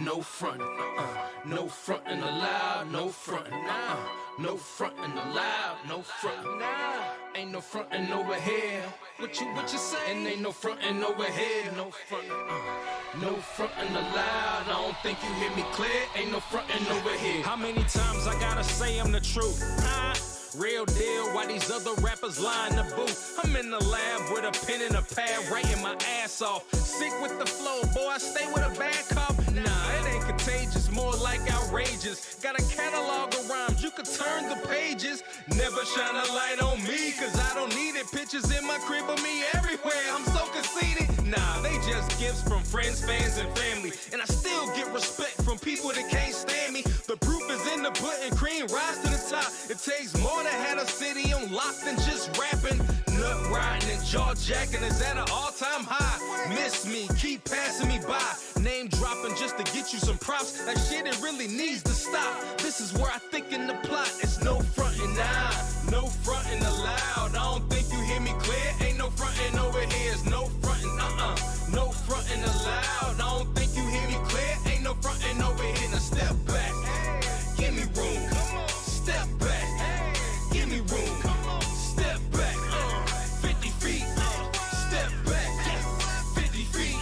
no frontin', no frontin' allowed, no frontin', no frontin' allowed, no frontin', ain't no frontin' over here. What you say? And ain't no frontin' over here, no frontin', no frontin' allowed. I don't think you hear me clear. Ain't no frontin' over here. How many times I gotta say I'm the truth? Real deal, why these other rappers lie in the booth? I'm in the lab with a pen and a pad, writing my ass off. Sick with the flow, boy, I stay with a bad cough. Nah, it ain't contagious, more like outrageous. Got a catalog of rhymes, you could turn the pages. Never shine a light on me, cause I don't need it. Pictures in my crib of me everywhere, I'm so conceited. Nah, they just gifts from friends, fans, and family. And I still get respect from people that can't stand me. The proof is in the pudding, cream rise to the top. It takes more to have a city on lock than just rapping. Nut riding and jaw jacking is at an all-time high. Miss me, keep passing me by. Name dropping just to get you some props. That shit, it really needs to stop. This is where I think in the plot. It's no frontin' now, no frontin' allowed. I don't think you hear me clear. Ain't no frontin' over here. It's no frontin', no frontin' allowed. I don't think you hear me clear. Ain't no frontin' over here. Now step back, give me room. Step back, give me room. Step back, 50 feet. Step back, 50 feet.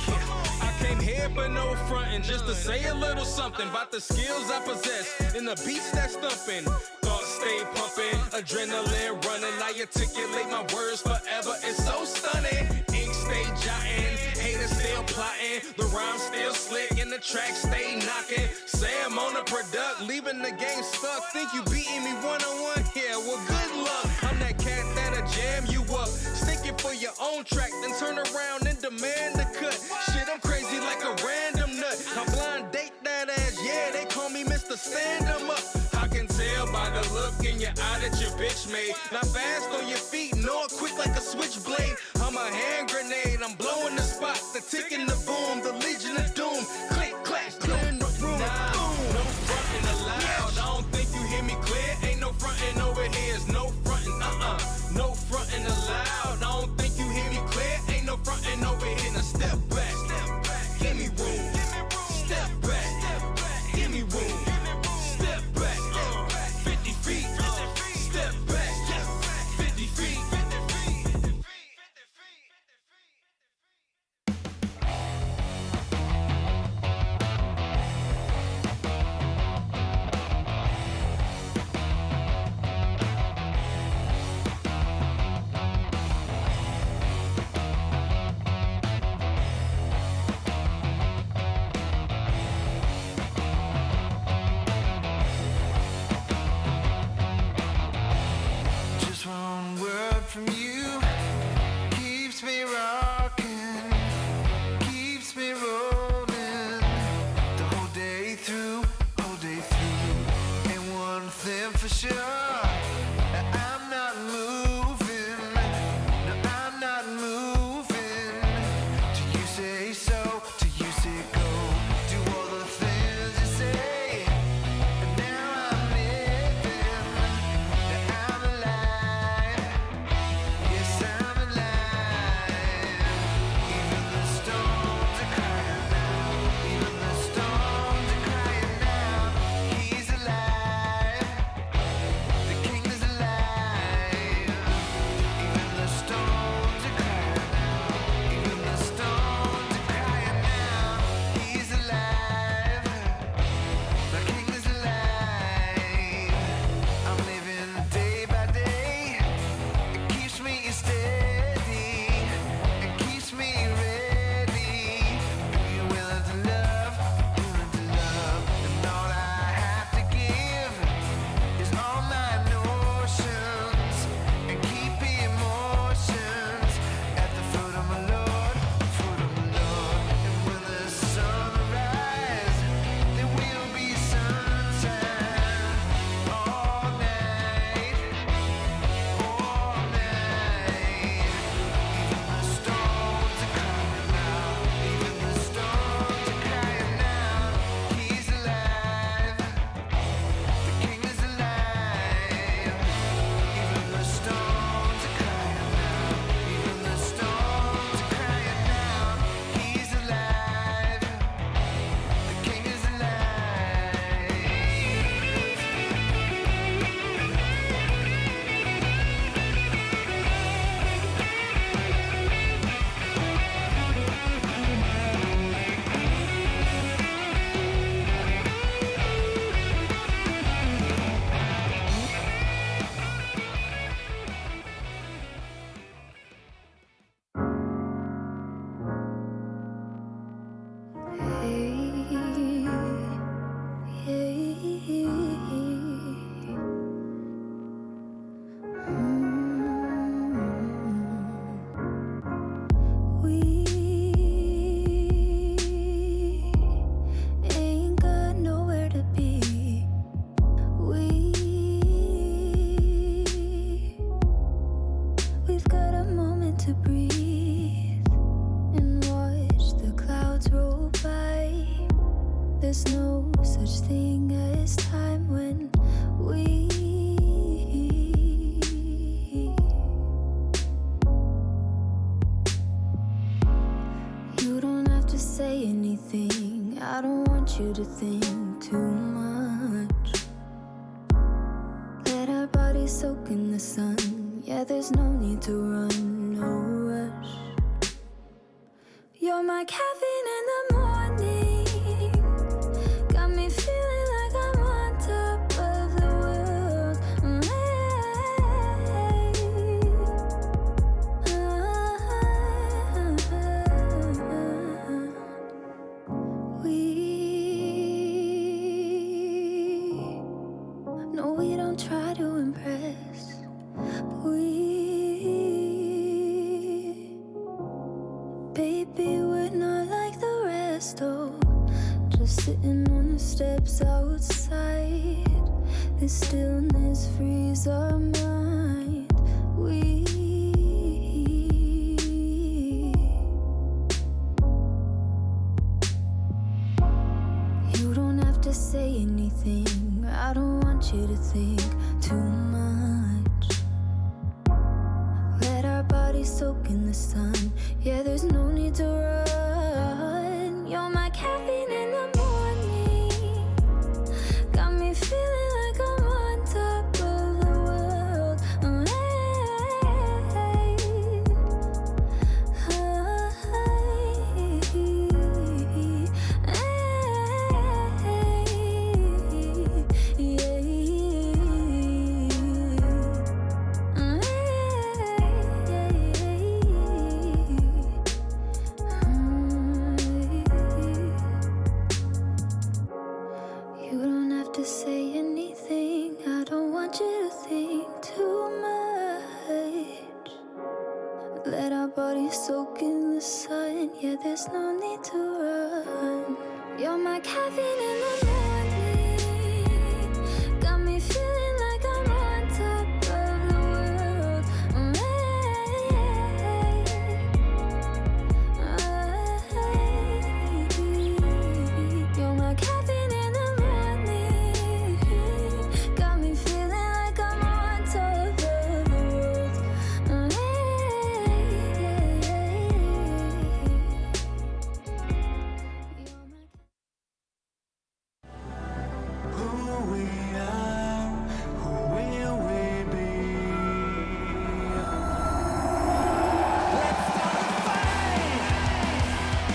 I came here for no frontin', just to say a little something about the skills I possess and the beats that's thumping. Thoughts stay pumping, adrenaline running. I articulate my words forever. It's so stunning. Ink stay jotting, haters still plotting. The rhyme still slick and the track stay knocking. Say I'm on the product, leaving the game stuck. Think you beating me one-on-one? Yeah, well, good luck. I'm that cat that'll jam you up. Stick it for your own track, then turn around and demand the cut. Shit, I'm crazy like a random nut. I blind date that ass, yeah, they call me Mr. Stand 'em Up. I can tell by the look in your eye that your bitch made. Not fast on your feet, nor quick like a switchblade. I'm a hand grenade, I'm blowing the spot. The tick and the boom, the Legion of Doom. Click, clack, clear in the room. Boom. No frontin' allowed. I don't think you hear me clear. Ain't no frontin' over here. It's no frontin', no frontin' allowed. I don't think you hear me clear. Ain't no frontin' over here. Now step back, give me room. Step back, give me room. Step back, 50 feet. Step back, 50 feet. there's no such thing as time when we You don't have to say anything. I don't want you to think too much. Let our bodies soak in the sun. Yeah, there's no need to run, no rush. You're my caffeine in the morning. Got me feeling like I'm on top of the world. We don't try to impress. Baby, we're not like the rest. Oh, just sitting on the steps outside. This stillness frees our mind. You don't have to say anything. I don't want you to think too much. Let our bodies soak in the sun. Yeah, there's no need to run. You're my caffeine in the morning. Got me feeling like I'm on top of the world. You don't have to say anything. I don't want you to think too much. Let our bodies soak in the sun. Yeah, there's no need to run. You're my caffeine in the morning. Got me feeling like I'm on top of the world. You're my caffeine in the morning. Got me feeling like I'm on top of the world. Who we are, who will we be?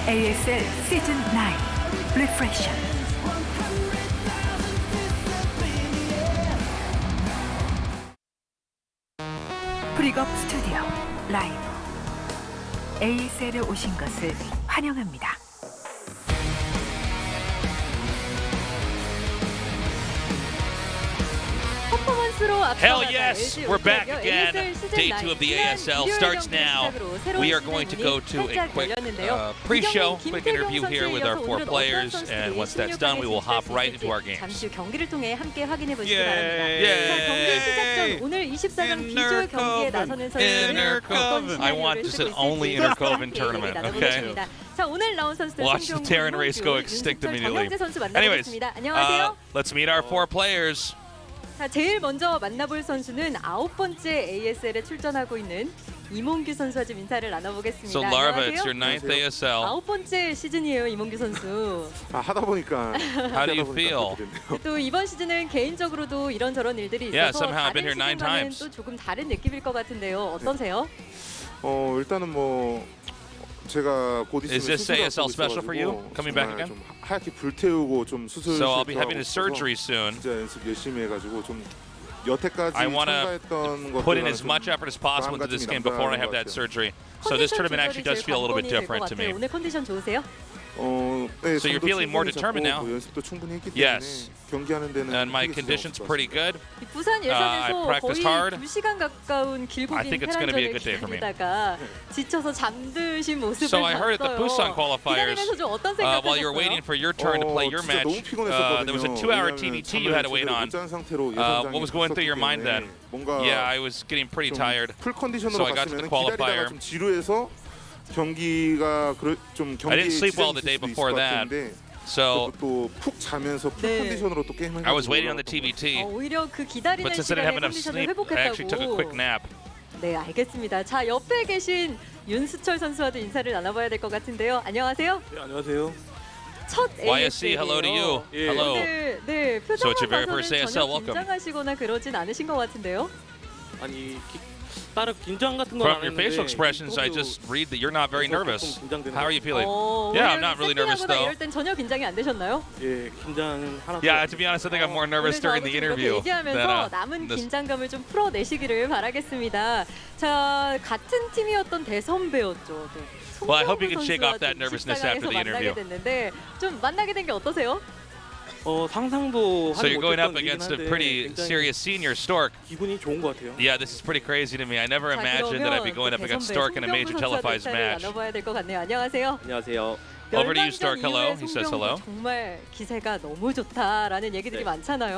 ASL 시즌 9 Reflection. 프리겁 스튜디오 라이브 ASL에 오신 것을 환영합니다. Hell yes, we're back again. Day 2 of the ASL starts now. We are going to go to a quick pre-show, quick interview here with our 4 players, and once that's done, we will hop right into our games. 잠시 후 경기를 통해 함께 확인해 보시기 Yay. 바랍니다. 자, 경기 시작 전 오늘 24강 비주얼 경기에 나서는 선수들은 어떤 I want 시나리오를 this 쓰고 an only 있을지 intercoven 함께 tournament, 얘기 okay? 나눠보겠습니다. 자, 오늘 나온 선수들 Watch the Terran race go extinct immediately. 선수 Anyways, 만나보겠습니다. 안녕하세요. let's meet our 4 players. 자, 제일 먼저 만나볼 선수는 9번째 ASL에 출전하고 있는 이몽규 선수와 좀 인사를 나눠보겠습니다. So Larva, 안녕하세요. it's your 9th ASL. 9번째 시즌이에요, 이몽규 선수. 하다 보니까 How do you feel? 또 이번 시즌은 개인적으로도 이런저런 일들이 Yeah, 있어서 somehow I've been here 9 다른 시즌과는 times. 또 조금 다른 느낌일 것 같은데요. 어떠세요? 일단은 뭐 제가 곧 있으면 Is this 수술 ASL 앞두고 special for you? 있어가지고 Coming back 정말 again? 좀 하얗게 불태우고 좀 수술. So I'll be having a surgery soon. 진짜 연습 열심히 해가지고 좀 여태까지 I want to 첨가했던 put in 것들과는 as much 좀 effort as possible into this 마음가짐이 game before I have 남다른 that 것 surgery. So this tournament actually does feel a little bit different to me. 오늘 컨디션 좋으세요? 네, So you're 잠도 feeling more 충분히 determined 잤고 now? 뭐 연습도 충분히 했기 때문에 Yes. 경기하는 데는 And my 크게 condition's 지장 없을 것 pretty good. 이 부산 I 예선에서 practiced 거의 hard. 2시간 가까운 길고 I 긴 think it's gonna be a 테란전을 good day for me. 기다리다가 지쳐서 잠드신 모습을 So I heard at the 봤어요. Busan qualifiers, 기다리면서 좀 어떤 생각하셨어요? while you were waiting for your turn to play your 진짜 match, 너무 피곤했었거든요. there was a 2-hour TBT you had to wait on. 못 잔 상태로 What was going through your mind then? 뭔가 Yeah, I was getting pretty tired. 풀 컨디션으로 So I got to the 갔으면 qualifier. 기다리다가 좀 지루해서 경기가 좀 I didn't 경기 sleep well the day before that. So 또푹 자면서 풀 네. 컨디션으로 또 게임을 I was waiting on the TBT, 오히려 그 기다리는 but since I didn't have 시간에 enough 컨디션을 sleep, I actually took a quick 회복했다고. nap. 네, 알겠습니다. 자, 옆에 계신 윤수철 선수와도 인사를 나눠봐야 될 것 같은데요. 안녕하세요. 네, 안녕하세요. 첫 YSC, hello to you. 예. Hello. 오늘 네, So it's your very 표정만 first 봐서는 ASL, 전혀 welcome. 긴장하시거나 그러진 않으신 것 같은데요. 아니 다른 긴장 같은 건 안 From your 했는데 facial expressions, I just read that you're not very nervous. How are you feeling? 오늘 Yeah, I'm not really nervous 세팅하거나 though. 이럴 땐 전혀 긴장이 안 되셨나요? 예, 긴장은 하나도 Yeah, to be honest, I think I'm more nervous during the interview 이렇게 than 얘기하면서 남은 this. 긴장감을 좀 풀어내시기를 바라겠습니다. 자, 같은 팀이었던 대선배였죠. 네. Well, I hope you can 송병호 shake off 선수와 that 좀 nervousness after the 만나게 interview. 됐는데 좀 만나게 된 게 어떠세요? 상상도 So 하지 you're going up 못했던 일이긴 against a 한데 pretty 굉장히 serious senior Stork. 기분이 좋은 것 같아요. Yeah, this is pretty crazy to me. I never 자, imagined that I'd be 그러면 going up against 대선배 Stork in a major 송병호 선수와 televised 인사를 match. 나눠봐야 될 것 같네요. 안녕하세요. 안녕하세요. Over to you, 멸망전 Stork. Hello. 이후에 He says 송병호 hello. 정말 기세가 너무 좋다라는 얘기들이 네. 많잖아요.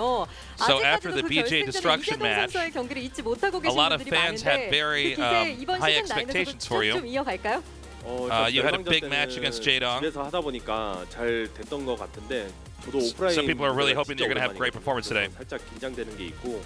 So 아직까지도 after the 그 BJ 결승전에 Destruction 이재동 match, 선수의 경기를 잊지 못하고 a 계신 lot of 분들이 fans had 많은데 very 그 기세 이번 high 시즌 9에서도 expectations for you. 좀 이어갈까요? You had a big match against Jaedong. 집에서 하다 보니까 잘 됐던 것 같은데 저도 오프라인 Some people are really hoping that you're going to have great performance today. 살짝 긴장되는 게 있고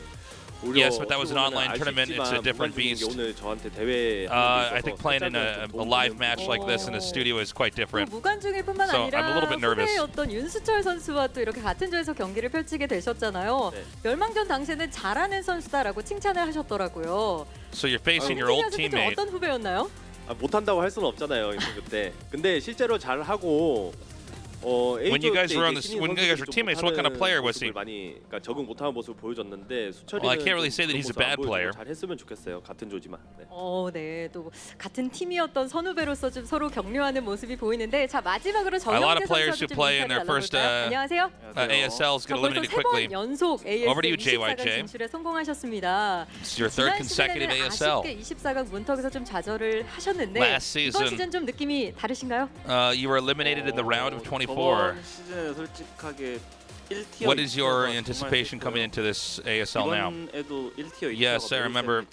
Yes, but that was an online tournament. It's a different beast. 오늘 저한테 대회 I think playing in a live match like this in a studio is quite different. 무관중일 뿐만 So, 아니라 I'm a little bit nervous. 후배였던 윤수철 선수와 또 이렇게 같은 조에서 경기를 펼치게 되셨잖아요. 네. 멸망전 당시에는 잘하는 선수다라고 칭찬을 하셨더라고요. So you're facing your old 좀 teammate. 어떤 후배였나요? 못한다고 할 수는 없잖아요 그때. 근데 실제로 잘 하고 When you guys were teammates, what kind of player was he? 많이 그러니까 적응 못하는 모습을 보여줬는데 수철이는 Well, I can't really say that he's a bad player. 잘 했으면 좋겠어요. 같은 조지만. 네. 네, 또 같은 팀이었던 선후배로서 좀 서로 격려하는 모습이 보이는데 자 마지막으로 A lot 정영재 of players 선수와 who 좀 play in 인사를 their first 나눠볼까요? 안녕하세요. ASLs 자, get 벌써 eliminated 3번 quickly. 연속 Over to you, ASL 24강 JYJ. 진출에 성공하셨습니다. This is your third 지난 consecutive 시즌에는 ASL. 아쉽게 24강 문턱에서 좀 좌절을 하셨는데 Last 이번 season, 시즌 좀 느낌이 다르신가요? You were eliminated in the round of 24. 시즌에 솔직하게 1티어 What is your anticipation coming into this ASL now? 이번에도 1티어 Yes, I remember.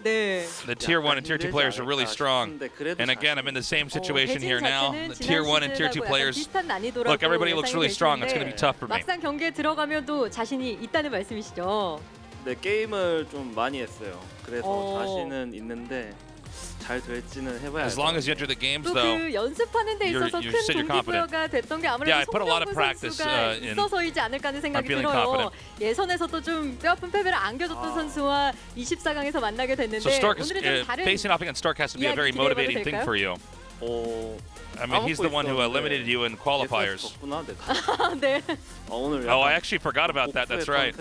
네. The tier 1 and tier 2 players are really strong. And again, I'm in the same situation here now. The tier 1 and tier 2 players. Look, everybody looks really strong. It's going to be tough for me. 막상 경기에 들어가면도 자신이 있다는 말씀이시죠? 네, 게임을 좀 많이 했어요. 그래서 자신은 있는데 잘 될지는 해봐야 As long as you enter the games, 또 though, 그 연습하는 데 있어서 you 큰 said you're confident. 동기부여가 됐던 게 아무래도 Yeah, I put a lot of 송병구 practice, 선수가 in- 있어서이지 않을까 하는 생각이 I'm feeling 들어요. confident. 예선에서도 좀 뼈아픈 패배를 안겨줬던 선수와 24강에서 만나게 됐는데 so Stork is, 오늘은 좀 다른 facing off against Stork has to be a very 이야기 기대해봐도 motivating thing 될까요? for you. I mean, he's the one who eliminated you in qualifiers. 네. 오늘 Oh, I actually forgot about that. That's right.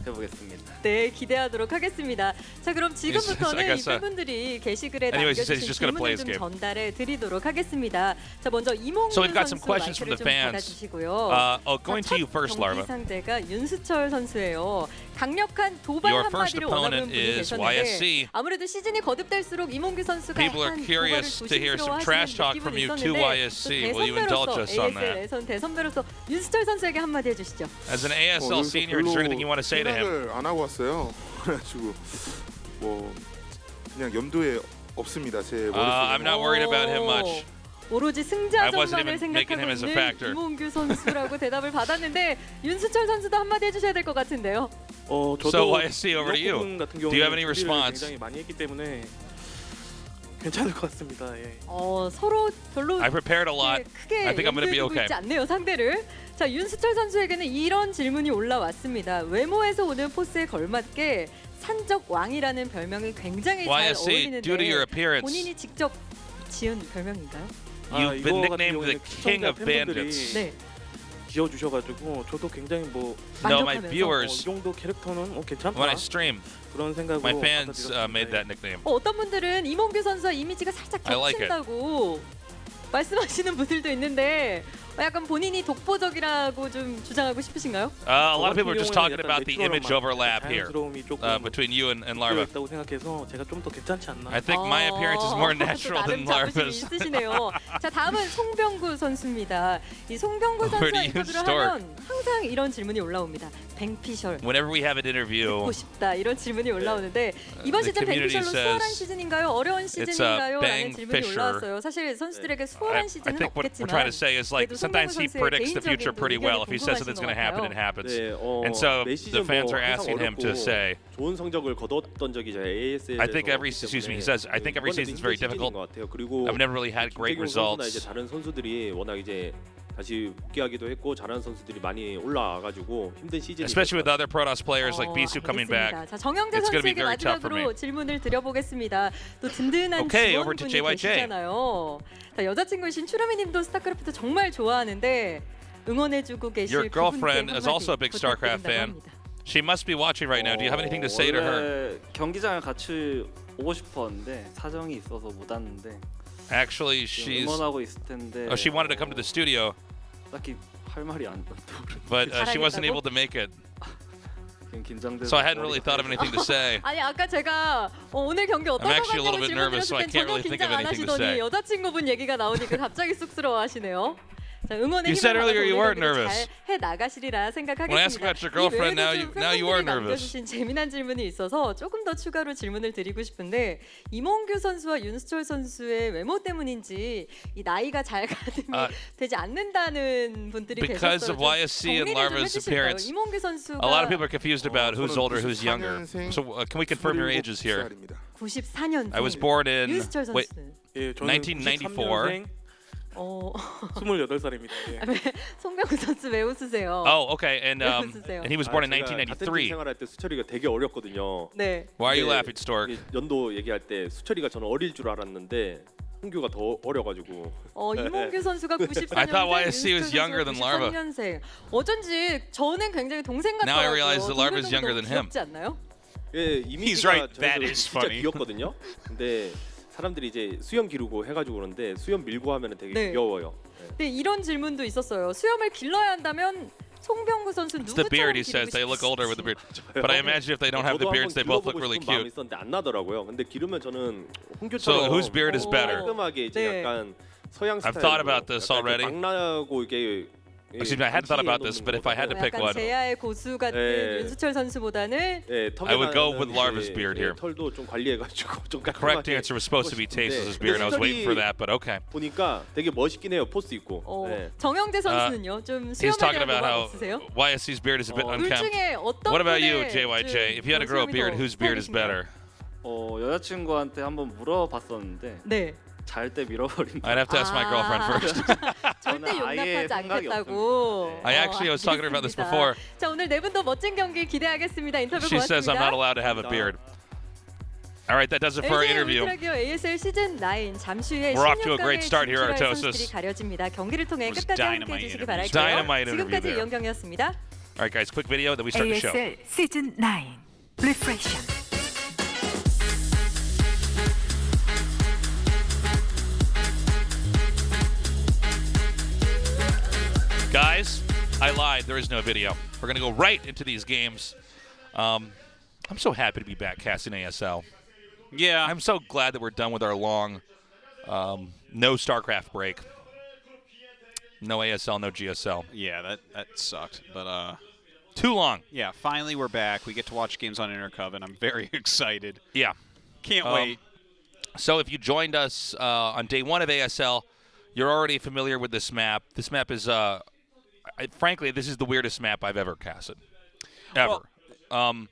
해보겠습니다. 네, 기대하도록 하겠습니다. 자, 그럼 지금부터는 이 guess, 팬분들이 게시글에 anyways, he says 남겨주신 he's just gonna play 질문을 his 좀 game. 전달해 드리도록 하겠습니다. 자, 먼저 이몽규 So we've got some 선수 questions from 마이크를 the 좀 fans. 받아주시고요. Going to you first, 경기 Larva. 상대가 윤수철 선수예요. 강력한 도발 Your first 한마디를 원하는 opponent 분이 is 계셨는데 YSC. 아무래도 시즌이 거듭될수록 이몽규 선수가 People are 약간 curious 도발을 to hear some trash talk 조심스러워하시는 from you 느낌은 to 있었는데 YSC. Will you indulge us on that? ASL 대선배로서 윤수철 선수에게 한마디 해주시죠. As an ASL senior, is there anything you want to say to him? 생각을 안 하고 왔어요. 그래가지고 뭐 그냥 염두에 없습니다. 제 머릿속에. I'm not worried about him much. 오로지 I wasn't 승자전만을 even making 생각하고 him as a 있는 factor. 이몽규 선수라고 대답을 받았는데 윤수철 선수도 한마디 해주셔야 될 것 같은데요. 저도 So YSC, over to you. 부분 같은 Do you have any 경우는 준비를 response? 굉장히 많이 했기 때문에 괜찮을 것 같습니다. 예. 서로 별로 I prepared a lot. 크게 I think I'm going to be 염두에 두고 okay. 있지 않네요, 상대를. 자, 윤수철 선수에게는 이런 질문이 올라왔습니다. 외모에서 오는 포스에 걸맞게 산적 왕이라는 별명이 굉장히 잘 YSC, due to your 어울리는데 appearance, 본인이 직접 지은 별명인가요? you've been 이거 같은 nicknamed the 경우에는 king of 시청자 팬분들이 bandits. 네. 지어주셔가지고 저도 굉장히 뭐 No, my 만족하면서. 이 viewers, 정도 캐릭터는 괜찮다 when I stream, 그런 생각으로 my fans 받아들였습니다. made that nickname. 어떤 분들은 이몽규 선수와 이미지가 살짝 I like it. 겹친다고 말씀하시는 분들도 있는데 약간 본인이 독보적이라고 좀 주장하고 싶으신가요? A lot of people are just talking about the image overlap here between you and Larva. 있다고 생각해서 제가 좀 더 괜찮지 않나. I think my appearance is more natural than Larva's. 있으시네요. 자, 다음은 송병구 선수입니다. 이 송병구 Where do 선수와 you 인터뷰를 start? 하면 항상 이런 질문이 올라옵니다. 뱅피셜. Whenever we have an interview, 듣고 싶다 이런 질문이 올라오는데 이번 The 시즌 community 뱅피셜로 says 수월한 시즌인가요? 어려운 시즌인가요? 라는 bang 질문이 fisher. 올라왔어요. 사실 선수들에게 수월한 I 시즌은 think what we're 없겠지만 trying to say is like 그래도 sometimes he 송병구 선수의 predicts the future 개인적인 pretty well. If he says 의견이 something's going to happen, it 궁금하신 것 happens. 네, And so 매 the 시즌 fans 뭐 are 항상 asking him to 어렵고 say. 좋은 성적을 거뒀던 적이 제 ASL. I think every he says I think every season's very difficult. 그리고 I've never really had great 김태균 선수나 이제 results. 다른 선수들이 워낙 이제 다시 복귀하기도 했고 잘하는 선수들이 많이 올라와가지고 힘든 시즌이. Especially with other Protoss players like Bisu coming back. 알겠습니다. 자, 정영재 It's gonna be 선수에게 very tough for 마지막으로 me. 질문을 드려보겠습니다. 또 든든한 Okay, over to 직원분이 JYJ. 계시잖아요. 자, 여자친구이신 추라미님도 스타크래프트 정말 좋아하는데 응원해주고 계실 Your girlfriend 그분께 is also a 한마디 big StarCraft fan. 부탁드린다고 합니다. She must be watching right now. Do you have anything to say to her? 원래 경기장을 같이 오고 싶었는데 사정이 있어서 못 왔는데. Actually, 지금 she's. 응원하고 있을 텐데. She wanted to come to the studio, 딱히 할 말이 안 but she wasn't able to make it. 긴장돼서. So I hadn't really thought of anything to say. 아니 아까 제가 오늘 경기 어떤 I'm 것 actually a little 같냐고 bit 질문 nervous, so 드렸을 I 땐 can't 전혀 really think 긴장 of 안 anything to 하시더니 say. 여자친구분 얘기가 나오니까 갑자기 쑥스러워하시네요. 자, 응원의 You said 힘을 earlier you 받아서 weren't 오늘 nervous. 경기를 잘 해나가시리라 생각하겠습니다. When I asked about your girlfriend, now you are nervous. 남겨주신 재미난 질문이 있어서 조금 더 추가로 질문을 드리고 싶은데 이몽규 선수와 윤수철 선수의 외모 때문인지 이 나이가 잘 가늠이 되지 않는다는 분들이 Because 계셨어요. of YSC and Larva's appearance, 이몽규 선수가 a lot of people are confused about who's older, who's younger. 94년생, So can we confirm your ages here? 94년생. I was born in 윤수철 wait, 선수는 예, 저는 1994. 28살입니다. 예. 송병구 선수 왜 웃으세요? Oh, okay, and 웃으세요? he was born in 같은 팀 1993. 생활할 때 수철이가 되게 어렸거든요. 네. Why are you 근데 laughing, Stork? 이게 연도 얘기할 때 수철이가 저는 어릴 줄 알았는데 홍규가 더 어려가지고. 이몽규 선수가 94년생, I thought YSC was younger than Larva. 93년생. 어쩐지 저는 굉장히 동생 Now I 같더라고요. realize that Larva's younger than him. 귀엽지 않나요? 예, He's 이미지가 right. That is 진짜 funny. 귀엽거든요. 근데 사람들이 이제 수염 기르고 해가지고 그러는데 수염 밀고 하면은 되게 네. 귀여워요. 근데 이런 질문도 있었어요. 수염을 길러야 한다면 송병구 선수 It's the 누구처럼 beard, he 기르고 says. They look older with the beard. 싶으세요? But I imagine if they don't have the 저도 beards, they 한번 both look 길러보고 really 싶은 마음이 cute. 있었는데 안 나더라고요. 근데 기르면 저는 So 홍규처럼 whose beard is better? 깔끔하게 이제 네. 약간 서양 I've 스타일로 thought about this 약간 already. 이렇게 망나고 이게 Excuse me, I hadn't thought about this, but if I had to pick 약간 one, 제야의 고수 같은 네. 윤수철 선수보다는 예, I would go with 턱에는 Larva's 이제, beard 예, here. 털도 좀 관리해가지고 좀 The correct 깔끔하게 answer was supposed to be 하고 싶은데 Tase's beard. I was waiting for that, but okay. 보니까 되게 멋있긴 해요. 포스 있고. 네. 정영재 선수는요. 좀 He's 수염에 talking 대한 about 로망 how 없으세요? YSC's beard is a bit 둘 unkempt. 중에 어떤 What about you, 분의 JYJ? If you had to grow a 수염이 beard, 더 whose beard is 스타일이신가요? better? 여자친구한테 한번 물어봤었는데 네. 잘 때 밀어버린다. I'd have to ask my girlfriend first. 절대 저는 아예 용납하지 생각이 않겠다고. I actually was talking about this 알겠습니다. before. 자, 오늘 네 분도 멋진 경기 기대하겠습니다. 인터뷰 She says I'm not 고맙습니다. allowed to have a beard. All right, that does it for our interview. ASL 시즌 9 잠시 후에 We're off to a great 16강에 start here, 진출할 Artosis. 선수들이 가려집니다. 경기를 통해 was 끝까지 함께 dynamite 해주시기 interview. 바랄게요. Dynamite interview 지금까지 there. 이영경이었습니다. All right, guys, quick video, then we start the show. ASL 시즌 9 Reflection. Guys, I lied. There is no video. We're going to go right into these games. I'm so happy to be back casting ASL. Yeah. I'm so glad that we're done with our long no StarCraft break. No ASL, no GSL. Yeah, that sucked. But Too long. yeah, finally we're back. We get to watch games on Intercov, and I'm very excited. Yeah. Can't wait. So if you joined us on day one of ASL, you're already familiar with this map. This map is, frankly, this is the weirdest map I've ever casted. Ever. Well,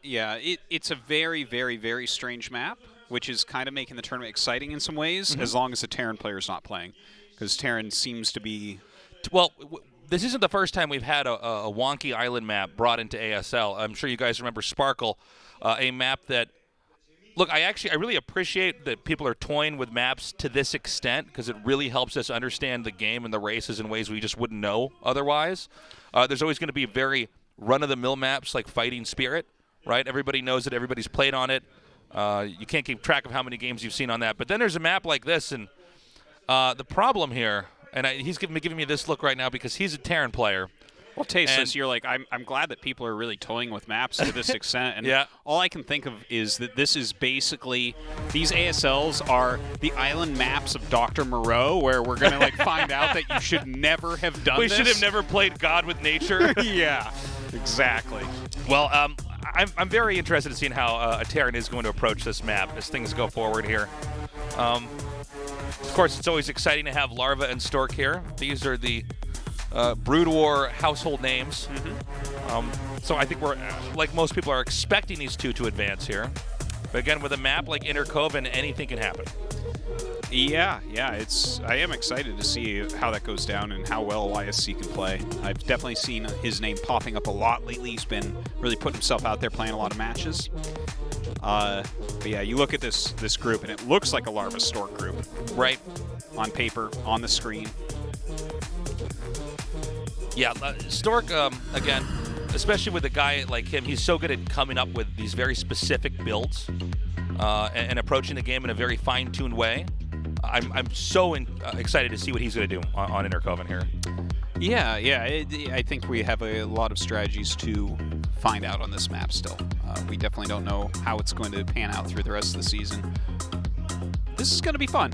it's a very, very, very strange map, which is kind of making the tournament exciting in some ways, as long as the Terran player is not playing, because Terran seems to be. Well, this isn't the first time we've had a wonky island map brought into ASL. I'm sure you guys remember Sparkle, a map that. Look, I really appreciate that people are toying with maps to this extent because it really helps us understand the game and the races in ways we just wouldn't know otherwise. There's always going to be very run-of-the-mill maps like Fighting Spirit, right? Everybody knows it. Everybody's played on it. You can't keep track of how many games you've seen on that. But then there's a map like this, and the problem here, and he's giving me this look right now because he's a Terran player. Well, Tasteless, you're like, I'm glad that people are really toying with maps to this extent. And yeah. all I can think of is that this is basically, these ASLs are the island maps of Dr. Moreau, where we're going to like find out that you should never have done this. We should have never played God with Nature. Yeah, exactly. Well, I'm very interested in seeing how a Terran is going to approach this map as things go forward here. Of course, it's always exciting to have Larva and Stork here. These are the Brood War household names. So I think we're, like most people, are expecting these two to advance here. But again, with a map like Inner Cove, anything can happen. Yeah, I am excited to see how that goes down and how well YSC can play. I've definitely seen his name popping up a lot lately. He's been really putting himself out there, playing a lot of matches. But yeah, you look at this group, and it looks like a Larva Stork group. Right. On paper, on the screen. Yeah, Stork, again, especially with a guy like him, he's so good at coming up with these very specific builds and approaching the game in a very fine-tuned way. I'm so excited to see what he's going to do on Inner Coven here. Yeah, I think we have a lot of strategies to find out on this map still. We definitely don't know how it's going to pan out through the rest of the season. This is going to be fun.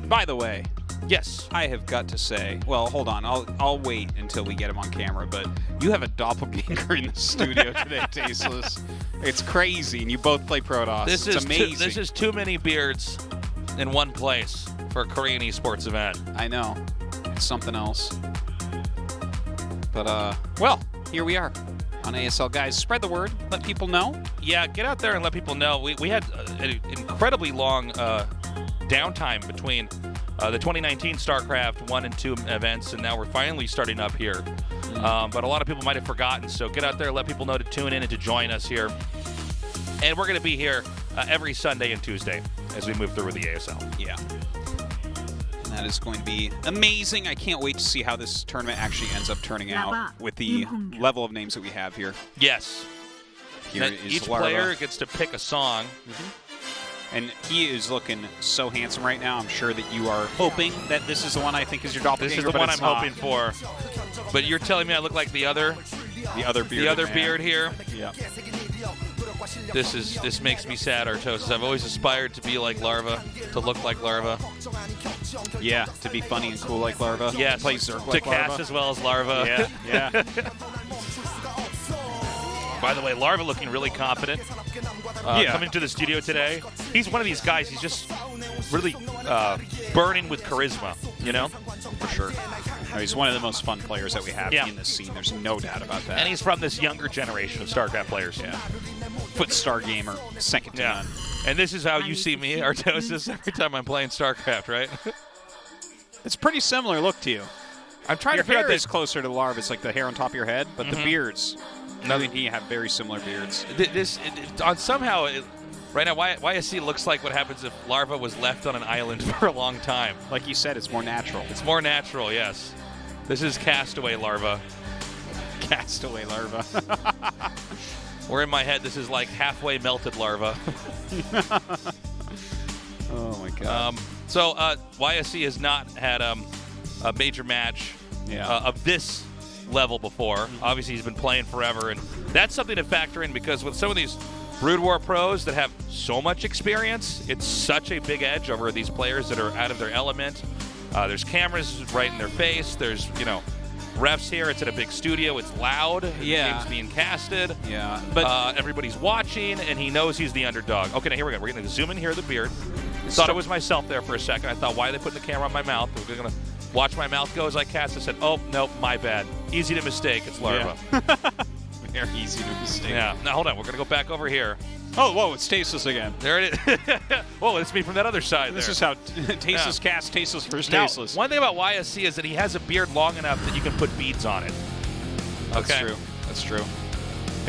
By the way, yes, I have got to say, well, hold on. I'll wait until we get him on camera, but you have a doppelganger in the studio today, Tasteless. It's crazy, and you both play Protoss. It's amazing. This is too many beards in one place for a Korean esports event. I know. It's something else. But, well, here we are on ASL. Guys, spread the word. Let people know. Yeah, get out there and let people know. We had an incredibly long downtime between the 2019 StarCraft 1 and 2 events, and now we're finally starting up here. But a lot of people might have forgotten, so get out there, let people know to tune in and to join us here. And we're going to be here every Sunday and Tuesday as we move through with the ASL. Yeah. And that is going to be amazing. I can't wait to see how this tournament actually ends up turning out with the level of names that we have here. Yes. Each player gets to pick a song. And he is looking so handsome right now. I'm sure that you are hoping that this is the one I think is your doppelganger. This is the one I'm hoping for. But you're telling me I look like the other beard here? Yeah. This makes me sad, Artosis. I've always aspired to be like Larva, to look like Larva. Yeah, to be funny and cool like Larva. Yes, play Zerg like to cast as well as Larva. Yeah. By the way, Larva looking really confident. Coming to the studio today. He's one of these guys, he's just really burning with charisma, you know? For sure. No, he's one of the most fun players that we have in this scene. There's no doubt about that. And he's from this younger generation of StarCraft players. Yeah. Foot star gamer, second to none. And this is how you see me, Artosis, every time I'm playing StarCraft, right? It's pretty similar look to you. I'm trying to figure out this closer to Larva. It's like the hair on top of your head, but the beards. I mean, he have very similar beards. Somehow, right now, YSC looks like what happens if Larva was left on an island for a long time. Like you said, it's more natural. It's more natural, yes. This is Castaway Larva. Castaway Larva. Or in my head, this is like halfway melted Larva. Oh, my God. So YSC has not had a major match of this level before. Obviously, he's been playing forever, and that's something to factor in because with some of these Brood War pros that have so much experience, it's such a big edge over these players that are out of their element. There's cameras right in their face. There's, refs here. It's at a big studio. It's loud. Yeah. Game's being casted. Yeah. But everybody's watching, and he knows he's the underdog. Okay, now here we go. We're going to zoom in here at the beard. Thought it was myself there for a second. I thought, why are they putting the camera on my mouth? We're going to watch my mouth go as I cast. I said, oh, nope, my bad. Easy to mistake. It's Larva. Yeah. Very easy to mistake. Yeah. Now, hold on. We're going to go back over here. Oh, whoa, it's Tasteless again. There it is. Whoa, it's me from that other side This is how Tasteless casts Tasteless versus Tasteless. Now, one thing about YSC is that he has a beard long enough that you can put beads on it. That's true. That's true.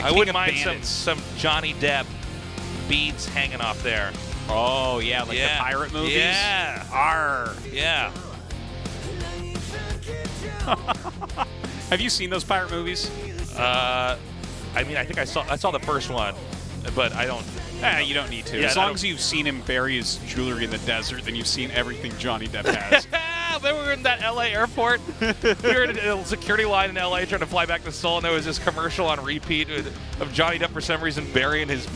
I wouldn't mind some Johnny Depp beads hanging off there. Oh, yeah, like the pirate movies? Yeah. Arr. Yeah. Have you seen those pirate movies? I mean, I think I saw the first one, but I don't. You don't need to. Yeah, as long as you've seen him bury his jewelry in the desert, then you've seen everything Johnny Depp has. Yeah, we were in that LA airport. We were in a security line in LA trying to fly back to Seoul, and there was this commercial on repeat of Johnny Depp for some reason burying his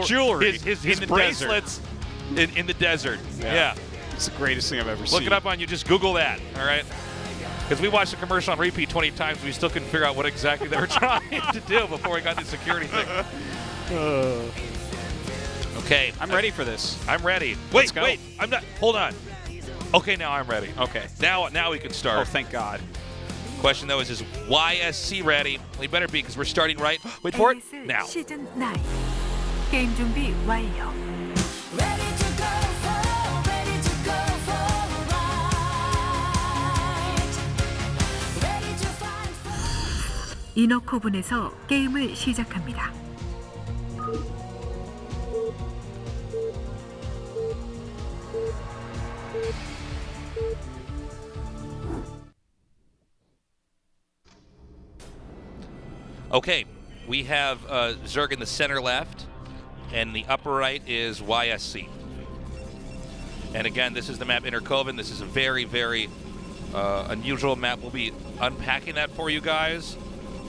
jewelry, his bracelets in the desert. Yeah. It's the greatest thing I've ever seen. Look it up on you. Just Google that, all right? Because we watched the commercial on repeat 20 times. We still couldn't figure out what exactly they were trying to do before we got the security thing. Okay. I'm ready for this. I'm ready. Wait. I'm not. Hold on. Okay, now I'm ready. Okay. Now we can start. Oh, thank God. Question, though, is YSC ready? We better be, because we're starting right. Wait for it. ASL Now. 시즌 9 게임 준비 완료. 이너코분에서 게임을 시작합니다. Okay, we have Zerg in the center left, and the upper right is YSC. And again, this is the map Intercoven. This is a very, very unusual map. We'll be unpacking that for you guys.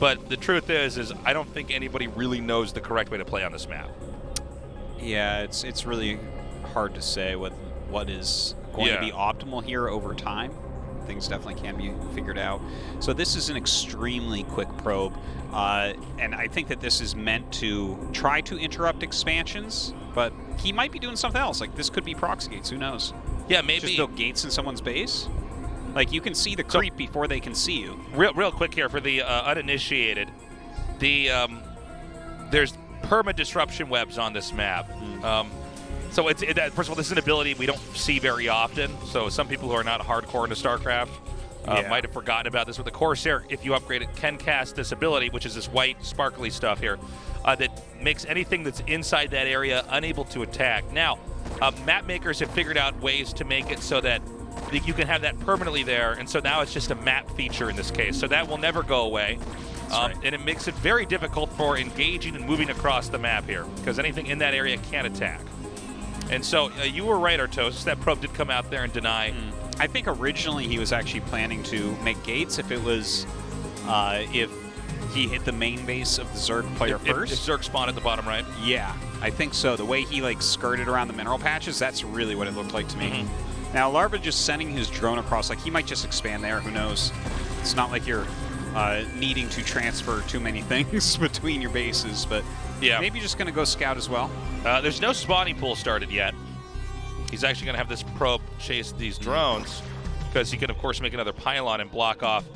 But the truth is I don't think anybody really knows the correct way to play on this map. Yeah, it's really hard to say what is going to be optimal here over time. Things definitely can be figured out. So this is an extremely quick probe, and I think that this is meant to try to interrupt expansions, but he might be doing something else. Like, this could be proxy gates, who knows? Yeah, maybe. Just build gates in someone's base? Like, you can see the creep before they can see you. Real quick here for the uninitiated, there's perma-disruption webs on this map. So first of all, this is an ability we don't see very often. So some people who are not hardcore into StarCraft might have forgotten about this. With the Corsair, if you upgrade it, can cast this ability, which is this white sparkly stuff here, that makes anything that's inside that area unable to attack. Now, map makers have figured out ways to make it so that you can have that permanently there, and so now it's just a map feature in this case. So that will never go away. And it makes it very difficult for engaging and moving across the map here, because anything in that area can attack. And so you were right, Artos. That probe did come out there and deny. I think originally he was actually planning to make gates if it was if he hit the main base of the Zerg player first. If Zerg spawned at the bottom right? Yeah, I think so. The way he like skirted around the mineral patches, that's really what it looked like to me. Now, Larva just sending his drone across, like he might just expand there, who knows? It's not like you're needing to transfer too many things between your bases, but yeah, maybe just going to go scout as well. There's no spawning pool started yet. He's actually going to have this probe chase these drones, because he can, of course, make another pylon and block off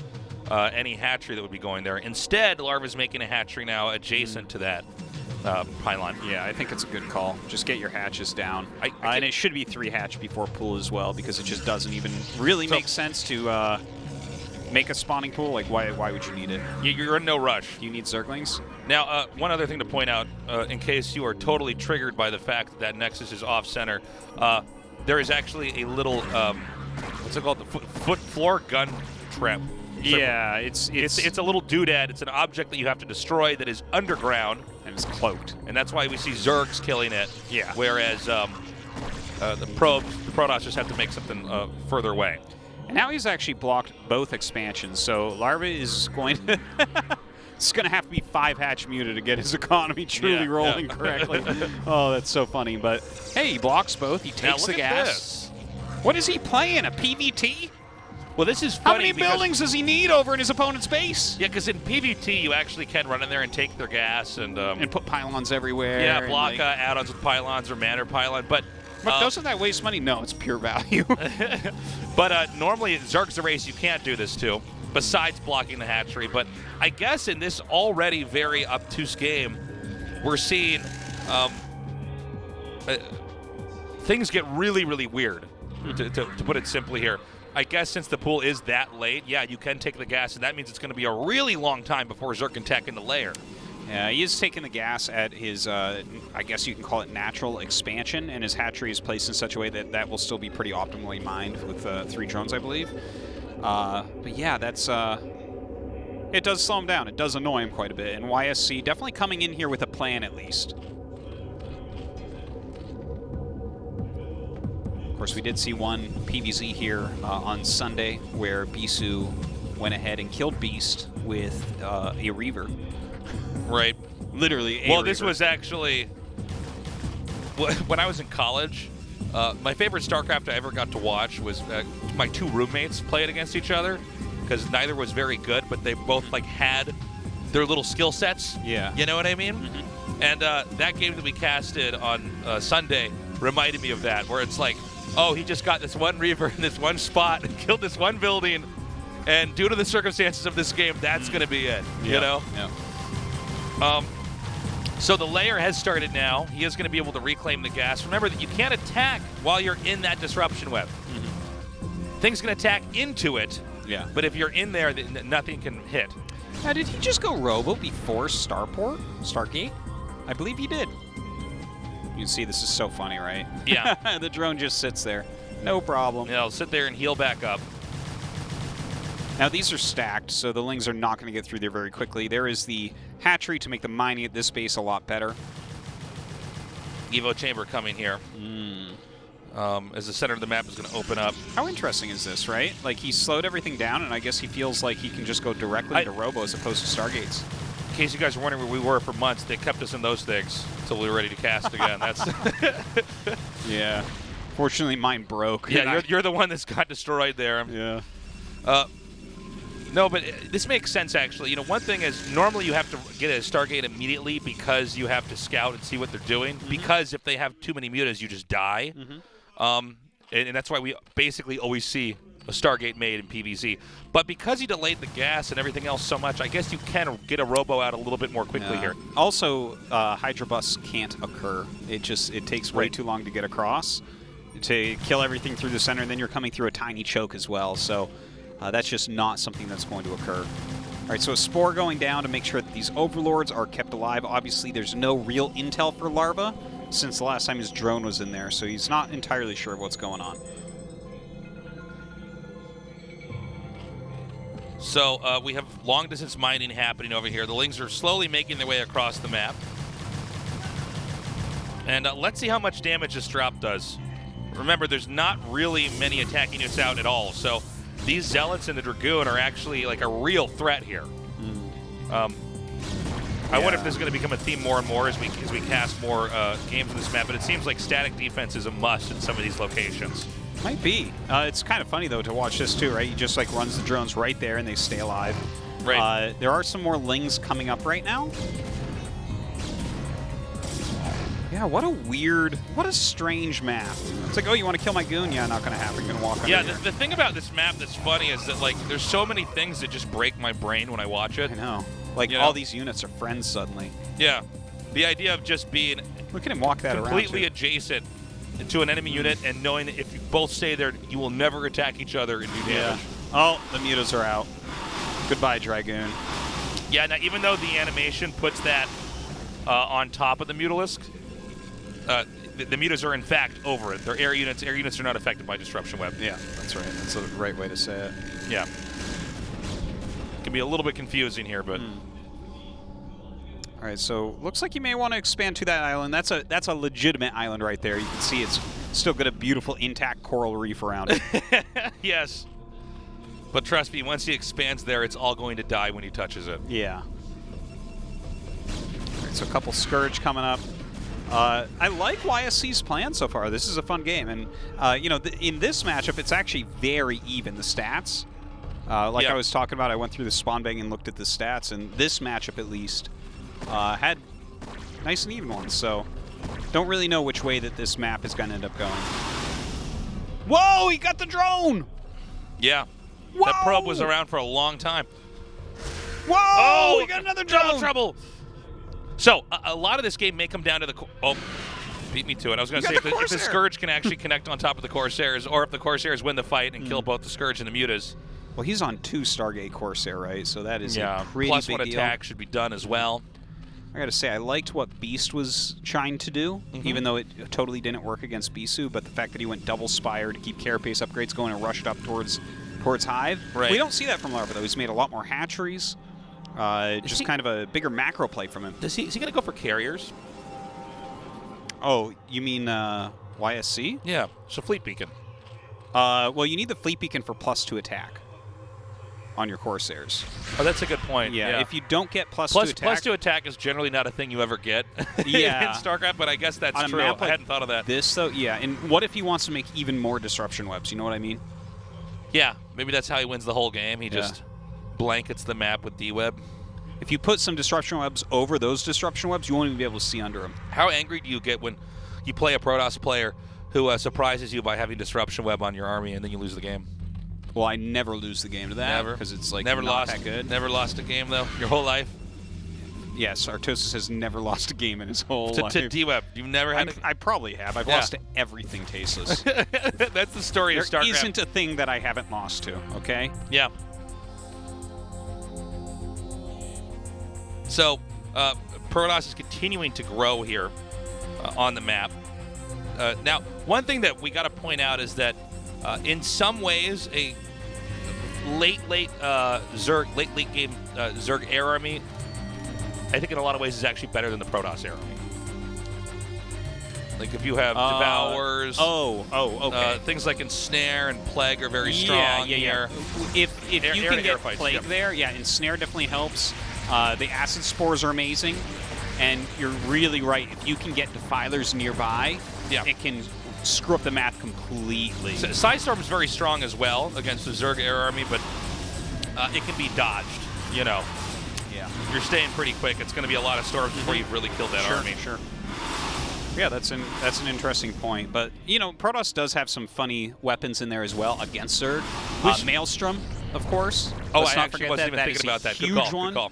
any hatchery that would be going there. Instead, Larva's making a hatchery now adjacent to that pylon. Yeah, I think it's a good call. Just get your hatches down. And it should be 3 hatch before pool as well, because it just doesn't even really make sense to make a spawning pool. Like, why would you need it? You're in no rush. You need Zerglings? Now, one other thing to point out, in case you are totally triggered by the fact that Nexus is off-center, there is actually a little, what's it called, the floor gun trap. Yeah, it's a little doodad. It's an object that you have to destroy that is underground. And it's cloaked. And that's why we see Zergs killing it. Yeah. Whereas the Protoss just have to make something further away. And now he's actually blocked both expansions, so Larva is going to... It's going to have to be 5 hatch muted to get his economy truly rolling correctly. Oh, that's so funny. But, hey, he blocks both. He takes the gas. This. What is he playing, a PVT? Well, this is funny. How many buildings does he need over in his opponent's base? Yeah, because in PvT, you actually can run in there and take their gas and put pylons everywhere. Yeah, block add-ons with pylons or manor pylon. But doesn't that waste money? No, it's pure value. But normally, Zerg's the race you can't do this to, besides blocking the hatchery. But I guess in this already very obtuse game, we're seeing things get really, really weird, to put it simply here. I guess since the pool is that late, yeah, you can take the gas, and that means it's going to be a really long time before Zerg can tech in the lair. Yeah, he is taking the gas at his, I guess you can call it natural expansion, and his hatchery is placed in such a way that that will still be pretty optimally mined with 3 drones, I believe. But yeah, that's... it does slow him down. It does annoy him quite a bit, and YSC definitely coming in here with a plan at least. course, we did see one PvZ here on Sunday where Bisu went ahead and killed Beast with a Reaver. Right. Literally a Well, Reaver. this was actually... When I was in college, my favorite StarCraft I ever got to watch was my 2 roommates play it against each other, because neither was very good, but they both like had their little skill sets. Yeah. You know what I mean? Mm-hmm. And that game that we casted on Sunday reminded me of that, where it's like, oh, he just got this one Reaver in this one spot and killed this one building, and due to the circumstances of this game, that's going to be it. Yeah. You know? Yeah. So the layer has started now. He is going to be able to reclaim the gas. Remember that you can't attack while you're in that disruption web. Mm-hmm. Things can attack into it, yeah. But if you're in there, then nothing can hit. Now, did he just go Robo before Stargate? I believe he did. You can see this is so funny, right? Yeah. The drone just sits there. No problem. Yeah, it'll sit there and heal back up. Now, these are stacked, so the Lings are not going to get through there very quickly. There is the hatchery to make the mining at this base a lot better. Evo chamber coming here. As the center of the map is going to open up. How interesting is this, right? Like, he slowed everything down, and I guess he feels like he can just go directly to Robo as opposed to Stargates. In case you guys were wondering where we were for months, they kept us in those things until we were ready to cast again. That's yeah. Fortunately, mine broke. Yeah, you're the one that's got destroyed there. Yeah. No, but this makes sense, actually. You know, one thing is normally you have to get a Stargate immediately because you have to scout and see what they're doing. Mm-hmm. Because if they have too many mutas, you just die. Mm-hmm. And that's why we basically always see a Stargate made in PvZ. But because you delayed the gas and everything else so much, I guess you can get a Robo out a little bit more quickly here. Also, Hydra Bus can't occur. It takes way too long to get across to kill everything through the center, and then you're coming through a tiny choke as well. So that's just not something that's going to occur. All right, so a Spore going down to make sure that these Overlords are kept alive. Obviously, there's no real intel for Larva since the last time his drone was in there, so he's not entirely sure of what's going on. So we have long-distance mining happening over here. The Lings are slowly making their way across the map. And let's see how much damage this drop does. Remember, there's not really many attacking units out at all, so these Zealots and the Dragoon are actually like a real threat here. I wonder if this is going to become a theme more and more as we cast more games on this map, but it seems like static defense is a must in some of these locations. Might be. It's kind of funny, though, to watch this, too, right? He just, like, runs the drones right there, and they stay alive. Right. There are some more Lings coming up right now. Yeah, what a strange map. It's like, oh, you want to kill my goon? Yeah, not going to happen. Going to walk under Yeah, here. the thing about this map that's funny is that, like, there's so many things that just break my brain when I watch it. I know. Like, all these units are friends suddenly. Yeah. The idea of just being Look at him walk that completely around, adjacent to an enemy unit and knowing that if you both stay there, you will never attack each other and do damage. Yeah. Oh, the mutas are out. Goodbye, Dragoon. Yeah, now even though the animation puts that on top of the Mutalisk, the mutas are in fact over it. They're air units. Air units are not affected by Disruption Web. Yeah, that's right. That's the right way to say it. Yeah. It can be a little bit confusing here, but... All right, so looks like you may want to expand to that island. That's a legitimate island right there. You can see it's still got a beautiful intact coral reef around it. Yes. But trust me, once he expands there, it's all going to die when he touches it. Yeah. All right, so a couple Scourge coming up. I like YSC's plan so far. This is a fun game. And, you know, in this matchup, it's actually very even, the stats. Like I was talking about, I went through the spawn bank and looked at the stats, and this matchup, at least, had nice and even ones. So don't really know which way that this map is going to end up going. Whoa, he got the drone! Yeah. Whoa! That probe was around for a long time. Whoa! Oh, we got another drone! Trouble! So, a lot of this game may come down to the... Oh, beat me to it. I was going to say, if the Scourge can actually connect on top of the Corsairs, or if the Corsairs win the fight and kill both the Scourge and the Mutas. Well, he's on 2 Stargate Corsair, right? So that is a pretty plus big one deal. attack should be done as well. I gotta say, I liked what Beast was trying to do, even though it totally didn't work against Bisu, but the fact that he went double Spire to keep carapace upgrades going and rushed up towards Hive. Right. We don't see that from Larva, though. He's made a lot more hatcheries. Just kind of a bigger macro play from him. Is he going to go for carriers? Oh, you mean YSC? Yeah, it's a fleet beacon. Well, you need the fleet beacon for +2 attack on your Corsairs. Oh, that's a good point. Yeah, if you don't get +2 attack... +2 attack is generally not a thing you ever get in StarCraft, but I guess that's on a true. map I like hadn't thought of that. This, though, yeah. And what if he wants to make even more disruption webs? You know what I mean? Yeah, maybe that's how he wins the whole game. He just blankets the map with D-Web. If you put some disruption webs over those disruption webs, you won't even be able to see under them. How angry do you get when you play a Protoss player who surprises you by having disruption web on your army and then you lose the game? Well, I never lose the game to that. Never. Because it's like never not lost, that good. Never lost a game, though, your whole life? Yes, Artosis has never lost a game in his whole life. To D-Web, you've never had I probably have. I've lost to everything tasteless. That's the story of StarCraft. There isn't a thing that I haven't lost to, okay? Yeah. So, Protoss is continuing to grow here on the map. Now, one thing that we got to point out is that in some ways, a late game Zerg air army, I think in a lot of ways is actually better than the Protoss air army. Like if you have Devourers, okay. Things like Ensnare and Plague are very strong here. If you can get Plague there, Ensnare definitely helps. The Acid Spores are amazing, and you're really right. If you can get Defilers nearby, it can screw up the map completely. Psystorm is very strong as well against the Zerg air army, but it can be dodged, you know. Yeah. You're staying pretty quick. It's going to be a lot of storms before you've really killed that army. Sure. Yeah, that's an interesting point. But, you know, Protoss does have some funny weapons in there as well against Zerg. Maelstrom, of course. I actually wasn't even thinking about that. Huge one. Good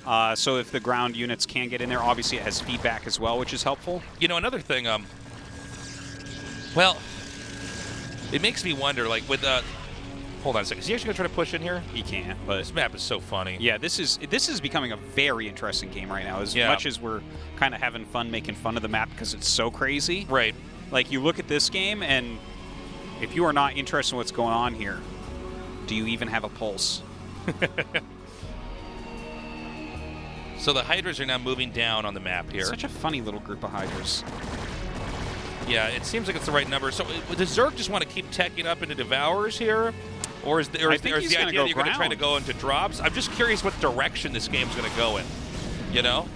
call. So if the ground units can get in there, obviously it has feedback as well, which is helpful. You know, another thing, well, it makes me wonder, like, with, hold on a second. Is he actually going to try to push in here? He can't, but... This map is so funny. Yeah, this is becoming a very interesting game right now. As much as we're kind of having fun making fun of the map because it's so crazy. Right. Like, you look at this game, and if you are not interested in what's going on here, do you even have a pulse? So the Hydras are now moving down on the map here. Such a funny little group of Hydras. Yeah, it seems like it's the right number. So does Zerg just want to keep teching up into Devourers here? Or is the idea that you're going to try to go into drops? I'm just curious what direction this game's going to go in. You know?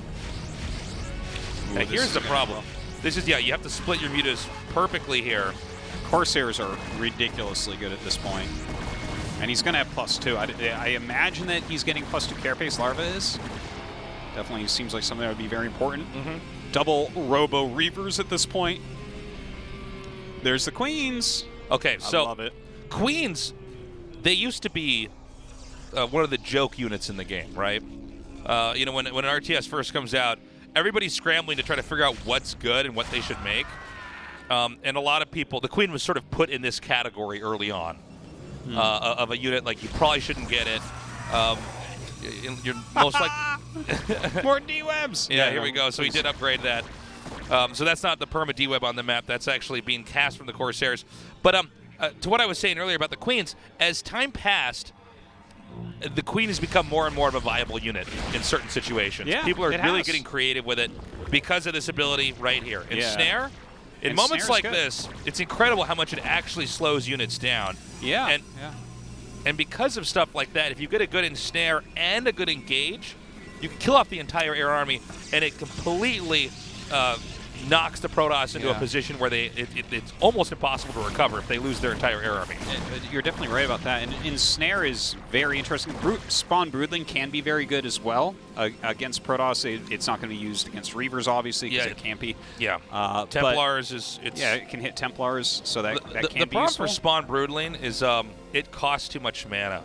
Ooh, here's the problem. This is, you have to split your mutas perfectly here. Corsairs are ridiculously good at this point. And he's going to have +2. I imagine that he's getting +2 Carapace Larva is. Definitely seems like something that would be very important. Double Robo Reavers at this point. There's the Queens. Okay, so I love it. Queens, they used to be one of the joke units in the game, right? You know, when an RTS first comes out, everybody's scrambling to try to figure out what's good and what they should make. And a lot of people, the Queen was sort of put in this category early on of a unit like you probably shouldn't get it. You're most likely more D-Webs. Yeah, here we go. So he did upgrade that. So that's not the perma D-Web on the map. That's actually being cast from the Corsairs. But to what I was saying earlier about the Queens, as time passed, the Queen has become more and more of a viable unit in certain situations. Yeah, people are really getting creative with it because of this ability right here. Ensnare, in moments like this, it's incredible how much it actually slows units down. Yeah. And because of stuff like that, if you get a good Ensnare and a good Engage, you can kill off the entire air army, and it completely knocks the Protoss into a position where it's almost impossible to recover if they lose their entire air army. You're definitely right about that. And Ensnare is very interesting. Spawn Broodling can be very good as well against Protoss. It's not going to be used against Reavers, obviously, because it can't be. Yeah. Templars it can hit Templars, so that can be useful. The problem for Spawn Broodling is it costs too much mana.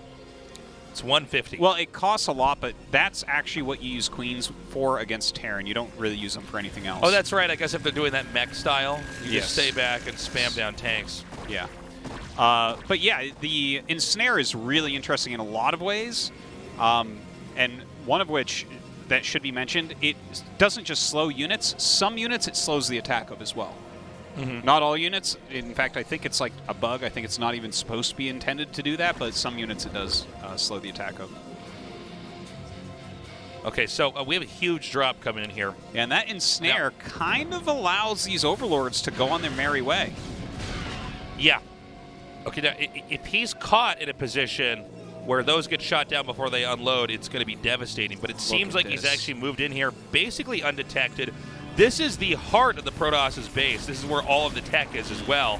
It's 150. Well, it costs a lot, but that's actually what you use Queens for against Terran. You don't really use them for anything else. Oh, that's right. I guess if they're doing that mech style, you just stay back and spam down tanks. Yeah. But yeah, the Ensnare is really interesting in a lot of ways, and one of which that should be mentioned, it doesn't just slow units. Some units it slows the attack of as well. Not all units. In fact, I think it's like a bug. I think it's not even supposed to be intended to do that, but some units it does slow the attack of. Okay, so we have a huge drop coming in here. Yeah, and that ensnare kind of allows these overlords to go on their merry way. Yeah. Okay, now, if he's caught in a position where those get shot down before they unload, it's going to be devastating. But it seems like he's actually moved in here basically undetected. This is the heart of the Protoss' base. This is where all of the tech is as well.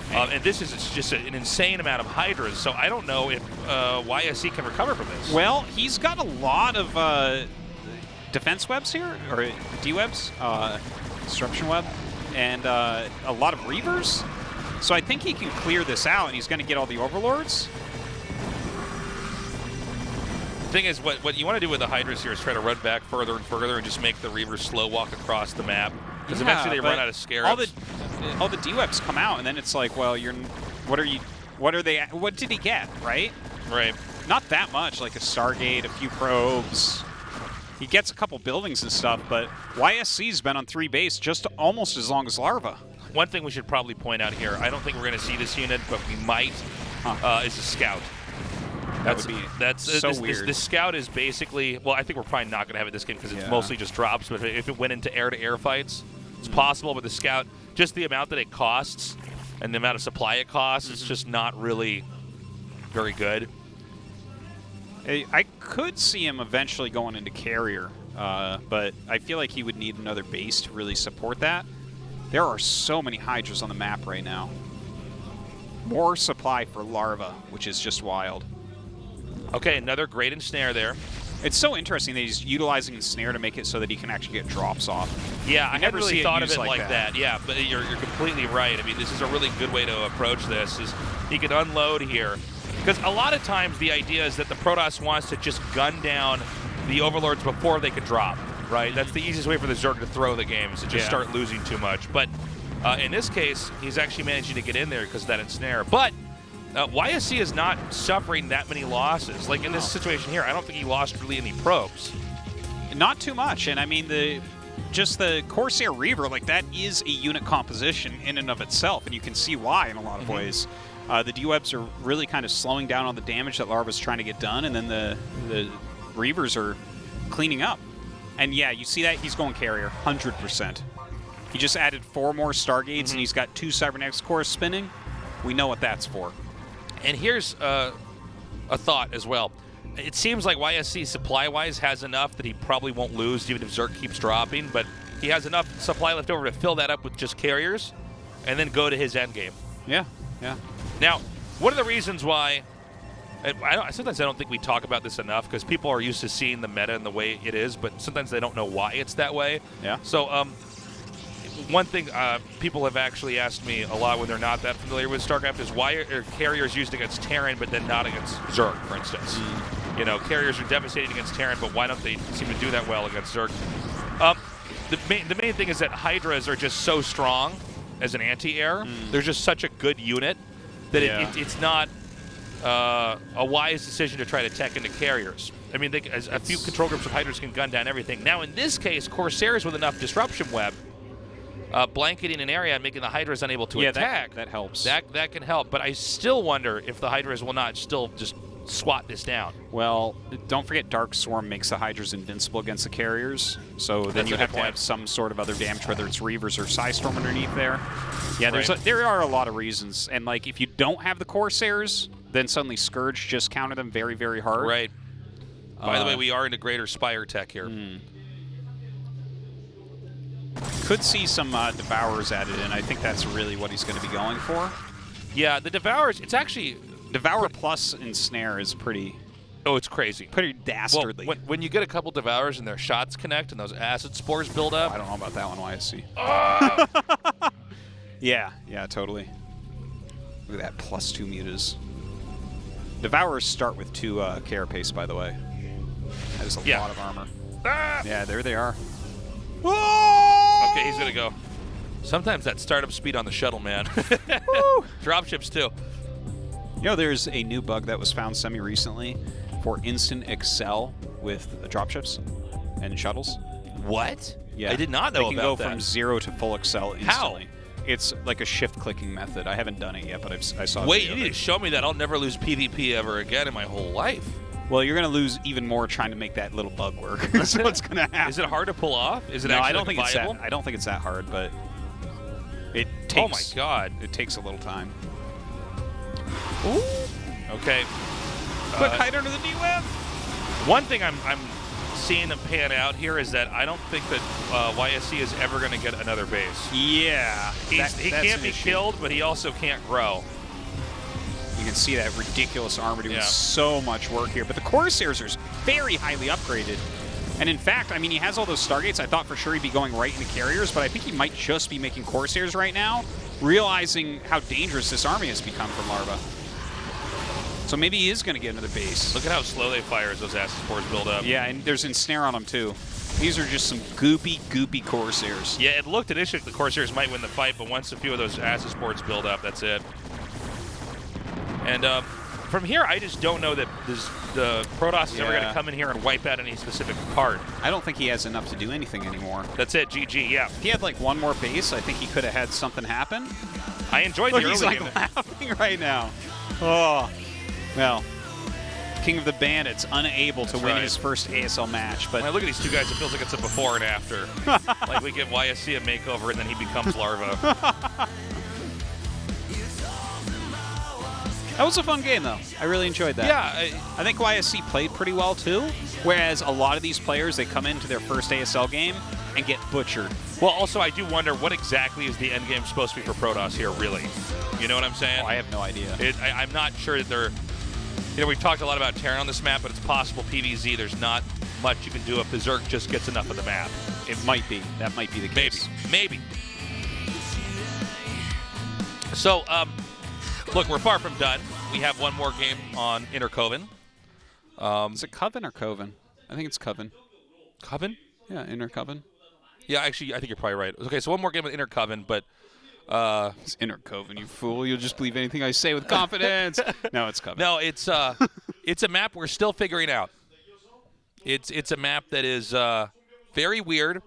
And this is just an insane amount of Hydras. So I don't know if YSC can recover from this. Well, he's got a lot of defense webs here, or D-webs, disruption web, and a lot of Reavers. So I think he can clear this out, and he's going to get all the overlords. The thing is, what you want to do with the Hydras here is try to run back further and further and just make the Reavers slow walk across the map. Because eventually they run out of scarabs. All the D-webs come out, and then it's like, well, what did he get, right? Right. Not that much, like a Stargate, a few probes. He gets a couple buildings and stuff, but YSC's been on 3 base just almost as long as Larva. One thing we should probably point out here, I don't think we're going to see this unit, but we might, is a scout. That's so weird. This scout is basically, well, I think we're probably not going to have it this game because it's mostly just drops, but if it went into air-to-air fights, it's possible. But the scout, just the amount that it costs and the amount of supply it costs, it's just not really very good. I could see him eventually going into carrier, but I feel like he would need another base to really support that. There are so many Hydras on the map right now. More supply for Larva, which is just wild. Okay, another great ensnare there. It's so interesting that he's utilizing the snare to make it so that he can actually get drops off. Yeah, I never really thought of it like that. Yeah, but you're completely right. I mean, this is a really good way to approach this. Is he could unload here. Because a lot of times the idea is that the Protoss wants to just gun down the Overlords before they could drop, right? That's the easiest way for the Zerg to throw the game, is to just start losing too much. But in this case, he's actually managing to get in there because of that ensnare. But YSC is not suffering that many losses. Like in this situation here, I don't think he lost really any probes. Not too much. And I mean, just the Corsair Reaver, like that is a unit composition in and of itself. And you can see why in a lot of ways. The D-webs are really kind of slowing down on the damage that Larva's trying to get done, and then the Reavers are cleaning up. And yeah, you see that he's going carrier, 100%. He just added 4 more Stargates, and he's got 2 Cybernetics cores spinning. We know what that's for. And here's a thought as well. It seems like YSC supply-wise has enough that he probably won't lose even if Zerg keeps dropping, but he has enough supply left over to fill that up with just carriers and then go to his endgame. Yeah, yeah. Now, one of the reasons why, sometimes I don't think we talk about this enough because people are used to seeing the meta and the way it is, but sometimes they don't know why it's that way. Yeah. So one thing people have actually asked me a lot when they're not that familiar with StarCraft is why are carriers used against Terran but then not against Zerg, for instance? You know, carriers are devastating against Terran, but why don't they seem to do that well against Zerg? The main thing is that Hydras are just so strong as an anti-air. They're just such a good unit that it's not a wise decision to try to tech into carriers. I mean, a few control groups of Hydras can gun down everything. Now, in this case, Corsairs with enough disruption web, blanketing an area and making the Hydras unable to attack. That helps. That can help. But I still wonder if the Hydras will not still just squat this down. Well, don't forget Dark Swarm makes the Hydras invincible against the carriers. So then you have to have some sort of other damage, whether it's Reavers or Psystorm underneath there. Yeah, there are a lot of reasons. And like if you don't have the Corsairs, then suddenly Scourge just counter them very, very hard. Right. By the way, we are into greater Spire tech here. Could see some Devourers added in. I think that's really what he's going to be going for. Yeah, the Devourers, it's actually... Devour plus Ensnare is pretty... Oh, it's crazy. Pretty dastardly. Well, when you get a couple Devourers and their shots connect and those acid spores build up... I don't know about that one, YSC. Yeah, totally. Look at that, +2 mutas. Devourers start with 2 Carapace, by the way. That is a lot of armor. Yeah, there they are. Okay, he's gonna go. Sometimes that startup speed on the shuttle, man. Dropships too. You know, there's a new bug that was found semi-recently for instant excel with dropships and shuttles. What? Yeah, I did not know about that. They can go from 0 to full excel instantly. How? It's like a shift-clicking method. I haven't done it yet, but I saw. Wait, you need to show me that. I'll never lose PvP ever again in my whole life. Well, you're going to lose even more trying to make that little bug work. That's what's going to happen. Is it hard to pull off? Is it no, actually I don't think viable? it's that. I don't think it's that hard, but it takes. Oh my God! It takes a little time. Ooh. Okay. Quick hide under the knee web. One thing I'm seeing them pan out here is that I don't think that YSC is ever going to get another base. Yeah. He can't be killed, but he also can't grow. You can see that ridiculous armor doing so much work here. But the Corsairs are very highly upgraded. And in fact, I mean, he has all those Stargates. I thought for sure he'd be going right into carriers, but I think he might just be making Corsairs right now, realizing how dangerous this army has become for Larva. So maybe he is going to get another base. Look at how slow they fire as those acid spores build up. Yeah, and there's Ensnare on them too. These are just some goopy Corsairs. Yeah, it looked initially like the Corsairs might win the fight, but once a few of those acid spores build up, that's it. And from here, I just don't know that the Protoss is ever going to come in here and wipe out any specific part. I don't think he has enough to do anything anymore. That's it, GG, yeah. If he had like one more base, I think he could have had something happen. I enjoyed the early he's like game. laughing right now. Oh, well, King of the Bandits unable to win his first ASL match. But when I look at these two guys, it feels like it's a before and after. Like we give YSC a makeover and then he becomes Larva. That was a fun game, though. I really enjoyed that. Yeah. I think YSC played pretty well, too. Whereas a lot of these players, they come into their first ASL game and get butchered. Well, also, I do wonder what exactly is the end game supposed to be for Protoss here, really? You know what I'm saying? Oh, I have no idea. I'm not sure that they're... You know, we've talked a lot about Terran on this map, but it's possible PvZ, there's not much you can do if the Zerg just gets enough of the map. It might be. That might be the case. Maybe. So, look, we're far from done. We have one more game on Inner Coven. Is it Coven or Coven? I think it's Coven. Coven? Yeah, Inner Coven. Yeah, actually, I think you're probably right. Okay, so one more game with Inner Coven, but... It's Inner Coven, you fool. You'll just believe anything I say with confidence. No, it's Coven. No, it's a map we're still figuring out. It's a map that is very weird.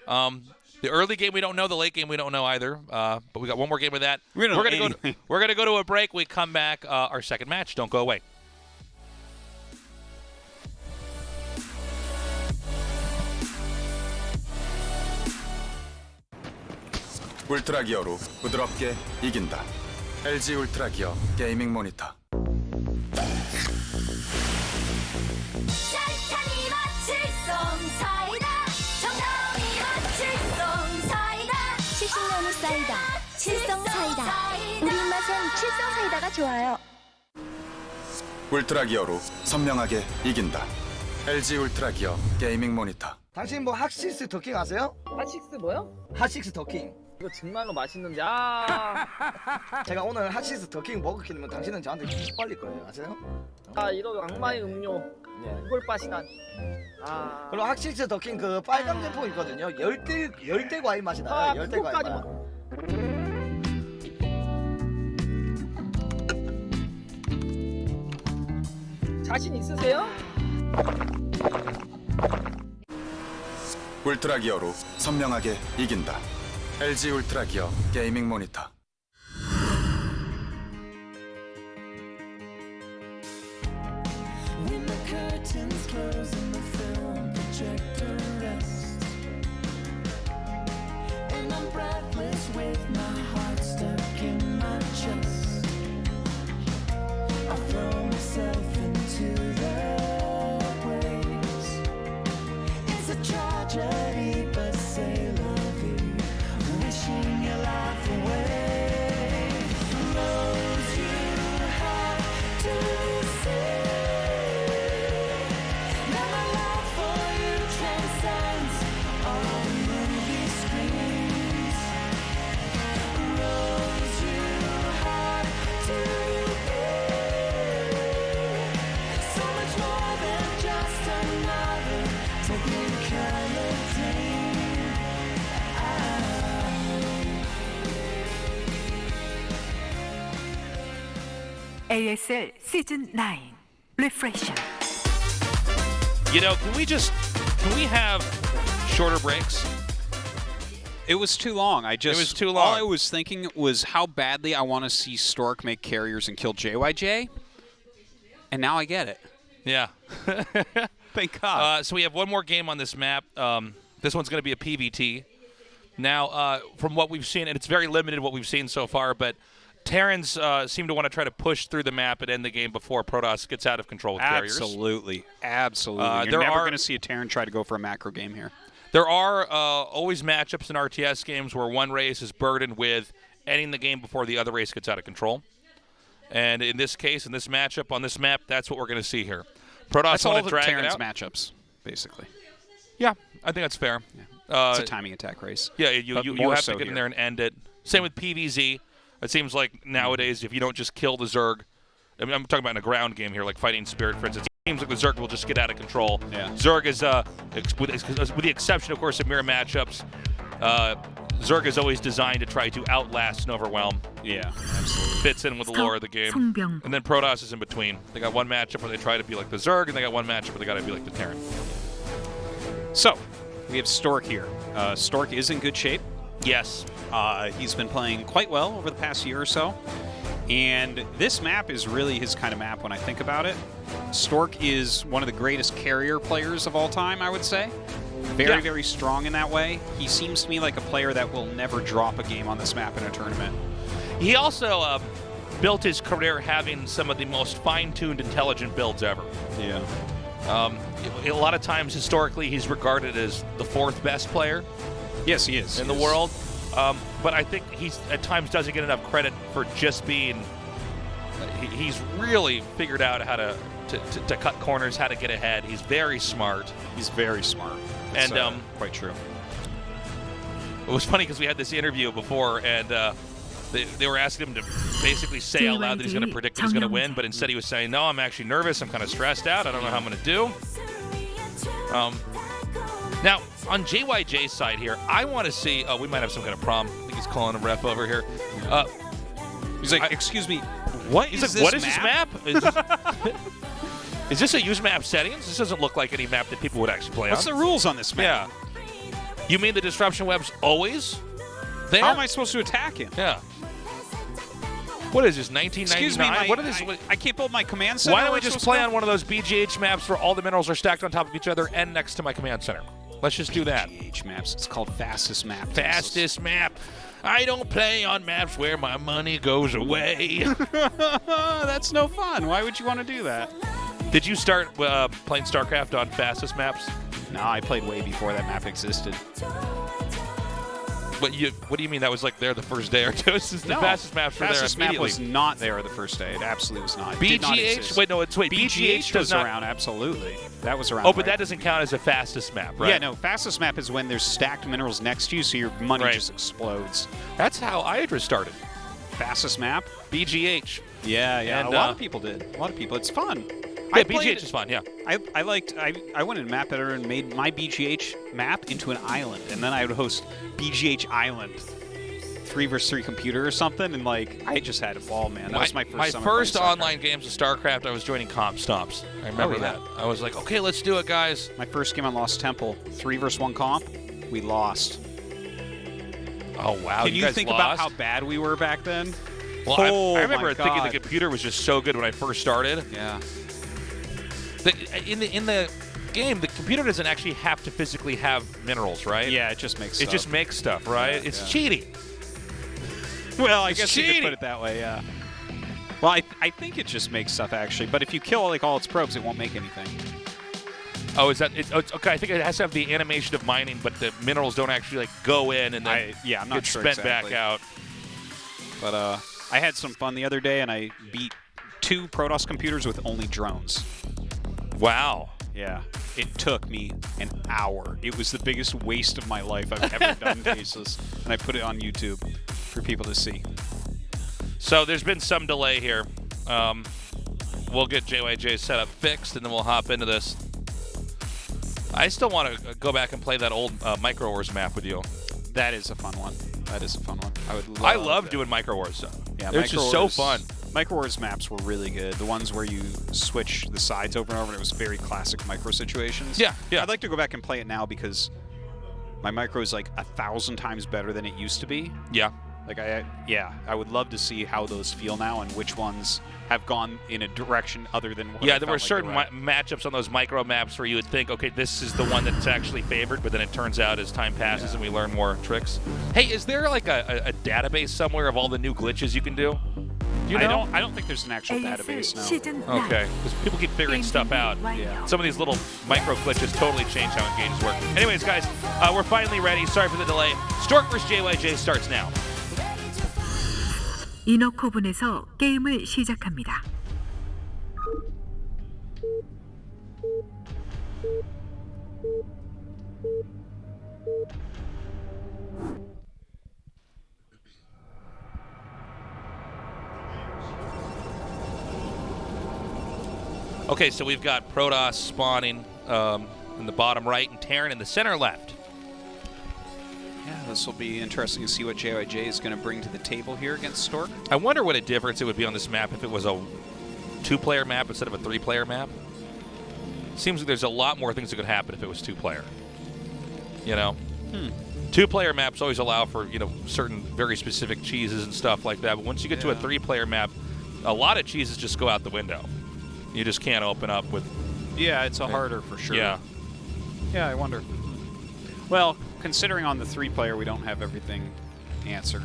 The early game we don't know, the late game we don't know either. But we got one more game with that. We're gonna go to a break. We come back. Our second match. Don't go away. 울트라 기어로 부드럽게 이긴다. LG 울트라 기어 게이밍 모니터. 짜릿함이 마칠송 사이다. 정감이 마칠송 사이다. 70년이 사이다. 칠성 사이다. 우리 입맛엔 칠성 사이다가 좋아요. 울트라 기어로 선명하게 이긴다. LG 울트라 기어 게이밍 모니터. 당신 뭐 핫식스 더킹 아세요? 핫식스 뭐요? 핫식스 더킹. 이거 정말로 맛있는데 제가 오늘 핫식스 더킹 먹었기면 당신은 저한테 빨릴 거예요. 아세요? 이런 악마의 음료 꿀빠시간 그리고 핫식스 더킹 그 빨간 제품 있거든요. 열대 과일 맛이 나요. 열대 과일 맛. 자신 있으세요? 울트라 기어로 선명하게 이긴다. LG 울트라 기어 게이밍 모니터. When the curtains close and the film projector rests, and I'm breathless with my heart stuck in my chest, I throw myself into the waves. It's a tragedy, but say love you, wishing your life away. Those you have to say. ASL Season 9 Refresher. You know, can we have shorter breaks? It was too long. It was too long. All I was thinking was how badly I want to see Stork make carriers and kill JYJ, and now I get it. Yeah. Thank God. So we have one more game on this map. This one's going to be a PVT. Now, from what we've seen, and it's very limited what we've seen so far, but Terrans seem to want to try to push through the map and end the game before Protoss gets out of control with carriers. Absolutely. You're never going to see a Terran try to go for a macro game here. There are always matchups in RTS games where one race is burdened with ending the game before the other race gets out of control. And in this case, in this matchup on this map, that's what we're going to see here. Protoss want to drag it out. Matchups, basically. Yeah, I think that's fair. Yeah. It's a timing attack race. Yeah, you have to get in there and end it. Same with PVZ. It seems like nowadays, if you don't just kill the Zerg, I mean, I'm talking about in a ground game here, like Fighting Spirit, for instance. It seems like the Zerg will just get out of control. Yeah. Zerg is, with the exception, of course, of mirror matchups, Zerg is always designed to try to outlast and overwhelm. Yeah, absolutely. Fits in with the lore of the game. And then Protoss is in between. They got one matchup where they try to be like the Zerg, and they got one matchup where they got to be like the Terran. So, we have Stork here. Stork is in good shape. Yes. He's been playing quite well over the past year or so. And this map is really his kind of map when I think about it. Stork is one of the greatest carrier players of all time, I would say. Very, very strong in that way. He seems to me like a player that will never drop a game on this map in a tournament. He also built his career having some of the most fine-tuned, intelligent builds ever. Yeah. A lot of times, historically, he's regarded as the fourth best player. Yes, he is. In the world. But I think he's at times doesn't get enough credit for just being. He's really figured out how to cut corners, how to get ahead. He's very smart. He's very smart. That's, and quite true. It was funny because we had this interview before, and they were asking him to basically say out loud that he's going to predict that he's going to win, but instead he was saying, "No, I'm actually nervous. I'm kind of stressed out. I don't know how I'm going to do." Now, on JYJ's side here, I want to see. Oh, we might have some kind of problem. I think he's calling a ref over here. He's like, "Excuse me, what is this this what is this map? Is this a use map settings? This doesn't look like any map that people would actually play What's on. the rules on this map? Yeah. You mean the disruption web's always there? How am I supposed to attack him? Yeah. What is this, 1999? Excuse me, what is this? I can't build my command center. Why don't we just play on one of those BGH maps where all the minerals are stacked on top of each other and next to my command center? Let's just do that. BGH maps. It's called fastest map. Fastest map. I don't play on maps where my money goes away. That's no fun. Why would you want to do that? Did you start playing StarCraft on fastest maps? No, I played way before that map existed. What do you mean that was like there the first day or two? The fastest maps were there Fastest map immediately. was not there the first day. It absolutely was not. It did not BGH? exist. Wait, BGH was not around, absolutely. That was around. Oh, but that doesn't count as a fastest map, right? Yeah, no. Fastest map is when there's stacked minerals next to you, so your money just explodes. That's how Hydra started. Fastest map? BGH. Yeah, yeah. And, a lot of people did. A lot of people. It's fun. Yeah, BGH is fun, yeah. I went in Map Editor and made my BGH map into an island, and then I would host BGH Island. 3 versus 3 computer or something, and like I just had a ball, man. That was my first summer first playing online games of StarCraft, I was joining comp stomps. I remember that. I was like, okay, let's do it, guys. My first game on Lost Temple, 3 versus 1 comp, we lost. Oh wow! Can you think about how bad we were back then? Well, I remember thinking the computer was just so good when I first started. Yeah. In the game, the computer doesn't actually have to physically have minerals, right? Yeah, it just makes stuff. It just makes stuff, right? Yeah, it's cheating. Well, I guess you could put it that way, yeah. Well, I think it just makes stuff, actually. But if you kill like all its probes, it won't make anything. Oh, is that okay? I think it has to have the animation of mining, but the minerals don't actually like go in and then I'm not get sure spent exactly. back out. But I had some fun the other day, and I beat 2 Protoss computers with only drones. Wow. Yeah. It took me an hour. It was the biggest waste of my life I've ever done cases. And I put it on YouTube for people to see. So there's been some delay here. We'll get JYJ's setup fixed, and then we'll hop into this. I still want to go back and play that old Micro Wars map with you. That is a fun one. That is a fun one. I love doing Micro Wars. Yeah, it's just so fun. Micro Wars maps were really good. The ones where you switch the sides over and over, and it was very classic micro situations. Yeah, yeah. I'd like to go back and play it now because my micro is like 1,000 times better than it used to be. Yeah. Like, I would love to see how those feel now and which ones have gone in a direction other than what Yeah, there were certain matchups on those micro maps where you would think, okay, this is the one that's actually favored, but then it turns out as time passes and we learn more tricks. Hey, is there like a database somewhere of all the new glitches you can do? You know? I don't think there's an actual database now. Okay, because people keep figuring stuff out. Yeah. Some of these little micro glitches totally change how engages work. Anyways, guys, we're finally ready. Sorry for the delay. Stork vs. JYJ starts now. 인어코분에서 게임을 시작합니다. Okay, so we've got Protoss spawning in the bottom right and Terran in the center left. Yeah, this will be interesting to see what JYJ is going to bring to the table here against Stork. I wonder what a difference it would be on this map if it was a 2-player map instead of a 3-player map. Seems like there's a lot more things that could happen if it was 2-player. You know? 2-player maps always allow for, you know, certain very specific cheeses and stuff like that, but once you get to a 3-player map, a lot of cheeses just go out the window. You just can't open up with... Yeah, it's harder for sure. Yeah. Yeah, I wonder. Well, considering on the 3-player we don't have everything answered,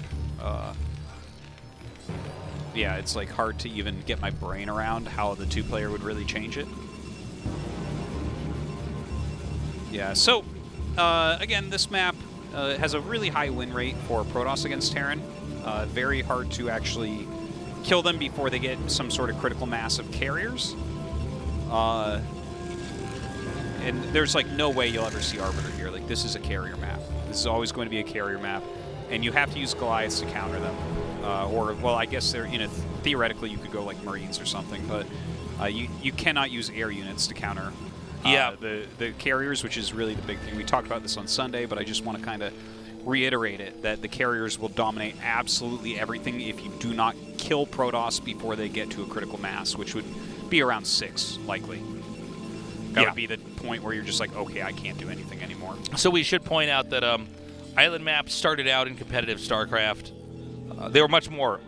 yeah, it's like hard to even get my brain around how the 2-player would really change it. Yeah, so again, this map has a really high win rate for Protoss against Terran. Very hard to actually kill them before they get some sort of critical mass of carriers. And there's like no way you'll ever see Arbiter here. Like, this is a carrier map. This is always going to be a carrier map, and you have to use Goliaths to counter them. Or, well, I guess they're theoretically you could go like Marines or something, but you cannot use air units to counter the carriers, which is really the big thing. We talked about this on Sunday, but I just want to kind of reiterate it, that the carriers will dominate absolutely everything if you do not kill Protoss before they get to a critical mass, which would be around 6, likely. That would be the point where you're just like, okay, I can't do anything anymore. So we should point out that island maps started out in competitive StarCraft. They were much more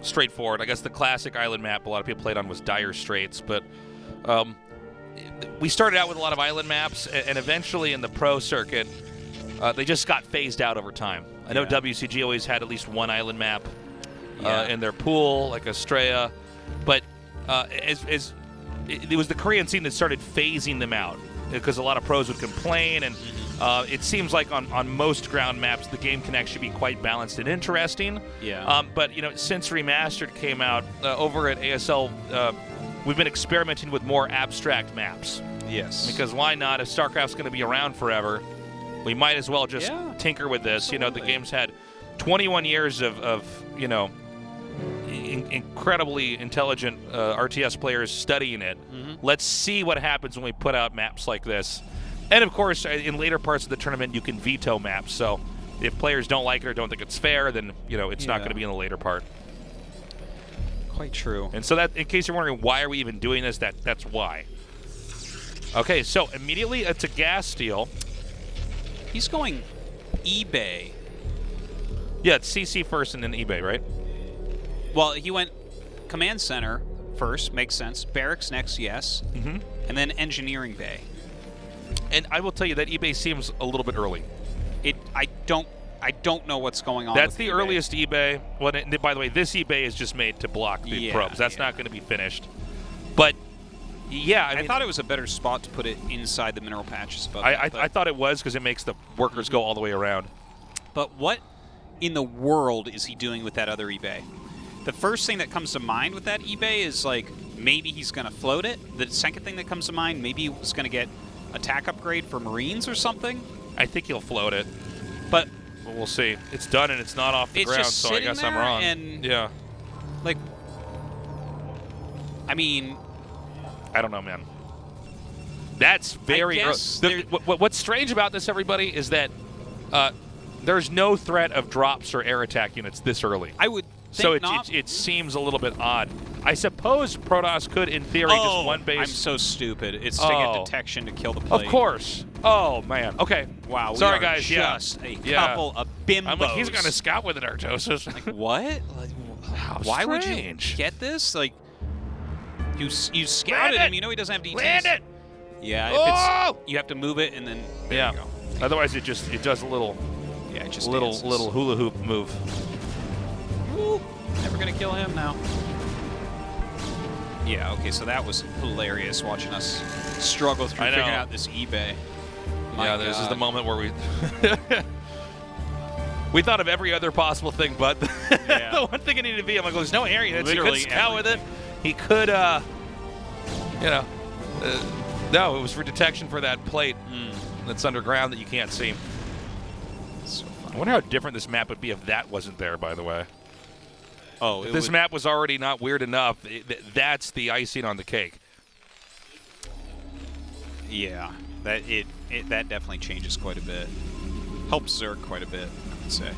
straightforward. I guess the classic island map a lot of people played on was Dire Straits, but we started out with a lot of island maps, and eventually in the pro circuit, they just got phased out over time. I know WCG always had at least one island map in their pool, like Estrella, but it was the Korean scene that started phasing them out because a lot of pros would complain, and it seems like on most ground maps the game can actually be quite balanced and interesting. But you know, since Remastered came out over at ASL, we've been experimenting with more abstract maps. Yes. Because why not? If StarCraft's going to be around forever, we might as well just tinker with this. Absolutely. You know, the game's had 21 years of you know, incredibly intelligent RTS players studying it. Let's see what happens when we put out maps like this. And of course, in later parts of the tournament, you can veto maps. So if players don't like it or don't think it's fair, then you know it's not going to be in the later part. Quite true. And so that, in case you're wondering why are we even doing this, that's why. Okay, so immediately it's a gas steal. He's going eBay. Yeah, it's CC first and then eBay, right? Well, he went Command Center first, makes sense. Barracks next, yes. And then Engineering Bay. And I will tell you that eBay seems a little bit early. I don't know what's going on. That's with the eBay. earliest eBay. Well, by the way, this eBay is just made to block the probes. That's not going to be finished. But yeah, I mean, thought it was a better spot to put it inside the mineral patches. I thought it was because it makes the workers go all the way around. But what in the world is he doing with that other eBay? The first thing that comes to mind with that eBay is like maybe he's going to float it. The second thing that comes to mind, maybe he was going to get attack upgrade for Marines or something. I think he'll float it, but we'll see. It's done and it's not off the ground, so I guess I'm wrong. And yeah, like, I mean, I don't know, man. That's very early. What's strange about this, everybody, is that there's no threat of drops or air attack units this early. I would think so not. It seems a little bit odd. I suppose Protoss could, in theory, just one base. I'm so stupid. It's to get detection to kill the plate. Of course. Oh, man. Okay. Wow. Sorry, guys. Just a couple of bimbos. I'm like, he's going to scout with it, Artosis. Like, what? Like, why would you get this? Like, you scouted him. You know he doesn't have DTs. Land it! Yeah, if it's, you have to move it, and then there you go. Otherwise, it does a little, just little hula hoop move. Ooh, never gonna kill him now. Yeah, okay, so that was hilarious watching us struggle through figuring out this eBay. This is the moment where we we thought of every other possible thing, but the one thing it needed to be, I'm like, well, there's no area. He could scout with it. He could, no, it was for detection for that plate that's underground that you can't see. So funny. I wonder how different this map would be if that wasn't there, by the way. Oh, if this map was already not weird enough, that's the icing on the cake. Yeah, that definitely changes quite a bit. Helps Zerg quite a bit, I would say.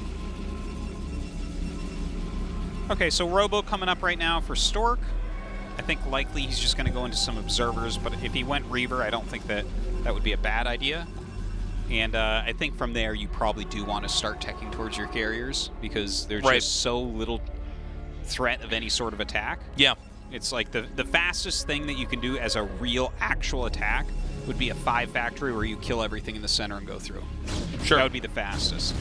Okay, so Robo coming up right now for Stork. I think likely he's just going to go into some observers, but if he went Reaver, I don't think that would be a bad idea. And I think from there, you probably do want to start teching towards your carriers because there's just so little threat of any sort of attack. Yeah. It's like the fastest thing that you can do as a real actual attack would be a 5 factory where you kill everything in the center and go through. Sure. That would be the fastest.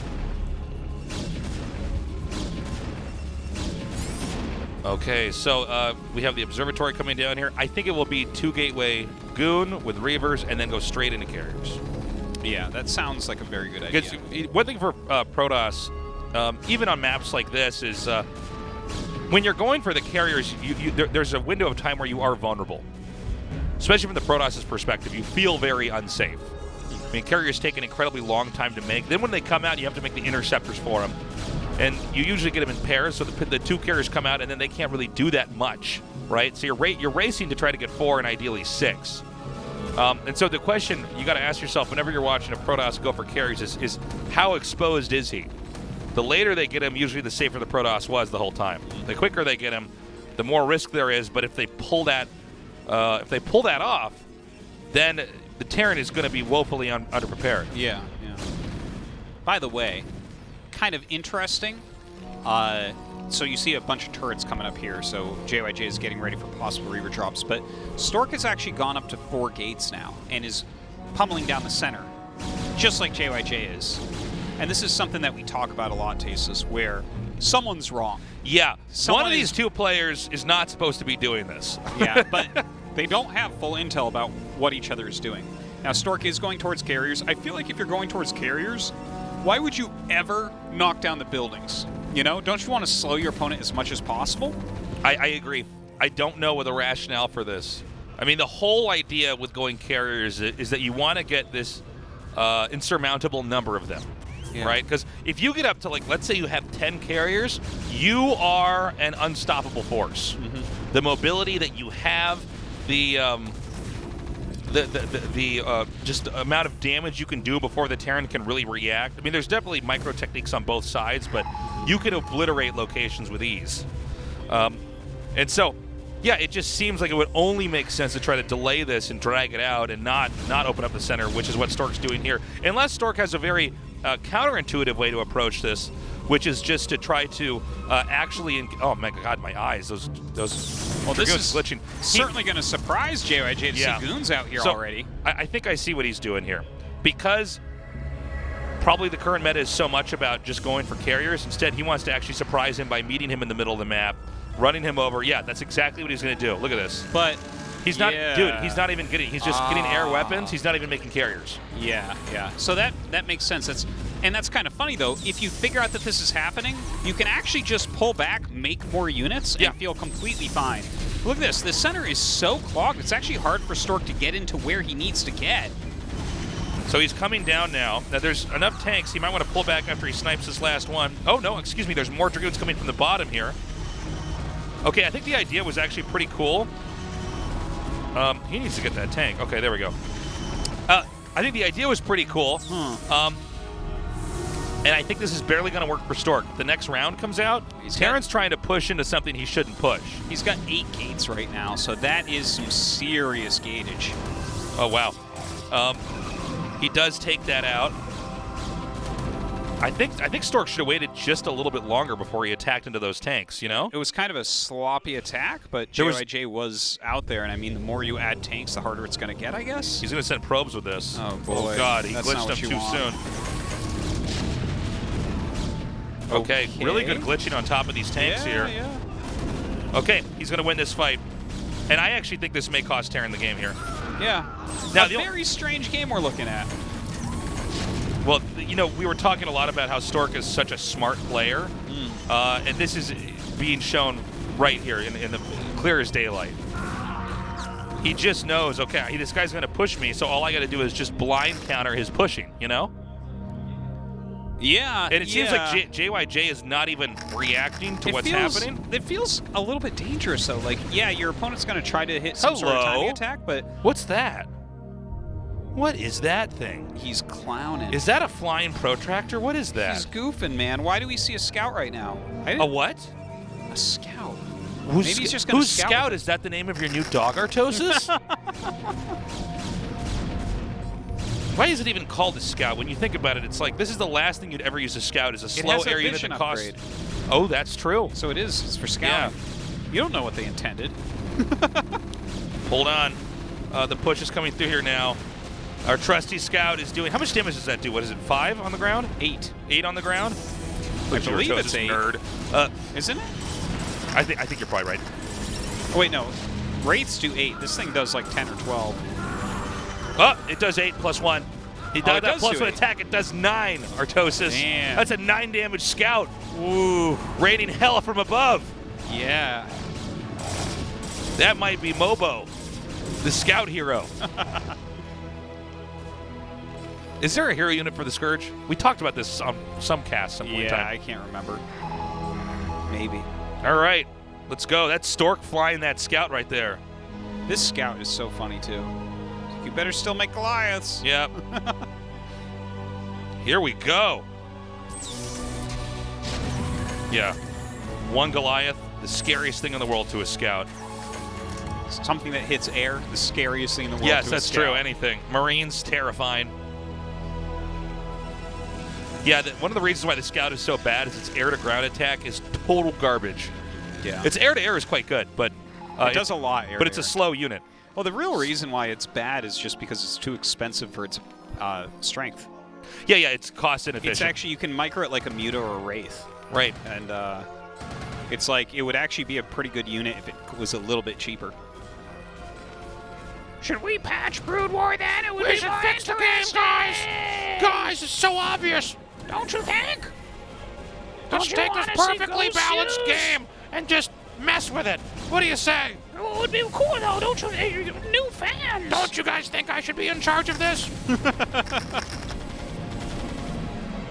Okay, so we have the observatory coming down here. I think it will be 2 gateway Goon with Reavers and then go straight into carriers. Yeah, that sounds like a very good idea. Because one thing for Protoss, even on maps like this, is when you're going for the carriers, there's a window of time where you are vulnerable. Especially from the Protoss's perspective, you feel very unsafe. I mean, carriers take an incredibly long time to make. Then when they come out, you have to make the interceptors for them. And you usually get them in pairs, so the 2 carriers come out, and then they can't really do that much, right? So you're racing to try to get 4 and ideally 6. And so the question you got to ask yourself whenever you're watching a Protoss go for carries is how exposed is he? The later they get him, usually the safer the Protoss was the whole time. The quicker they get him, the more risk there is. But if they pull that off, then the Terran is going to be woefully underprepared. Yeah. By the way, kind of interesting. So you see a bunch of turrets coming up here, so JYJ is getting ready for possible Reaver drops, but Stork has actually gone up to 4 gates now and is pummeling down the center, just like JYJ is. And this is something that we talk about a lot, Tasis, where someone's wrong. Yeah, one of these 2 players is not supposed to be doing this. Yeah, but they don't have full intel about what each other is doing. Now, Stork is going towards carriers. I feel like if you're going towards carriers, why would you ever knock down the buildings? You know, don't you want to slow your opponent as much as possible? I agree. I don't know the rationale for this. I mean, the whole idea with going carriers is that you want to get this insurmountable number of them, right? Because if you get up to, like, let's say you have 10 carriers, you are an unstoppable force. Mm-hmm. The mobility that you have, the just amount of damage you can do before the Terran can really react. I mean, there's definitely micro techniques on both sides, but you can obliterate locations with ease. And so, yeah, it just seems like it would only make sense to try to delay this and drag it out and not open up the center, which is what Stork's doing here. Unless Stork has a very counterintuitive way to approach this, which is just to try to actually. Oh my God, my eyes! Those. Well, this is glitching. Certainly going to surprise JYJ to see goons out here already. I think I see what he's doing here, because probably the current meta is so much about just going for carriers. Instead, he wants to actually surprise him by meeting him in the middle of the map, running him over. Yeah, that's exactly what he's going to do. Look at this. But he's not, dude. He's not even getting. He's just getting air weapons. He's not even making carriers. Yeah. So that makes sense. That's kind of funny though. If you figure out that this is happening, you can actually just pull back, make more units, and feel completely fine. Look at this. The center is so clogged. It's actually hard for Stork to get into where he needs to get. So he's coming down now. Now there's enough tanks. He might want to pull back after he snipes this last one. Oh no, excuse me. There's more Dragoons coming from the bottom here. Okay, I think the idea was actually pretty cool. He needs to get that tank. Okay, there we go. I think the idea was pretty cool. And I think this is barely going to work for Stork. The next round comes out, Terran's trying to push into something he shouldn't push. He's got 8 gates right now, so that is some serious gatage. Oh, wow. He does take that out. I think Stork should have waited just a little bit longer before he attacked into those tanks, you know? It was kind of a sloppy attack, but JYJ was out there, and I mean, the more you add tanks, the harder it's going to get, I guess. He's going to send probes with this. Oh, boy. Oh, God, he That's glitched him too soon. Okay, really good glitching on top of these tanks here. Yeah. Okay, he's going to win this fight. And I actually think this may cost Terran the game here. Yeah. Now, a very strange game we're looking at. Well, you know, we were talking a lot about how Stork is such a smart player, and this is being shown right here in the clear as daylight. He just knows, okay, this guy's going to push me, so all I got to do is just blind counter his pushing, you know? Yeah, and it seems like JYJ is not even reacting to what's happening. It feels a little bit dangerous, though. Like, yeah, your opponent's going to try to hit some sort of timing attack, but... What's that? What is that thing? He's clowning. Is that a flying protractor? What is that? He's goofing, man. Why do we see a scout right now? A what? A scout. Maybe he's just going to scout. Who's Scout? Is that the name of your new dog, Artosis? Why is it even called a Scout? When you think about it, it's like this is the last thing you'd ever use a Scout is a slow air unit that costs. Oh, that's true. So it is. It's for scouting. Yeah. You don't know what they intended. Hold on. The push is coming through here now. Our trusty Scout is doing... How much damage does that do? What is it, 5 on the ground? 8. 8 on the ground? I believe it's 8. Nerd. Isn't it? I think you're probably right. Oh, wait, no. Wraiths do 8. This thing does like 10 or 12. Oh, it does 8 plus 1. He does that plus 1 attack. It does 9, Artosis. Damn. That's a 9 damage Scout. Ooh. Raining hell from above. Yeah. That might be Mobo, the Scout hero. Is there a hero unit for the Scourge? We talked about this on some cast some point in time. Yeah, I can't remember. Maybe. All right, let's go. That's Stork flying that Scout right there. This Scout is so funny, too. You better still make Goliaths. Yep. Here we go. Yeah. 1 Goliath, the scariest thing in the world to a Scout. Something that hits air, the scariest thing in the world. Yes, to that's a Scout. true. Anything. Marines, terrifying. Yeah, one of the reasons why the Scout is so bad is its air-to-ground attack is total garbage. Yeah. Its air-to-air is quite good, but... it does a lot air-to-air. But it's a slow unit. Well, the real reason why it's bad is just because it's too expensive for its strength. Yeah, it's cost inefficient. It's actually, you can micro it like a Muta or a Wraith. Right. And it's like, it would actually be a pretty good unit if it was a little bit cheaper. Should we patch Brood War then? It would we should fix the game, guys! Guys, it's so obvious! Don't you think? Let's take this perfectly balanced game and just mess with it. What do you say? Oh, it would be cool though, don't you? New fans! Don't you guys think I should be in charge of this? Look at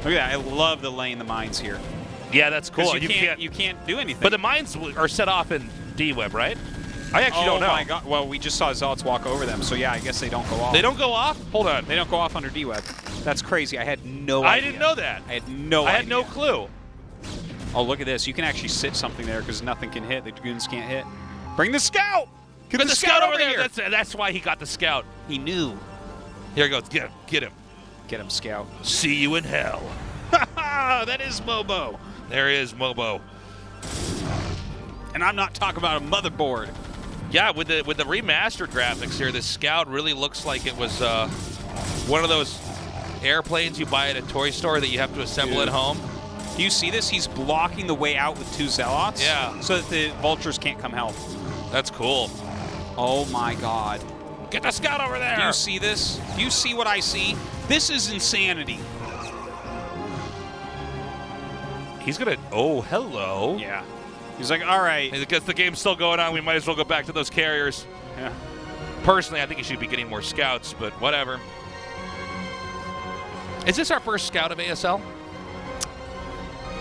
that, I love the laying the mines here. Yeah, that's cool. You can't do anything. But the mines are set off in D-Web, right? I actually don't know. Oh my god. Well, we just saw Zealots walk over them, so yeah, I guess they don't go off. They don't go off? Hold on. They don't go off under D-Web. That's crazy. I had no idea. I didn't know that. I had no idea. I had no clue. Oh, look at this. You can actually sit something there because nothing can hit. The goons can't hit. Bring the Scout! Get the Scout over there! That's why he got the Scout. He knew. Here he goes. Get him. Get him. Get him, Scout. See you in hell. That is Mobo. There is Mobo. And I'm not talking about a motherboard. Yeah, with the remastered graphics here, this Scout really looks like it was one of those airplanes you buy at a toy store that you have to assemble at home. Do you see this? He's blocking the way out with 2 Zealots. Yeah. So that the vultures can't come help. That's cool. Oh my god. Get the Scout over there! Do you see this? Do you see what I see? This is insanity. He's gonna... Oh, hello. Yeah. He's like, all right. Because the game's still going on, we might as well go back to those carriers. Yeah. Personally, I think he should be getting more Scouts, but whatever. Is this our first Scout of ASL?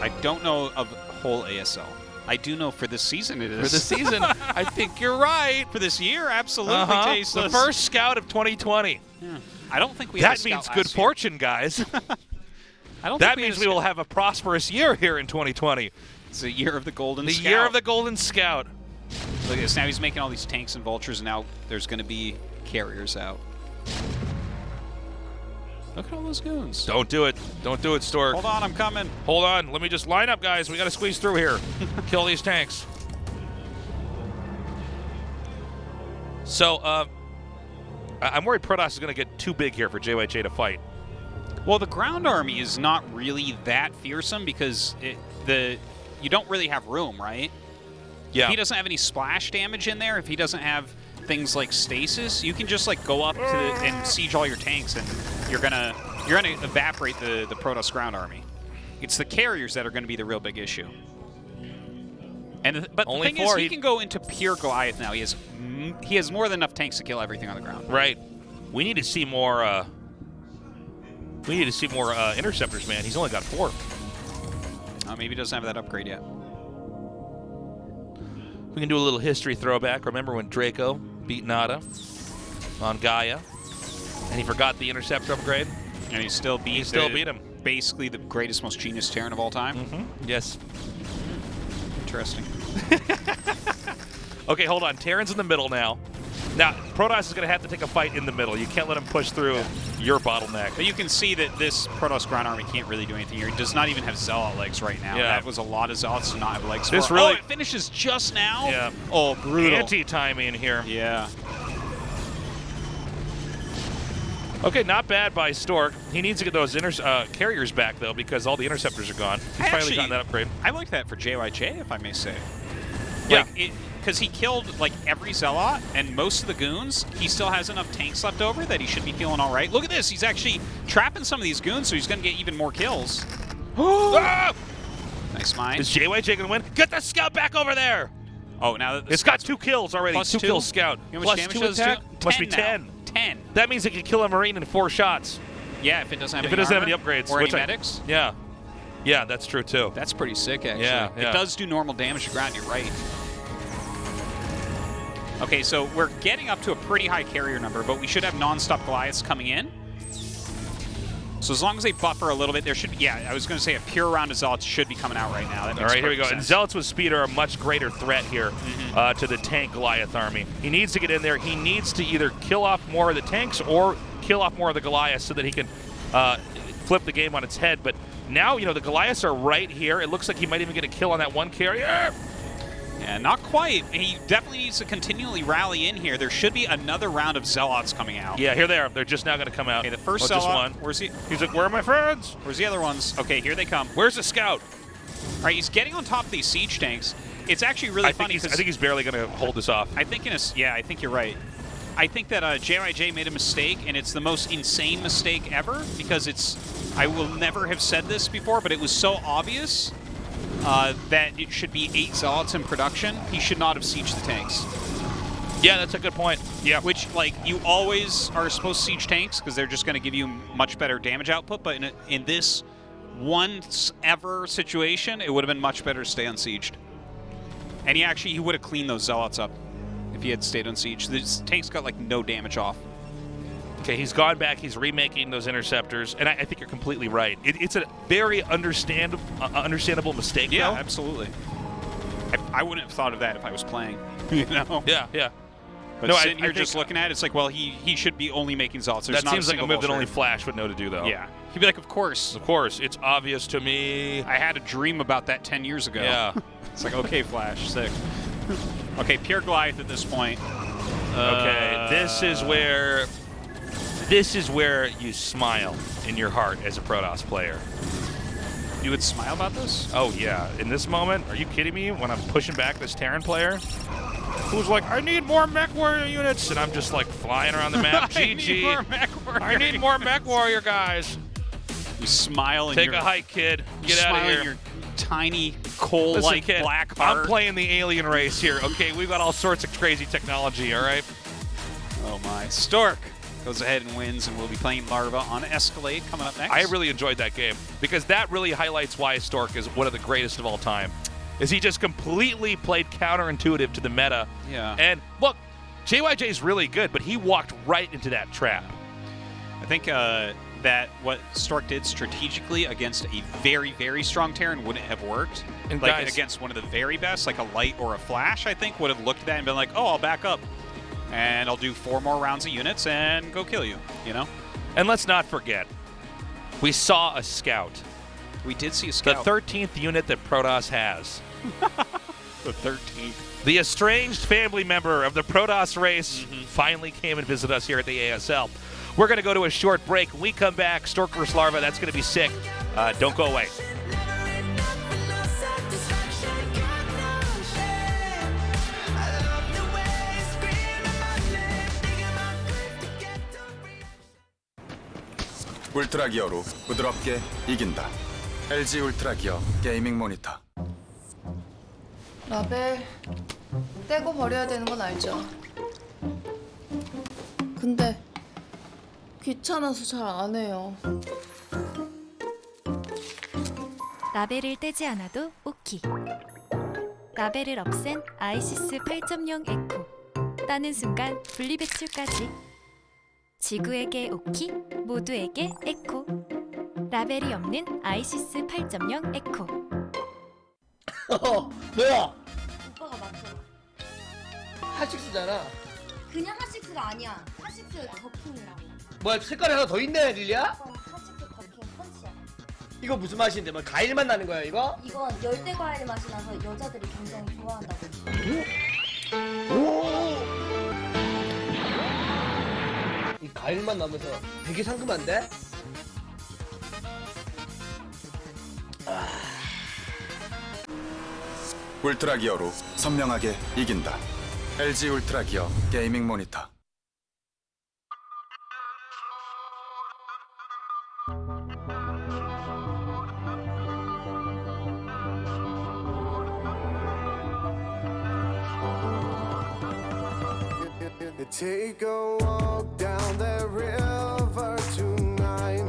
I don't know of whole ASL. I do know for this season it is. For this season, I think you're right. For this year, absolutely tasteless. The first Scout of 2020. Yeah. I don't think we that had a Scout means good last year. fortune, guys. That means we will have a prosperous year here in 2020. It's a year of the Golden Scout. The year of the Golden Scout. Look at this. Now he's making all these tanks and vultures, and now there's going to be carriers out. Look at all those goons. Don't do it. Don't do it, Stork. Hold on, I'm coming. Hold on. Let me just line up, guys. We got to squeeze through here. Kill these tanks. So, I'm worried Protoss is going to get too big here for JYJ to fight. Well, the ground army is not really that fearsome because you don't really have room, right? Yeah. If he doesn't have any splash damage in there, if he doesn't have things like stasis, you can just like go up to and siege all your tanks, and you're gonna evaporate the Protoss ground army. It's the carriers that are going to be the real big issue. But the thing is, he can go into pure Goliath now. He has more than enough tanks to kill everything on the ground. Right. We need to see more. We need to see more interceptors, man. He's only got 4. Maybe he doesn't have that upgrade yet. We can do a little history throwback. Remember when Draco beat Nada on Gaia, and he forgot the interceptor upgrade? And he still beat him. Basically the greatest, most genius Terran of all time. Mm-hmm. Yes. Interesting. Okay, hold on. Terran's in the middle now. Now, Protoss is going to have to take a fight in the middle. You can't let him push through your bottleneck. But you can see that this Protoss ground army can't really do anything here. He does not even have Zealot legs right now. Yeah. That was a lot of Zealots to not have legs this for. Really, it finishes just now? Yeah. Oh, brutal. Anti-timing here. Yeah. Okay, not bad by Stork. He needs to get those carriers back, though, because all the interceptors are gone. He's finally gotten that upgrade. I like that for JYJ, if I may say. Yeah. Because he killed, like, every Zealot and most of the goons. He still has enough tanks left over that he should be feeling all right. Look at this. He's actually trapping some of these goons, so he's going to get even more kills. Ah! Nice mine. Is JYJ going to win? Get the scout back over there! Oh, now that it's got 2 kills already. Plus 2 kills scout. You know how much plus damage 2 attack? Must be now. 10. 10. That means it can kill a Marine in 4 shots. Yeah, if it doesn't have if any it doesn't armor have any upgrades. or any medics. Yeah. Yeah, that's true, too. That's pretty sick, actually. Yeah. It does do normal damage to ground, you're right. Okay, so we're getting up to a pretty high carrier number, but we should have non-stop Goliaths coming in. So as long as they buffer a little bit, there should be, I was going to say a pure round of Zealots should be coming out right now. That makes all right, here we go. sense. And Zealots with speed are a much greater threat here to the tank Goliath army. He needs to get in there. He needs to either kill off more of the tanks or kill off more of the Goliaths so that he can flip the game on its head. But now, the Goliaths are right here. It looks like he might even get a kill on that one carrier. Yeah, not quite. He definitely needs to continually rally in here. There should be another round of Zealots coming out. Yeah, here they are. They're just now going to come out. Okay, the first Zealot. Zealot. Just one. Where's he? He's like, where are my friends? Where's the other ones? Okay, here they come. Where's the scout? All right, he's getting on top of these siege tanks. It's actually really funny. I think he's barely going to hold this off. I think I think you're right. I think that JYJ made a mistake, and it's the most insane mistake ever because I will never have said this before, but it was so obvious that it should be 8 Zealots in production. He should not have sieged the tanks. Yeah, that's a good point. Yeah. Which, you always are supposed to siege tanks because they're just going to give you much better damage output, but in this once-ever situation, it would have been much better to stay unsieged. And he would have cleaned those Zealots up if he had stayed unsieged. The tanks got, no damage off. Okay, he's gone back. He's remaking those interceptors, and I think you're completely right. It's a very understandable mistake. Yeah, though. Absolutely. I wouldn't have thought of that if I was playing. Yeah, yeah. But sitting here just looking at it, it's like, well, he should be only making Zealots. That seems like a move that only Flash would know to do, though. Yeah. He'd be like, of course. Of course. It's obvious to me. I had a dream about that 10 years ago. Yeah. It's like, okay, Flash, sick. Okay, pure Goliath at this point. Okay, this is where you smile in your heart as a Protoss player. You would smile about this? Oh, yeah. In this moment, are you kidding me? When I'm pushing back this Terran player who's like, I need more mech warrior units, and I'm just flying around the map. GG. I need more mech warrior guys. You smile and take a hike, kid. Get out of here. Your tiny coal-like black heart. I'm playing the alien race here. Okay, we've got all sorts of crazy technology. All right. Oh my. Stork goes ahead and wins, and we'll be playing Larva on Escalade coming up next. I really enjoyed that game because that really highlights why Stork is one of the greatest of all time. Is he just completely played counterintuitive to the meta. Yeah. And look, JYJ is really good, but he walked right into that trap. I think that what Stork did strategically against a very, very strong Terran wouldn't have worked. And like guys, against one of the very best, like a Light or a Flash, I think, would have looked at that and been like, oh, I'll back up. And I'll do 4 more rounds of units and go kill you, you know? And let's not forget, we saw a scout. We did see a scout. The 13th unit that Protoss has. The 13th. The estranged family member of the Protoss race finally came and visited us here at the ASL. We're going to go to a short break. When we come back, Stork vs. Larva, that's going to be sick. Don't go away. 울트라 기어로 부드럽게 이긴다. LG 울트라 기어 게이밍 모니터. 라벨 떼고 버려야 되는 건 알죠? 근데 귀찮아서 잘 안 해요. 라벨을 떼지 않아도 오키. 라벨을 없앤 아이시스 8.0 에코. 따는 순간 분리배출까지. 지구에게 오키, 모두에게 에코. 라벨이 없는 아이시스 8.0 에코. 뭐야? 오빠가 맞춰. 핫식스잖아. 그냥 핫식스가 아니야. 핫식스 더킹이라고. 뭐야, 색깔이 하나 더 있네, 릴리야? 핫식스 더킹 펀치야. 이거 무슨 맛인데? 뭐 과일맛 나는 거야, 이거? 이건 열대 과일 맛이 나서 여자들이 굉장히 좋아한다고. 이 과일맛 나면서 되게 상큼한데? 울트라 기어로 선명하게 이긴다. LG 울트라 기어 게이밍 모니터. Take a walk down that river tonight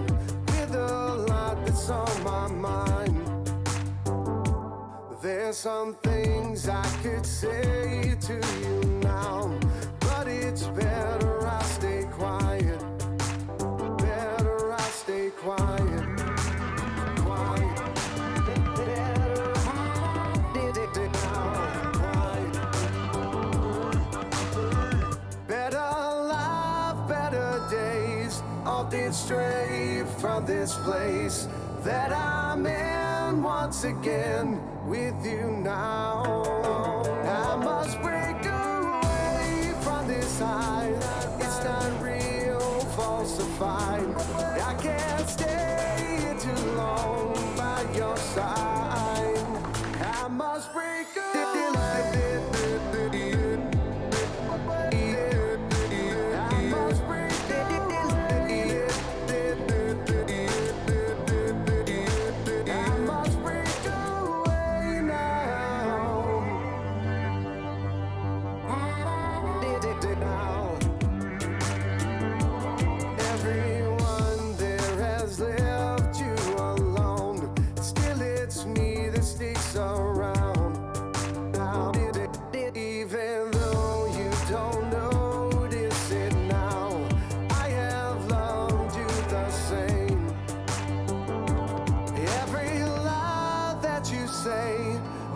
with a lot that's on my mind. There's some things I could say to you now, but it's better I stay quiet. Better I stay quiet. Quiet. Better life, better days, often stray from this place that I'm in once again with you now. I must break away from this high. It's not real, falsified. I can't stay here too long by your side. I must break away.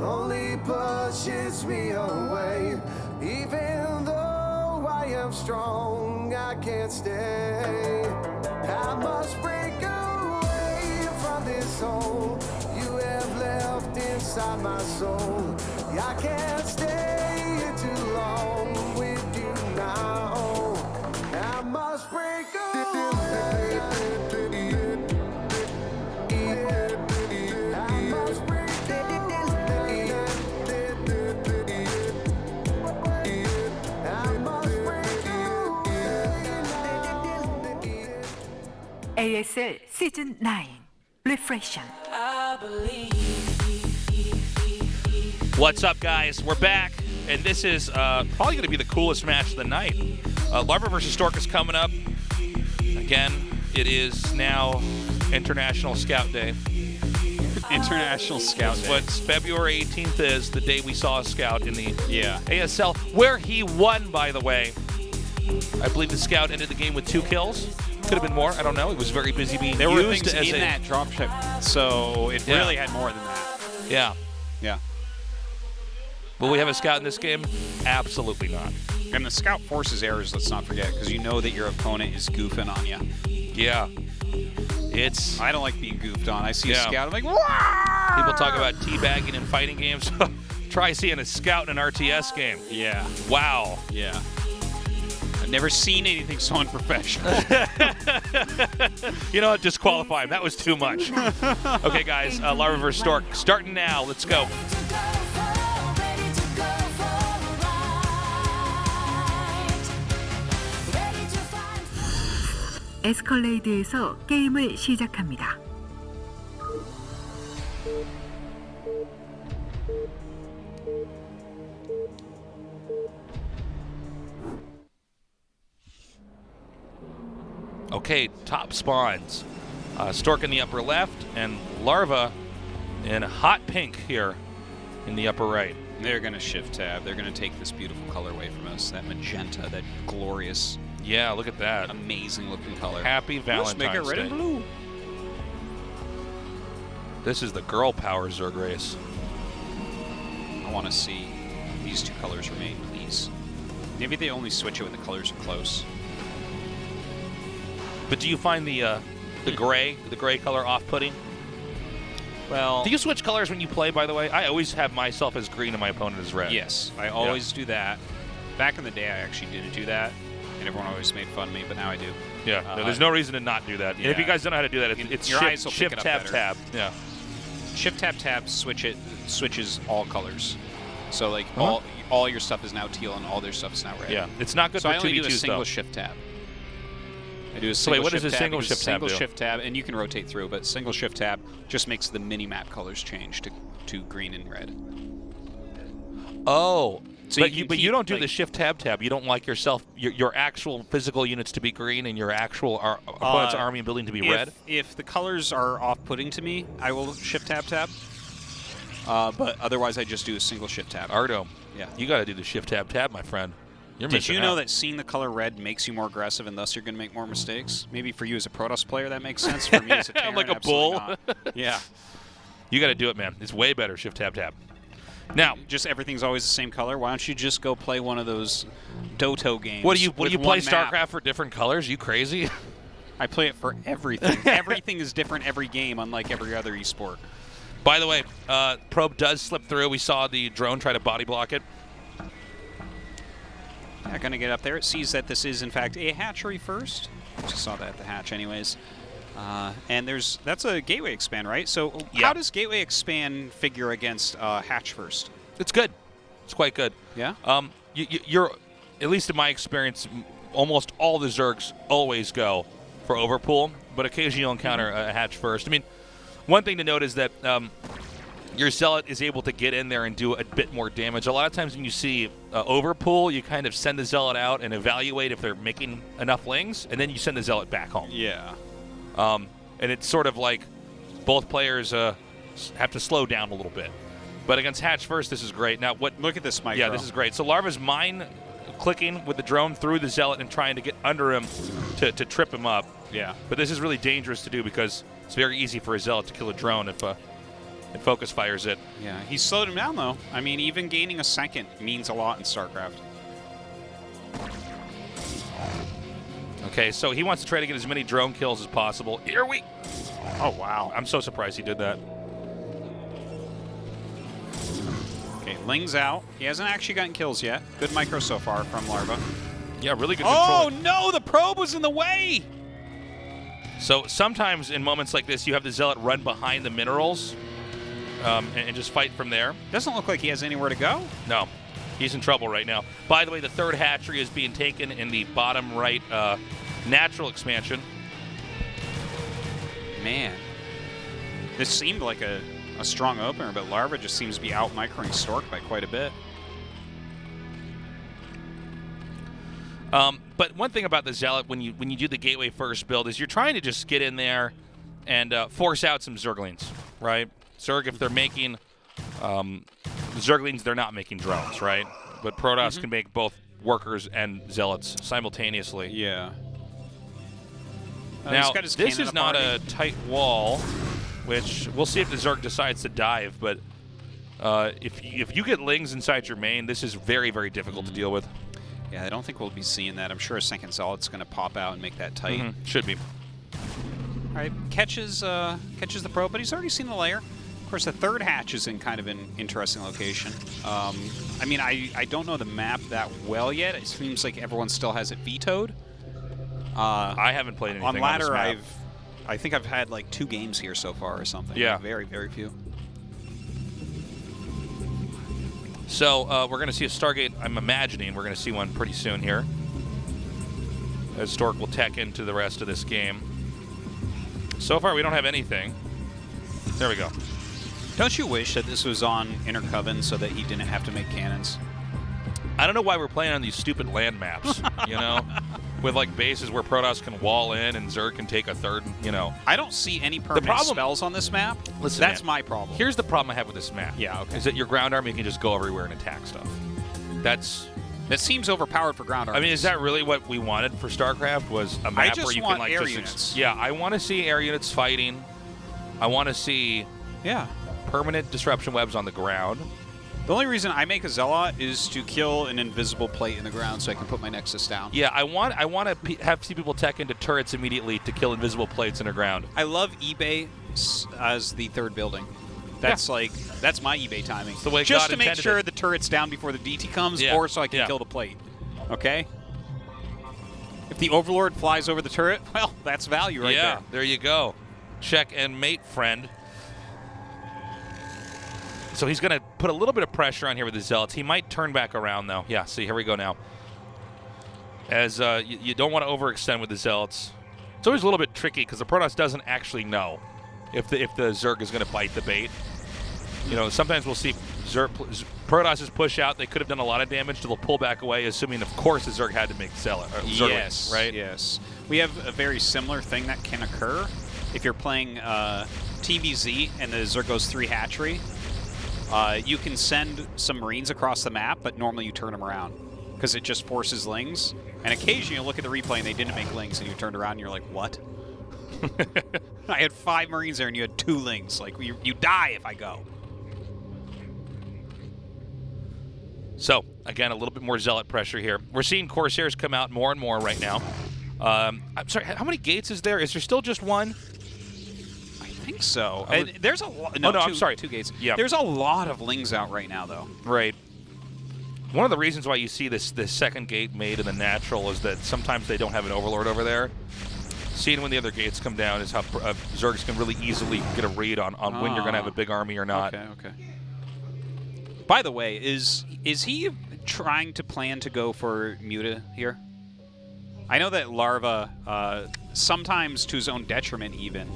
Only pushes me away. Even though I am strong, I can't stay. I must break away from this hole you have left inside my soul. I can't stay here too long with you now. I must break away. ASL Season 9 Reflection. What's up, guys? We're back, and this is probably going to be the coolest match of the night. Larva versus Stork is coming up. Again, it is now International Scout Day. International Scout Day. What February 18th is, the day we saw a scout in the ASL, where he won, by the way. I believe the scout ended the game with 2 kills. could have been more. I don't know. It was very busy being There used were things as in that dropship, so it really had more than that. Yeah. Yeah. Will we have a scout in this game? Absolutely not. And the scout forces errors, let's not forget, because you know that your opponent is goofing on you. Yeah. I don't like being goofed on. I see a scout, I'm like, Wah! People talk about teabagging in fighting games. Try seeing a scout in an RTS game. Yeah. Wow. Yeah. I've never seen anything so unprofessional. You know what? Disqualify him. That was too much. Okay, guys. Larva vs. Stork. Starting now. Let's go. 에스컬레이드에서 게임을 시작합니다. Okay, top spawns. Stork in the upper left and Larva in hot pink here in the upper right. They're going to shift tab. They're going to take this beautiful color away from us. That magenta, that glorious. Yeah, look at that. Amazing looking color. Happy Valentine's Day. Let's make it red and blue. This is the girl power Zerg race. I want to see these two colors remain, please. Maybe they only switch it when the colors are close. But do you find the gray color off-putting? Well, do you switch colors when you play, by the way? I always have myself as green and my opponent as red. Yes, I always do that. Back in the day, I actually didn't do that, and everyone always made fun of me, but now I do. Yeah, no, there's no reason to not do that. Yeah. And if you guys don't know how to do that, it's your eyes will shift pick it tab, up better. tab. Yeah. Shift, tab, tab, switches all colors. So, like, all your stuff is now teal and all their stuff is now red. Yeah, it's not good so for 2v2 I only do a single stuff. shift tab. I do a So wait, single what does shift a tab, single shift tab Single do? shift tab, and you can rotate through, but single shift tab just makes the mini-map colors change to green and red. Oh, so but you don't do the shift tab. You don't like your actual physical units to be green and your actual opponent's army and building to be red? If the colors are off-putting to me, I will shift tab. But otherwise, I just do a single shift tab. Ardo, yeah, you got to do the shift tab, my friend. Did you know that seeing the color red makes you more aggressive and thus you're going to make more mistakes? Maybe for you as a Protoss player that makes sense. For me as a Terran, like a bull. not. Yeah. You got to do it, man. It's way better, shift tab. Now, just everything's always the same color. Why don't you just go play one of those Doto games? What do you play StarCraft map? for different colors? You crazy? I play it for everything. Everything is different every game, unlike every other esport. By the way, probe does slip through. We saw the drone try to body block it. Yeah, going to get up there. It sees that this is, in fact, a hatchery first. Just saw that at the hatch anyways. And that's a gateway expand, right? So how does gateway expand figure against hatch first? It's good. It's quite good. Yeah? You're, at least in my experience, almost all the Zergs always go for overpool, but occasionally you'll encounter a hatch first. I mean, one thing to note is that your Zealot is able to get in there and do a bit more damage. A lot of times when you see overpool, you kind of send the Zealot out and evaluate if they're making enough lings, and then you send the Zealot back home. Yeah. And it's sort of like both players have to slow down a little bit. But against hatch first, this is great. Now, look at this micro. Yeah, this is great. So Larva's mine clicking with the drone through the Zealot and trying to get under him to trip him up. Yeah. But this is really dangerous to do because it's very easy for a Zealot to kill a drone if it focus fires it. Yeah, he slowed him down, though. I mean, even gaining a second means a lot in StarCraft. Okay, so he wants to try to get as many drone kills as possible. Here we... Oh, wow. I'm so surprised he did that. Okay, Ling's out. He hasn't actually gotten kills yet. Good micro so far from Larva. Yeah, really good control. control. Oh, no! The probe was in the way! So sometimes in moments like this, you have the Zealot run behind the minerals and just fight from there. Doesn't look like he has anywhere to go. No. He's in trouble right now. By the way, the third hatchery is being taken in the bottom right natural expansion. Man. This seemed like a strong opener, but Larva just seems to be out-microing Stork by quite a bit. But one thing about the Zealot when you do the Gateway first build is you're trying to just get in there and force out some Zerglings, right? Zerg, if they're making Zerglings, they're not making drones, right? But Protoss can make both workers and Zealots simultaneously. Yeah. Now, this is not a tight wall, which we'll see if the Zerg decides to dive, but if you get Lings inside your main, this is very, very difficult to deal with. Yeah, I don't think we'll be seeing that. I'm sure a second Zealot's going to pop out and make that tight. Should be. All right, catches the probe, but he's already seen the layer. Of course, the third hatch is in kind of an interesting location. I mean, I don't know the map that well yet. It seems like everyone still has it vetoed. I haven't played anything on ladder. on this map. I think I've had like 2 games here so far or something. Yeah, very, very few. So we're going to see a Stargate. I'm imagining we're going to see one pretty soon here, as Stork will tech into the rest of this game. So far, we don't have anything. There we go. Don't you wish that this was on Inner Coven so that he didn't have to make cannons? I don't know why we're playing on these stupid land maps, you know, with like bases where Protoss can wall in and Zerg can take a third, you know. I don't see any permanent spells on this map. Listen, that's man, my problem. Here's the problem I have with this map. Yeah, okay. Is that your ground army can just go everywhere and attack stuff. That seems overpowered for ground armies. I mean, is that really what we wanted for StarCraft? Was a map where you can like air just units. Yeah, I want to see air units fighting. I want to see permanent disruption webs on the ground. The only reason I make a Zealot is to kill an invisible plate in the ground so I can put my Nexus down. Yeah, I want to see people tech into turrets immediately to kill invisible plates underground. I love eBay as the third building. That's that's my eBay timing. It's the way just God to make intended sure it. the turret's down before the DT comes, Yeah. or so I can kill the plate. Okay? If the Overlord flies over the turret, well, that's value right there. Yeah, there you go. Check and mate, friend. So he's going to put a little bit of pressure on here with the Zealots. He might turn back around, though. Yeah, see, here we go now. As you don't want to overextend with the Zealots. It's always a little bit tricky because the Protoss doesn't actually know if the Zerg is going to bite the bait. You know, sometimes we'll see Protosses push out. They could have done a lot of damage. They'll pull back away, assuming, of course, the Zerg had to make Zerglings, Yes, right? Yes. We have a very similar thing that can occur if you're playing TVZ and the Zerg goes 3 hatchery. You can send some Marines across the map, but normally you turn them around because it just forces Lings. And occasionally you look at the replay and they didn't make Lings, and you turned around and you're like, what? I had 5 Marines there and you had 2 Lings. Like, you die if I go. So, again, a little bit more Zealot pressure here. We're seeing Corsairs come out more and more right now. I'm sorry, how many gates is there? Is there still just one? I think so. And there's a lot. No, I'm sorry. 2 gates. Yeah. There's a lot of Lings out right now, though. Right. One of the reasons why you see this second gate made in the natural is that sometimes they don't have an Overlord over there. Seeing when the other gates come down is how Zergs can really easily get a read on when you're going to have a big army or not. Okay. By the way, is he trying to plan to go for Muta here? I know that Larva, sometimes to his own detriment even,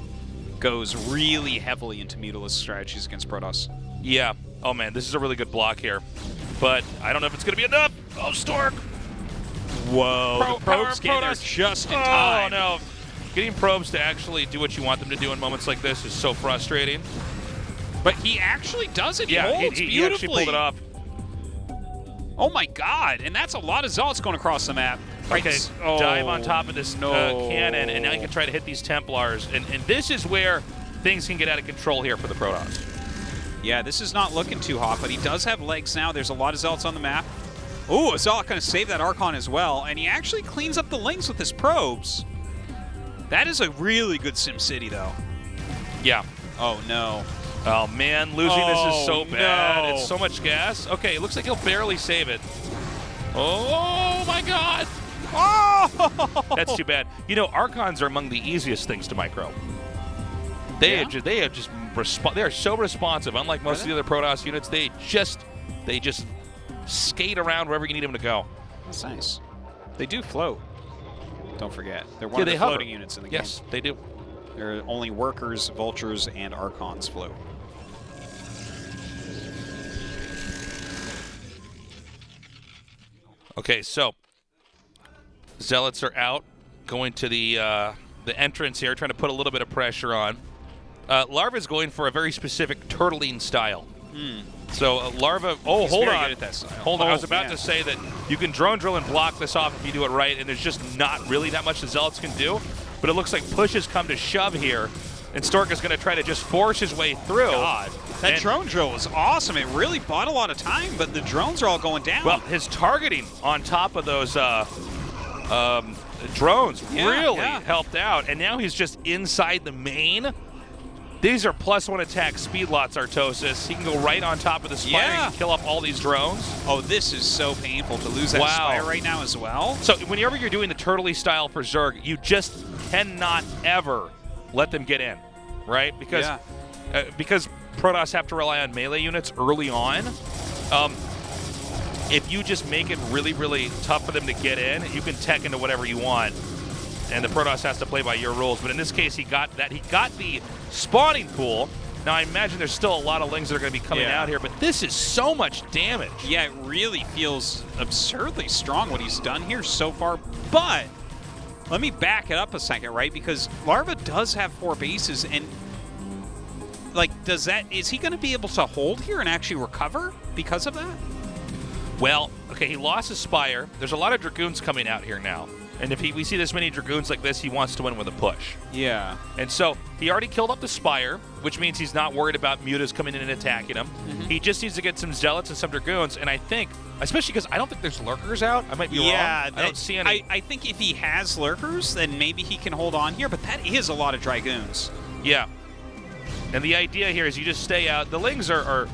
goes really heavily into Mutalist strategies against Protoss. Yeah. Oh, man, this is a really good block here. But I don't know if it's going to be enough. Oh, Stork. Whoa. The probes get there just in time. Oh, no. Getting probes to actually do what you want them to do in moments like this is so frustrating. But he actually does it. Yeah, he holds he beautifully. actually pulled it off. Oh, my God. And that's a lot of Zealots going across the map. Okay, dive on top of this cannon, and now you can try to hit these Templars. And this is where things can get out of control here for the Protoss. Yeah, this is not looking too hot, but he does have legs now. There's a lot of Zealots on the map. Ooh, a Zealot going to save that Archon as well, and he actually cleans up the Lings with his probes. That is a really good SimCity, though. Yeah. Oh, no. Oh, man, losing this is so bad. No. It's so much gas. Okay, it looks like he'll barely save it. Oh, my God. Oh! That's too bad. You know, Archons are among the easiest things to micro. They are so responsive. Unlike most of the other Protoss units, they just skate around wherever you need them to go. That's nice. They do float. Don't forget. They're one Yeah, of the they hover. floating units in the game. Yes, they do. There are only Workers, Vultures, and Archons float. Okay, so Zealots are out, going to the entrance here, trying to put a little bit of pressure on. Larva's going for a very specific turtling style. So Larva, He's hold very on. good at that style. Hold on. I was about man. to say that you can drone drill and block this off if you do it right, and there's just not really that much the Zealots can do. but it looks like push has come to shove here, and Stork is going to try to just force his way through. God, that drone drill was awesome. It really bought a lot of time, but the drones are all going down. Well, his targeting on top of those drones really helped out, and now he's just inside the main. These are +1 attack speed lots, Artosis. He can go right on top of the Spire and kill up all these drones. Oh, this is so painful to lose that Spire right now as well. So whenever you're doing the turtley style for Zerg, you just cannot ever let them get in, right? Because Protoss have to rely on melee units early on. If you just make it really, really tough for them to get in, you can tech into whatever you want. And the Protoss has to play by your rules. But in this case, he got that. He got the spawning pool. Now, I imagine there's still a lot of Lings that are going to be coming out here, but this is so much damage. Yeah, it really feels absurdly strong what he's done here so far. But let me back it up a second, right? Because Larva does have 4 bases, and like, is he going to be able to hold here and actually recover because of that? Well, okay, he lost his Spire. There's a lot of Dragoons coming out here now. And if we see this many Dragoons like this, he wants to win with a push. Yeah. And so he already killed up the Spire, which means he's not worried about Mutas coming in and attacking him. He just needs to get some Zealots and some Dragoons. And I think, especially because I don't think there's Lurkers out. I might be wrong. I don't see any. I think if he has Lurkers, then maybe he can hold on here. But that is a lot of Dragoons. Yeah. And the idea here is you just stay out. The Lings are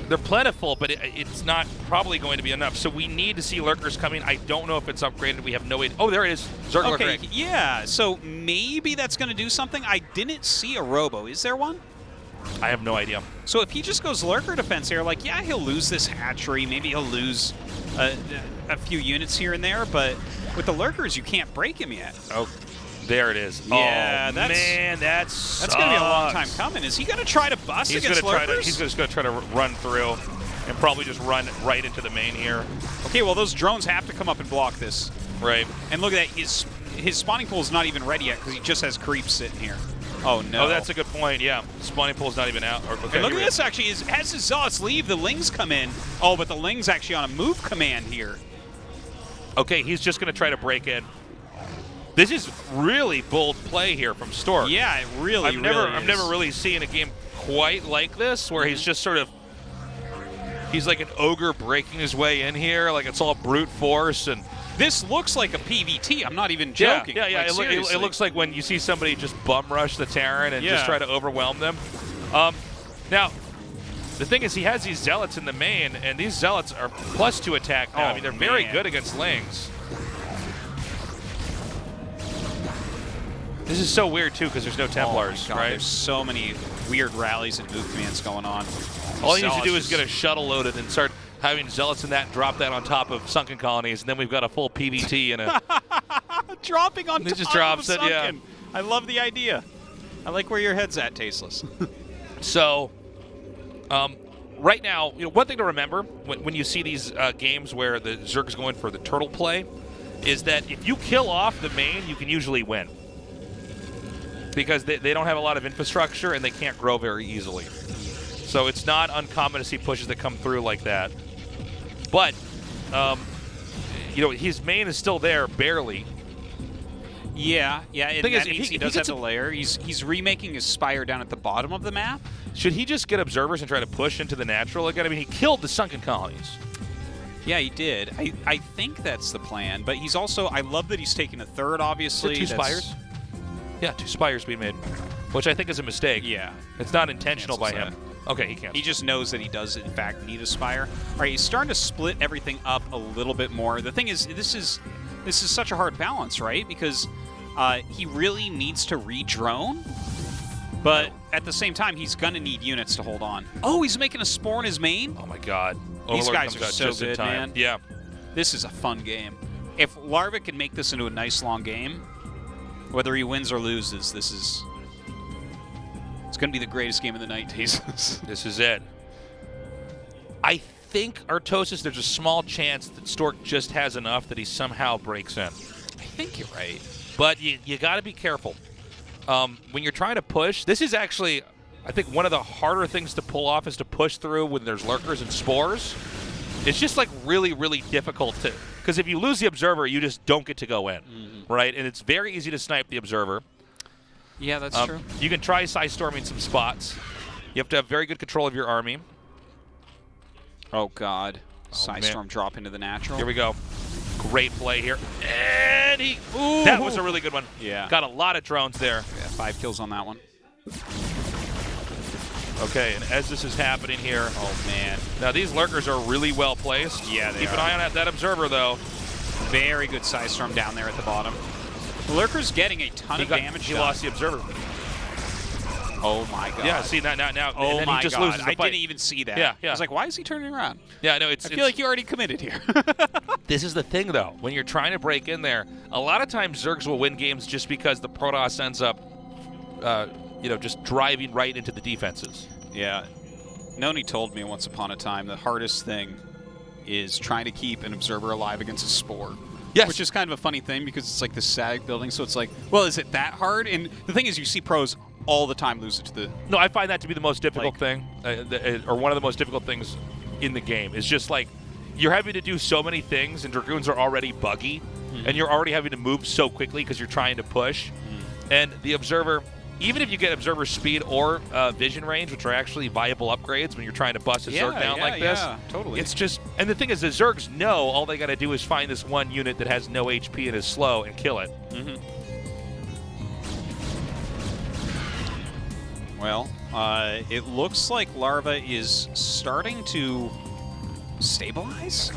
they're plentiful, but it's not probably going to be enough. So we need to see Lurkers coming. I don't know if it's upgraded. We have no idea. Oh, there it is. Zerg Lurker. Yeah, so maybe that's going to do something. I didn't see a Robo. Is there one? I have no idea. So if he just goes Lurker defense here, like, yeah, he'll lose this hatchery. Maybe he'll lose a few units here and there, but with the Lurkers, you can't break him yet. Oh, there it is. Yeah, oh, man, that's going to be a long time coming. Is he going to try to bust against Lurkers? He's just going to try to run through and probably just run right into the main here. Okay, well, those drones have to come up and block this. Right. And look at that. His spawning pool is not even ready yet because he just has creeps sitting here. Oh, no. Oh, that's a good point. Yeah, spawning pool's not even out. Okay, look at this, actually. As his Zealots leave, the Lings come in. Oh, but the Lings actually on a move command here. Okay, he's just going to try to break in. This is really bold play here from Stork. Yeah, it really, I've never really seen a game quite like this where he's just sort of, he's like an ogre breaking his way in here, like it's all brute force. And this looks like a PvT. I'm not even joking. Yeah. Like, it looks like when you see somebody just bum rush the Terran and just try to overwhelm them. Now, the thing is, he has these Zealots in the main, and these Zealots are +2 attack now. I mean, they're very good against Lings. This is so weird, too, because there's no Templars, right? There's so many weird rallies and move commands going on. All he needs to do is get a shuttle loaded and start having Zealots in that and drop that on top of Sunken Colonies, and then we've got a full PvT and a... Dropping on top just drops of it, yeah. I love the idea. I like where your head's at, Tasteless. So, right now, one thing to remember when you see these games where the Zerg's going for the turtle play is that if you kill off the main, you can usually win. Because they don't have a lot of infrastructure and they can't grow very easily. So it's not uncommon to see pushes that come through like that. But, his main is still there, barely. Yeah, and that means he does have the layer. He's remaking his Spire down at the bottom of the map. Should he just get observers and try to push into the natural again? I mean, he killed the Sunken Colonies. Yeah, he did. I think that's the plan, but he's also, I love that he's taking a third, obviously. Is it 2 Spires? Yeah, 2 Spires being made, which I think is a mistake. Yeah. It's not intentional by him. Okay, he can't. He just knows that he does, in fact, need a Spire. All right, he's starting to split everything up a little bit more. The thing is, this is such a hard balance, right? Because he really needs to re-drone, but at the same time, he's going to need units to hold on. Oh, he's making a Spore in his main? Oh, my God. These guys are so good, man. Yeah. This is a fun game. If Larva can make this into a nice, long game, whether he wins or loses, it's going to be the greatest game of the night, Tasteless. This is it. I think, Artosis, there's a small chance that Stork just has enough that he somehow breaks in. I think you're right. But you got to be careful. When you're trying to push, this is actually, I think, one of the harder things to pull off is to push through when there's Lurkers and Spores. It's just like really, really difficult to, because if you lose the observer, you just don't get to go in, right? And it's very easy to snipe the observer. Yeah, that's true. You can try side storming some spots. You have to have very good control of your army. Oh God, side storm drop into the natural. Here we go. Great play here, and he. Ooh, that was a really good one. Yeah, got a lot of drones there. Yeah, 5 kills on that one. Okay, and as this is happening here, oh man, now these lurkers are really well placed. Yeah, they Keep are. an eye on that observer though. Very good side storm down there at the bottom. The lurker's getting a ton of damage. He lost the observer. Oh my God. Yeah, see now. Oh and then my he just God. loses the I fight. didn't even see that. Yeah. I was like, why is he turning around? Yeah, no, I feel like you already committed here. This is the thing though. When you're trying to break in there, a lot of times Zergs will win games just because the Protoss ends up, just driving right into the defenses. Yeah. Noni told me once upon a time the hardest thing is trying to keep an observer alive against a spore. Yes. Which is kind of a funny thing because it's like the SAG building, so it's like, well, is it that hard? And the thing is, you see pros all the time lose it to the... No, I find that to be the most difficult thing, or one of the most difficult things in the game. It's just like, you're having to do so many things, and Dragoons are already buggy, and you're already having to move so quickly because you're trying to push. And the Observer, even if you get Observer speed or vision range, which are actually viable upgrades when you're trying to bust a Zerg down like this, totally. It's just... And the thing is, the Zergs know all they got to do is find this one unit that has no HP and is slow and kill it. Well, it looks like Larva is starting to stabilize.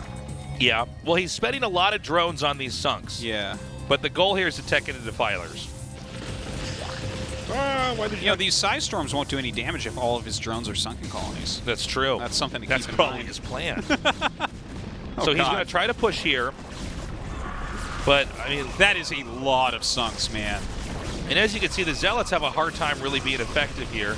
Yeah. Well, he's spending a lot of drones on these sunks. Yeah. But the goal here is to tech into defilers. These side storms won't do any damage if all of his drones are sunken colonies. That's true. That's something to That's keep in probably mind. his plan. Oh, so he's God. going to try to push here. But, I mean... That is a lot of sunks, man. And as you can see, the Zealots have a hard time really being effective here.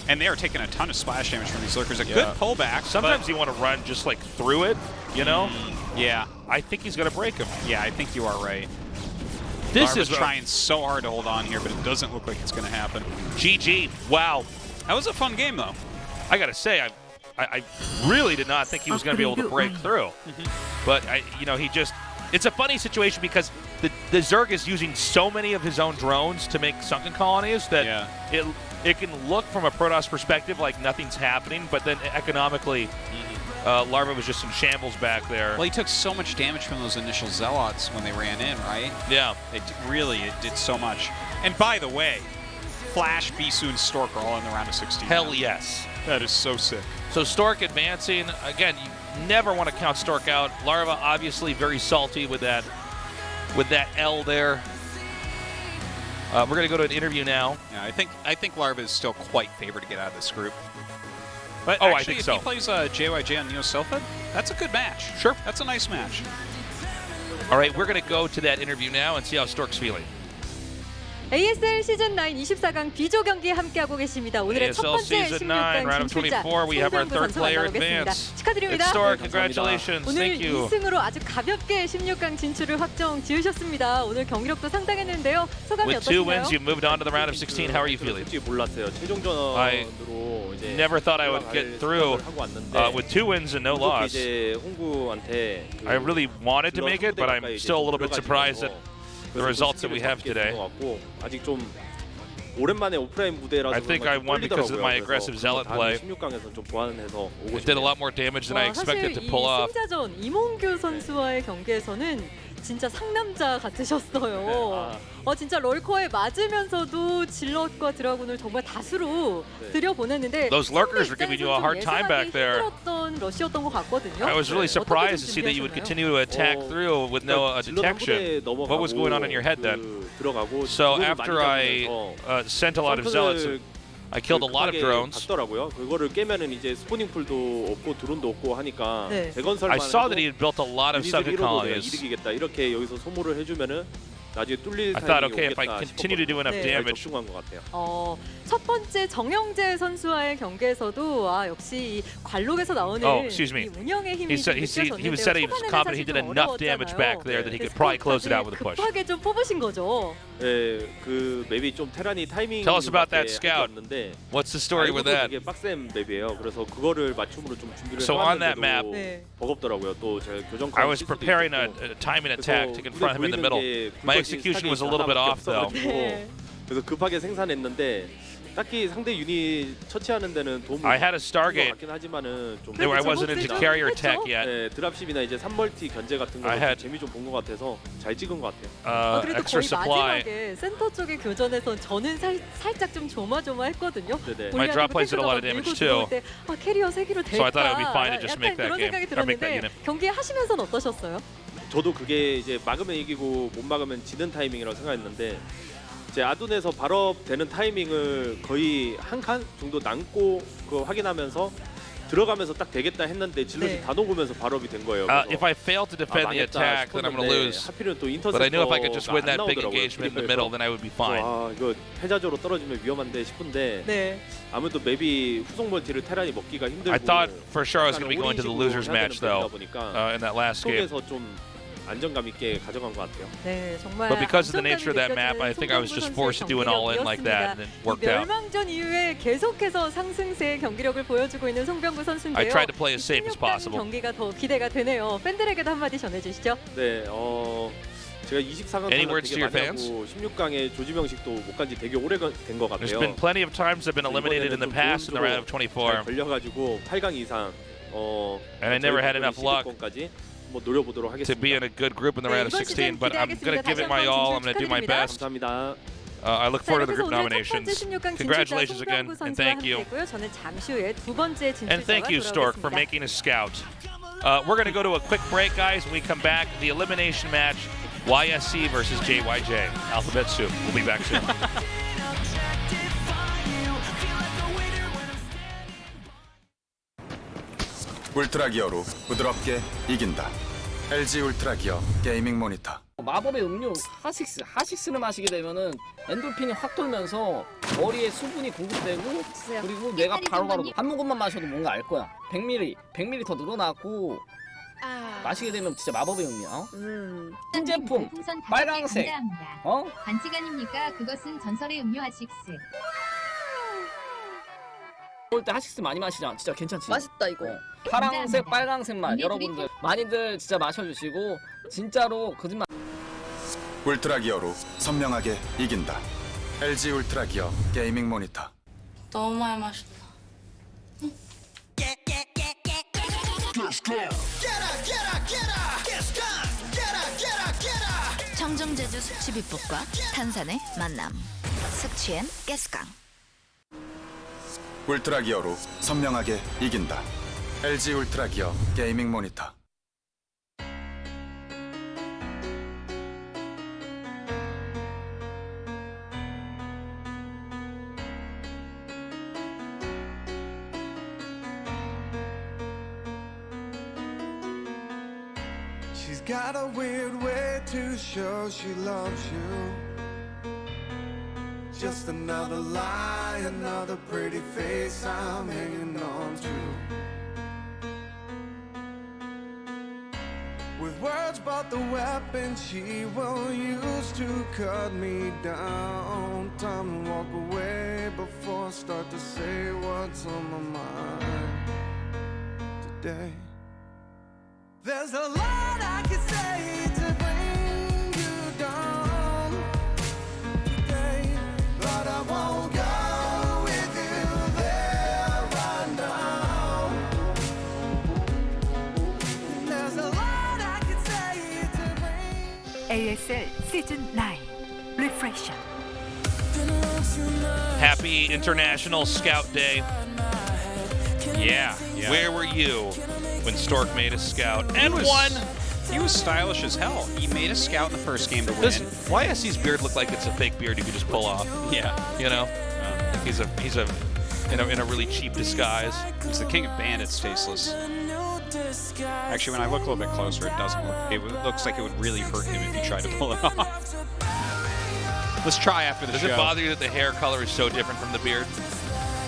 And they are taking a ton of splash damage from these lurkers. A good pullback. Sometimes you want to run just like through it, you know? Yeah. I think he's going to break him. Yeah, I think you are right. This Larva's is trying so hard to hold on here, but it doesn't look like it's going to happen. GG. Wow. That was a fun game, though. I got to say, I really did not think he was going to be able to break through. But, he just... It's a funny situation because the Zerg is using so many of his own drones to make sunken colonies that it can look from a Protoss perspective like nothing's happening, but then economically, Larva was just in shambles back there. Well, he took so much damage from those initial Zealots when they ran in, right? Yeah. It did so much. And by the way, Flash, Bisu, and Stork are all in the round of 16. Hell yes. That is so sick. So Stork advancing. Again, you never want to count Stork out. Larva obviously very salty with that L there. We're going to go to an interview now. Yeah, I think Larva is still quite favored to get out of this group. But I actually, think if so. he plays JYJ on Neo Selfhead, that's a good match. Sure. That's a nice match. All right, we're going to go to that interview now and see how Stork's feeling. ASL 시즌 9 24강 B조 경기에 함께하고 계십니다. 오늘의 첫 ASL 번째 Season 9, 16강 round of 진출자 24, we have our 송병구 third 선수 player 만나보겠습니다. advance. 축하드립니다. It's Stork, congratulations. 오늘 Thank you. 2승으로 아주 가볍게 16강 진출을 확정 지으셨습니다. 오늘 경기력도 상당했는데요. 소감이 With 2 어떠신가요? wins, you've moved on to the round of 16. How are you feeling? 솔직히 몰랐어요. 최종전으로 이제 Never thought I would get through with 2 wins and no loss. 이제 홍구한테 I really wanted to make it, but I'm still a little bit surprised at the results that we have today. 아직 좀 오랜만에 오프라인 무대라서 I think I won because of my aggressive zealot play. 16강에서 좀 보완해서 오고 It did a lot more damage than I expected to pull 사실 이 off. 승자전 이몽규 선수와의 경기에서는 진짜 상남자 같으셨어요. 진짜 럴커에 맞으면서도 질럿과 드라군을 정말 다수로 들여보냈는데 Those lurkers were giving you a hard time back there. 힘들었던 러시였던 것 같거든요. I was really surprised to see that you would continue to attack through with no detection. What was going on in your head then? So after I sent a lot of zealots, I killed a lot of drones. 갔더라고요. 그거를 깨면은 이제 스포닝 풀도 없고 드론도 없고 하니까 대건설만 I saw that he had built a lot of sunken colonies. 이득이겠다. 이렇게 여기서 소모를 해주면은 나중에 뚫릴 I thought, 타이밍이 okay, if I 오겠다 continue to do enough damage. 적중한 것 같아요. 첫 번째 정영재 선수와의 경기에서도 역시 이 관록에서 나오는 excuse me. 이 운영의 힘이 He said he was confident he did enough damage back there that he could probably close it out with a push. 급하게 좀 뽑으신 거죠. 그 맵이 좀 테란이 타이밍 Tell us about that scout. 없는데 What's the story with that? 되게 빡센 맵이에요. 그래서 그거를 맞춤으로 좀 준비를 So on that map, 버겁더라고요. 또 제가 교정 I was preparing a time and attack to confront him in the middle. My execution was a little bit off though. 그래서 급하게 생산했는데 딱히 상대 유닛 처치하는 데는 도움이 I had a Stargate. 같긴 하지만은 좀 I wasn't into carrier attack yet. 네, 드랍십이나 이제 3멀티 견제 같은 거 재미 좀 본 것 같아서 잘 찍은 것 같아요. 그래도 거의 마지막에 센터 쪽의 교전에서 저는 살짝 좀 조마조마했거든요. My drop plays did a lot of damage too. 캐리어 3기로 될까? So I thought it would be fine to just make that 그런 game 생각이 or make that 들었는데 unit. 경기 하시면서는 어떠셨어요? 저도 그게 이제 막으면 이기고 못 막으면 지는 타이밍이라고 생각했는데 제 아둔에서 발업되는 타이밍을 거의 한 칸 정도 남고 그거 확인하면서 들어가면서 딱 되겠다 했는데 질럿이 다 녹으면서 발업이 된 거예요. If I fail to defend the attack, then I'm going to lose. 하필은 또 But I knew if I could just win that big 인터셉터가 안 engagement in the 나오더라고요. middle, then I would be fine. 아 이거 패자조로 떨어지면 위험한데 싶은데 아무래도 맵이 후속 멀티를 테란이 먹기가 힘들고 I thought for sure I was going to be going to the losers match though in that last game. 속에서 좀 안정감 있게 가져간 것 같아요. 네, 정말 But because of the nature of that map, I think I was just forced to do an all-in like that, and it worked out. 멸망전 이후에 계속해서 상승세의 경기력을 보여주고 있는 송병구 선수인데요. I tried to play as safe as possible. 경기가 더 기대가 되네요. 팬들에게도 한마디 전해주시죠. 네, 제가 24강 Any words 되게 to your 많이 fans? 하고 16강에 조지명식도 못 간지 되게 오래 된 것 같아요. There's been plenty of times I've been eliminated in the past in the round of 24. 걸려가지고 8강 이상 And I never had enough luck 뭐 노려보도록 하겠습니다. to be in a good group in the round of 16, but I'm going to give it my all. I'm going to do my best. 감사합니다. I look forward to the group nominations. Congratulations again, and thank you. 저는 잠시 후에 두 번째 And thank you, Stork, for making a scout. We're going to go to a quick break, guys. When we come back, the elimination match, YSC versus JYJ. Alphabet soup. We'll be back soon. 울트라 기어로 부드럽게 이긴다. LG 울트라 기어 게이밍 모니터. 마법의 음료 하식스를 마시게 되면은 엔돌핀이 확 돌면서 머리에 수분이 공급되고 그리고 뇌가 바로바로 한 모금만 마셔도 뭔가 알 거야. 100ml 더 늘어나고 마시게 되면 진짜 마법의 음료. 신제품 빨강색. 반칙 아닙니까? 그것은 전설의 음료 하식스. 올 때 하식스 많이 마시자. 진짜 괜찮지? 맛있다 이거. 파랑색, 빨강색 맛 여러분들 많이들 진짜 마셔주시고 진짜로 거짓말. 울트라 기어로 선명하게 이긴다. LG 울트라 기어 게이밍 모니터. 너무 많이 마셨다. 청정제주 숙취비법과 탄산의 만남. 숙취엔 가스강. 울트라 기어로 선명하게 이긴다. LG 울트라 기어 게이밍 모니터. She's got a weird way to show she loves you. Just another lie, another pretty face I'm hanging on to. With words but the weapon she will use to cut me down. Time to walk away before I start to say what's on my mind today. There's a lot I can say to bring you down today, but I won't go with you there right now. There's a lot I can say to bring. ASL Season 9 Refresher. Happy International Scout Day. Yeah. Where were you when Stork made a scout and won? He was stylish as hell. He made a scout in the first game to win. Does YSC's beard look like it's a fake beard you could just pull off? Yeah. You know? He's in a really cheap disguise. He's the king of bandits, tasteless. Actually, when I look a little bit closer, it doesn't look. It looks like it would really hurt him if he tried to pull it off. Let's try after the show. Does it bother you that the hair color is so different from the beard?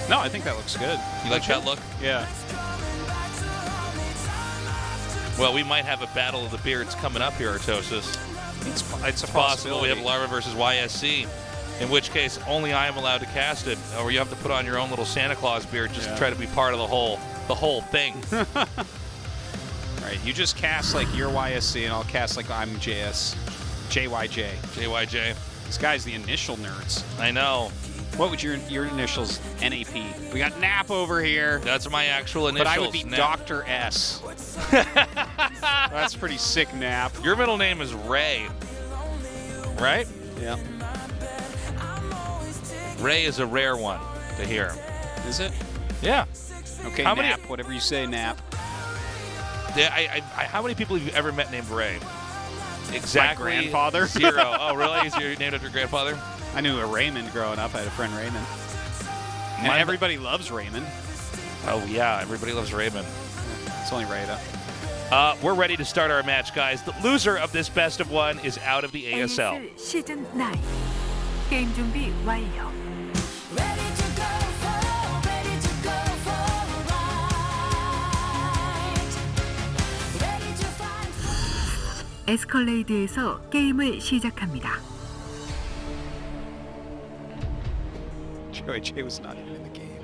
No, I think that looks good. You like that look? Yeah. Well, we might have a battle of the beards coming up here, Artosis. It's a possible. We possibility. have Larva versus YSC, in which case only I am allowed to cast it, or you have to put on your own little Santa Claus beard just to try to be part of the whole thing. All right, you just cast like your YSC, and I'll cast like I'm JYJ. JYJ. This guy's the initial nerds. I know. What would your initials? NAP. We got Nap over here. That's my actual initials. But I would be Nap. Dr. S. That's pretty sick, Nap. Your middle name is Ray, right? Yeah. Ray is a rare one to hear. Is it? Yeah. Okay, How Nap. many- Whatever you say, Nap. Yeah, how many people have you ever met named Ray? Exactly. My grandfather. 0. Oh, really? Is you named after your grandfather? I knew a Raymond growing up. I had a friend Raymond. And everybody loves Raymond. Oh, yeah. Everybody loves Raymond. It's only Ray, though. We're ready to start our match, guys. The loser of this best of one is out of the ASL. 시즌 9 게임 준비 완료. 에스컬레이드에서 게임을 시작합니다. JYJ was not even in the game.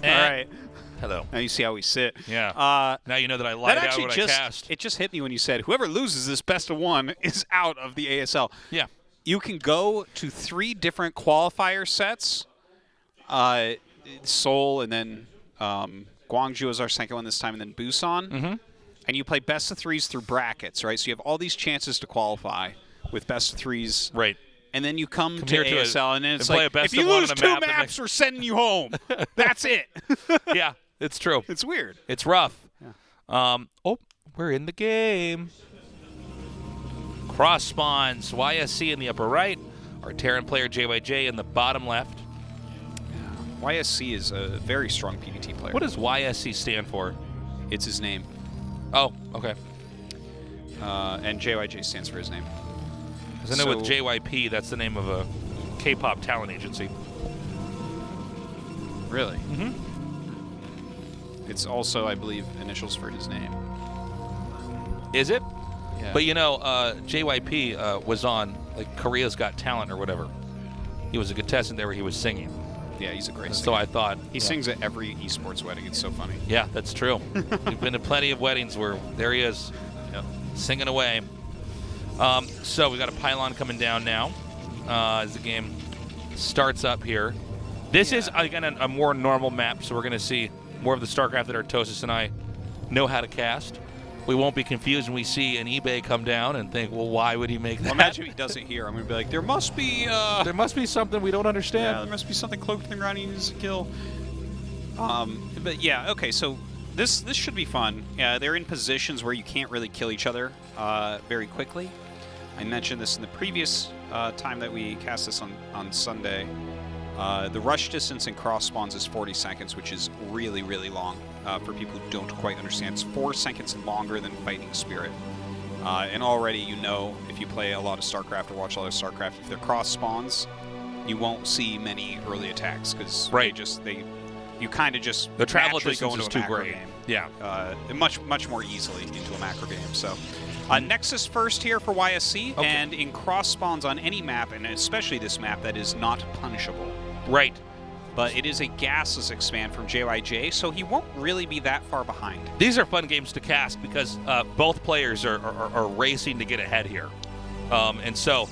Eh. All right. Hello. Now you see how we sit. Yeah. Now you know that I lied out when I cast. It just hit me when you said whoever loses this best of one is out of the ASL. Yeah. You can go to 3 different qualifier sets. Seoul, and then Gwangju is our second one this time, and then Busan. Mm-hmm. And you play best of 3s through brackets, right? So you have all these chances to qualify with best of 3s. Right. And then you come to here to ASL, and then it's play a like, best if you of one lose on a 2 map, then maps, we're sending you home. That's it. Yeah, it's true. It's weird. It's rough. Yeah. We're in the game. Cross spawns. YSC in the upper right. Our Terran player JYJ in the bottom left. YSC is a very strong PvT player. What does YSC stand for? It's his name. Oh, okay. And JYJ stands for his name. Because I know with JYP, that's the name of a K-pop talent agency. Really? Mm-hmm. It's also, I believe, initials for his name. Is it? Yeah. But you know, JYP was on like Korea's Got Talent or whatever. He was a contestant there where he was singing. Yeah, he's a great singer. So I thought he sings at every esports wedding. It's so funny. Yeah, that's true. We've been to plenty of weddings where there he is, singing away. So we got a pylon coming down now as the game starts up here. This is again a more normal map, so we're going to see more of the StarCraft that Artosis and I know how to cast. We won't be confused when we see an eBay come down and think, well, why would he make that? Well, imagine if he does it here. I'm going to be like, there must be something we don't understand. Yeah, there must be something cloaked in the ground he needs to kill. But yeah, okay, so this should be fun. Yeah, they're in positions where you can't really kill each other very quickly. I mentioned this in the previous time that we cast this on Sunday. The rush distance in cross spawns is 40 seconds, which is really, really long for people who don't quite understand. It's 4 seconds longer than Fighting Spirit. And already you know, if you play a lot of StarCraft or watch a lot of StarCraft, if they're cross spawns, you won't see many early attacks because you kind of just the travel naturally distance go into is a too macro great. game. Yeah, much more easily into a macro game. So Nexus first here for YSC, and in cross spawns on any map, and especially this map that is not punishable. Right. But it is a gasless expand from JYJ, so he won't really be that far behind. These are fun games to cast because both players are racing to get ahead here. And so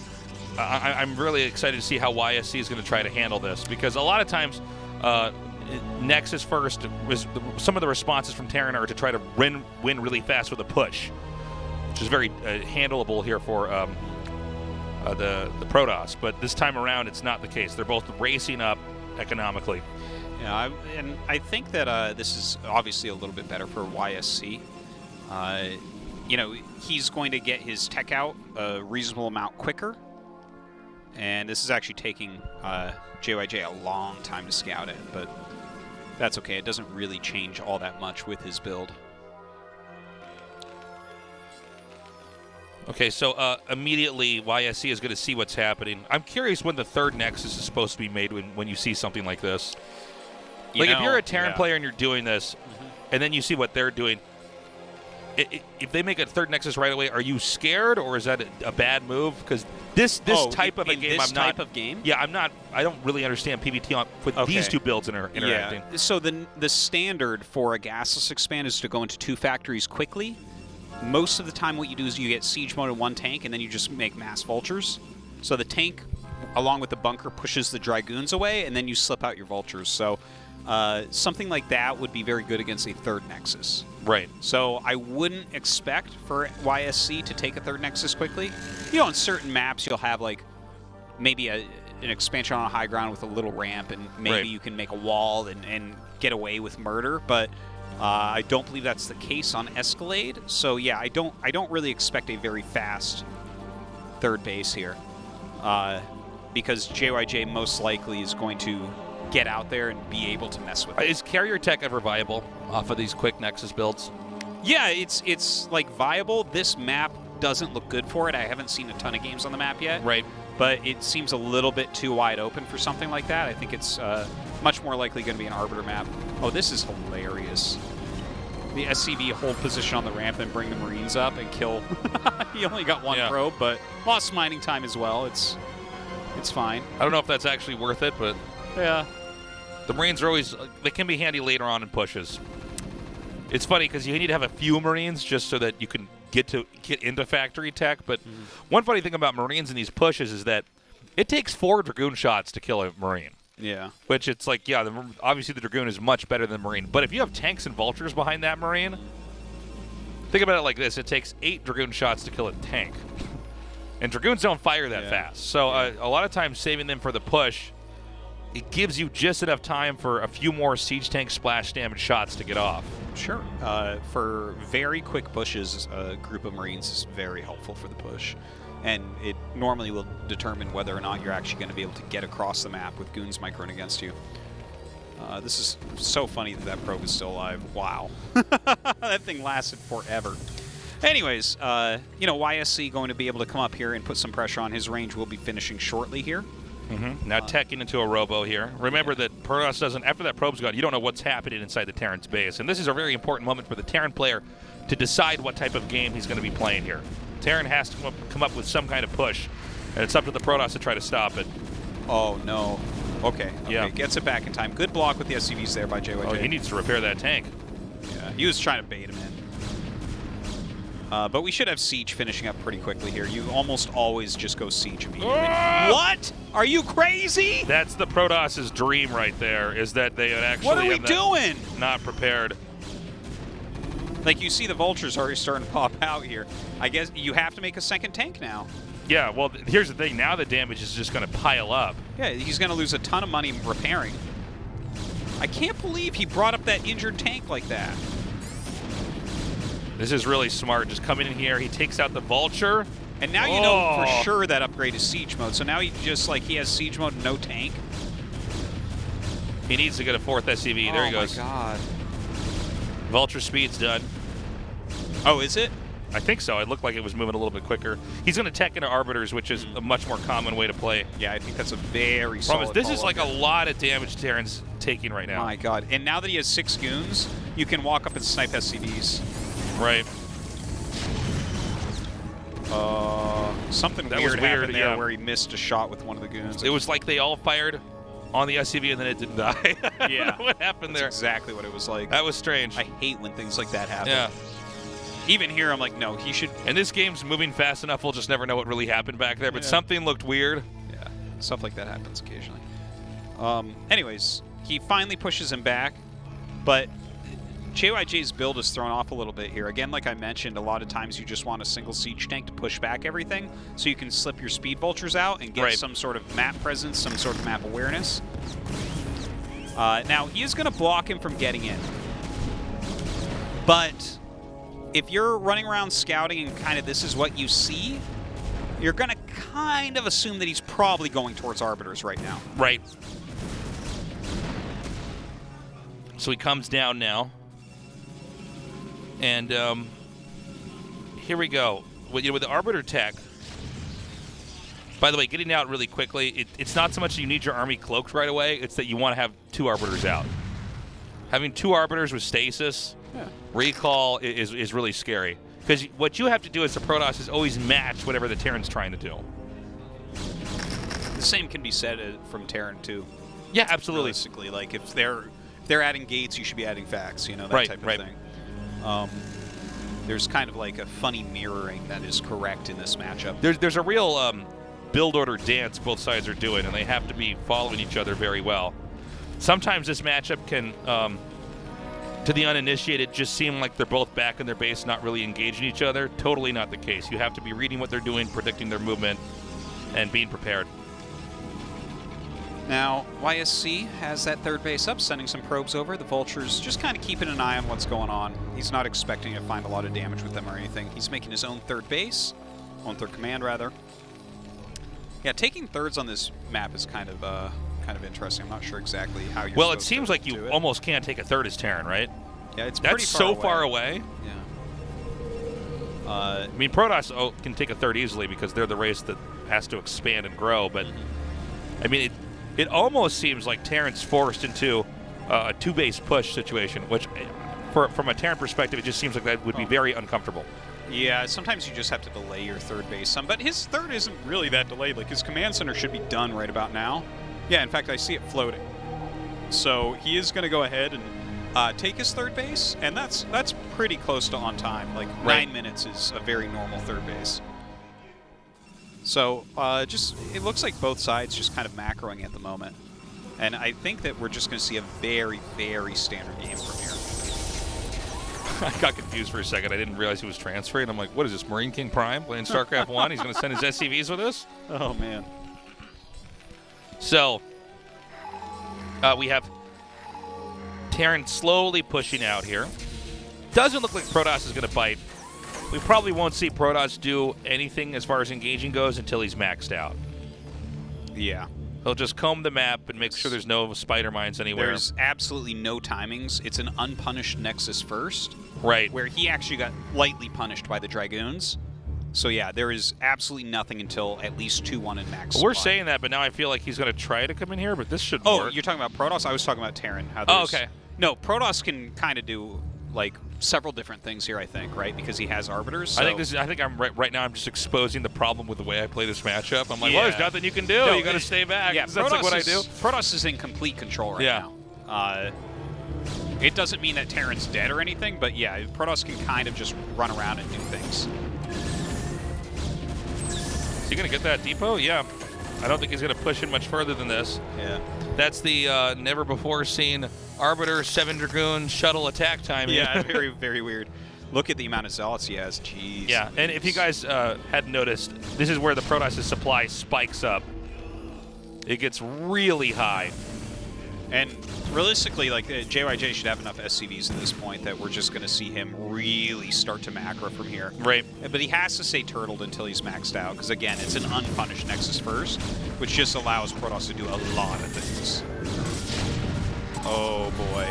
I'm really excited to see how YSC is going to try to handle this, because a lot of times Nexus first, some of the responses from Terran are to try to win really fast with a push, which is very handleable here for the Protoss. But this time around, it's not the case. They're both racing up economically. Yeah, and I think that this is obviously a little bit better for YSC. You know, he's going to get his tech out a reasonable amount quicker, and this is actually taking JYJ a long time to scout it, but that's okay. It doesn't really change all that much with his build. Okay, so immediately YSC is going to see what's happening. I'm curious when the third Nexus is supposed to be made when you see something like this. Like, if you're a Terran player and you're doing this, and then you see what they're doing, if they make a third Nexus right away, are you scared, or is that a bad move? Because this type of a game, this type of game? Yeah, I'm not. I don't really understand PvT with these two builds interacting. Yeah. So the standard for a gasless expand is to go into 2 factories quickly. Most of the time, what you do is you get siege mode in 1 tank, and then you just make mass vultures. So the tank, along with the bunker, pushes the Dragoons away, and then you slip out your vultures. So something like that would be very good against a third Nexus. Right. So I wouldn't expect for YSC to take a third Nexus quickly. You know, on certain maps, you'll have like maybe an expansion on a high ground with a little ramp, and maybe you can make a wall and get away with murder. But I don't believe that's the case on Escalade. So yeah, I don't really expect a very fast third base here, because JYJ most likely is going to get out there and be able to mess with it. Is carrier tech ever viable off of these quick Nexus builds? Yeah, it's like viable. This map doesn't look good for it. I haven't seen a ton of games on the map yet. Right. But it seems a little bit too wide open for something like that. I think it's much more likely going to be an Arbiter map. Oh, this is hilarious. The SCV hold position on the ramp and bring the Marines up and kill. He only got 1 probe, but lost mining time as well. It's fine. I don't know if that's actually worth it, but yeah. The Marines are always, they can be handy later on in pushes. It's funny because you need to have a few Marines just so that you can get into factory tech. But one funny thing about Marines in these pushes is that it takes 4 Dragoon shots to kill a Marine. Yeah. Which it's like, yeah, obviously the Dragoon is much better than the Marine. But if you have tanks and vultures behind that Marine, think about it like this. It takes 8 Dragoon shots to kill a tank. And Dragoons don't fire that fast. So a lot of times saving them for the push, it gives you just enough time for a few more siege tank splash damage shots to get off. Sure. For very quick pushes, a group of Marines is very helpful for the push. And it normally will determine whether or not you're actually going to be able to get across the map with goons microing against you. This is so funny that probe is still alive. Wow. That thing lasted forever. Anyways, you know, YSC going to be able to come up here and put some pressure on. His range will be finishing shortly here. Now teching into a robo here. Remember that Protoss doesn't, after that probe's gone, you don't know what's happening inside the Terran's base. And this is a very important moment for the Terran player to decide what type of game he's going to be playing here. Terran has to come up with some kind of push, and it's up to the Protoss to try to stop it. Oh, no. Okay. Yeah. Gets it back in time. Good block with the SCVs there by JYJ. Oh, he needs to repair that tank. Yeah, he was trying to bait him in. But we should have Siege finishing up pretty quickly here. You almost always just go Siege immediately. What? Are you crazy? That's the Protoss's dream right there, is that they would actually What are we doing? Not prepared. Like, you see the Vultures already starting to pop out here. I guess you have to make a second tank now. Yeah, well, here's the thing. Now the damage is just going to pile up. Yeah, he's going to lose a ton of money repairing. I can't believe he brought up that injured tank like that. This is really smart. Just coming in here, he takes out the Vulture. And now you know for sure that upgrade is Siege mode. So now he just, like, he has Siege mode and no tank. He needs to get a 4th SCV. There he goes. Oh, my God. Vulture speed's done. Oh, is it? I think so. It looked like it was moving a little bit quicker. He's going to tech into Arbiters, which is a much more common way to play. Yeah, I think that's a very solid This is like a lot of damage Terran's taking right now. My God. And now that he has 6 goons, you can walk up and snipe SCVs. Right. Something that weird was weird, happened there where he missed a shot with one of the goons. It was like they all fired on the SCV and then it didn't die. Yeah. What happened there? That's exactly what it was like. That was strange. I hate when things like that happen. Yeah. Even here, I'm like, no, he should... And this game's moving fast enough, we'll just never know what really happened back there, but something looked weird. Yeah, stuff like that happens occasionally. Anyways, he finally pushes him back, but JYJ's build is thrown off a little bit here. Again, like I mentioned, a lot of times you just want a single siege tank to push back everything, so you can slip your speed vultures out and get some sort of map presence, some sort of map awareness. Now, he is going to block him from getting in. But if you're running around scouting and kind of this is what you see, you're going to kind of assume that he's probably going towards Arbiters right now. Right. So he comes down now. And here we go. With the Arbiter tech, by the way, getting out really quickly, it's not so much that you need your army cloaked right away, it's that you want to have 2 Arbiters out. Having 2 Arbiters with stasis Yeah. Recall is really scary. Because what you have to do as a Protoss is always match whatever the Terran's trying to do. The same can be said from Terran too. Yeah, absolutely. Realistically, like if they're adding gates, you should be adding facts. You know, that type of thing. There's kind of like a funny mirroring that is correct in this matchup. There's a real build order dance both sides are doing, and they have to be following each other very well. Sometimes this matchup can, to the uninitiated, just seem like they're both back in their base, not really engaging each other. Totally not the case. You have to be reading what they're doing, predicting their movement, and being prepared. Now, YSC has that third base up, sending some probes over. The Vulture's just kind of keeping an eye on what's going on. He's not expecting to find a lot of damage with them or anything. He's making his own third base, own third command, rather. Yeah, taking thirds on this map is kind of interesting. I'm not sure exactly how you're Well, it seems like you almost can't take a third as Terran, right? Yeah, it's That's so far away. Yeah. I mean, Protoss can take a third easily because they're the race that has to expand and grow, but I mean, it almost seems like Terran's forced into a two-base push situation, which, from a Terran perspective, it just seems like that would be very uncomfortable. Yeah, sometimes you just have to delay your third base some, but his third isn't really that delayed. Like, his command center should be done right about now. Yeah, in fact, I see it floating. So he is going to go ahead and take his third base, and that's pretty close to on time. Like, 9 minutes is a very normal third base. So it looks like both sides just kind of macroing at the moment. And I think that we're just going to see a very, very standard game from here. I got confused for a second. I didn't realize he was transferring. I'm like, what is this, Marine King Prime playing StarCraft 1? He's going to send his SCVs with us? Oh, man. So, we have Terran slowly pushing out here. Doesn't look like Protoss is going to bite. We probably won't see Protoss do anything as far as engaging goes until he's maxed out. Yeah. He'll just comb the map and make sure there's no spider mines anywhere. There's absolutely no timings. It's an unpunished Nexus first. Right. Where he actually got lightly punished by the Dragoons. So yeah, there is absolutely nothing until at least 2-1 in max. Well, we're saying that, but now I feel like he's going to try to come in here, but this should work. Oh, you're talking about Protoss? I was talking about Terran. Okay. No, Protoss can kind of do, like, several different things here, I think, right? Because he has Arbiters. So. I think I'm right now I'm just exposing the problem with the way I play this matchup. I'm like, well, there's nothing you can do. You got to stay back. Yeah, that's like what I do. Protoss is in complete control right now. It doesn't mean that Terran's dead or anything, but yeah, Protoss can kind of just run around and do things. Is he going to get that depot? Yeah. I don't think he's going to push it much further than this. Yeah. That's the never-before-seen Arbiter 7 Dragoon shuttle attack time. Yeah, very, very weird. Look at the amount of Zealots he has. Jeez. Yeah, and if you guys hadn't noticed, this is where the Protoss' supply spikes up. It gets really high. And realistically, like, JYJ should have enough SCVs at this point that we're just going to see him really start to macro from here. Right. But he has to stay turtled until he's maxed out, because, again, it's an unpunished Nexus first, which just allows Protoss to do a lot of things. Oh, boy.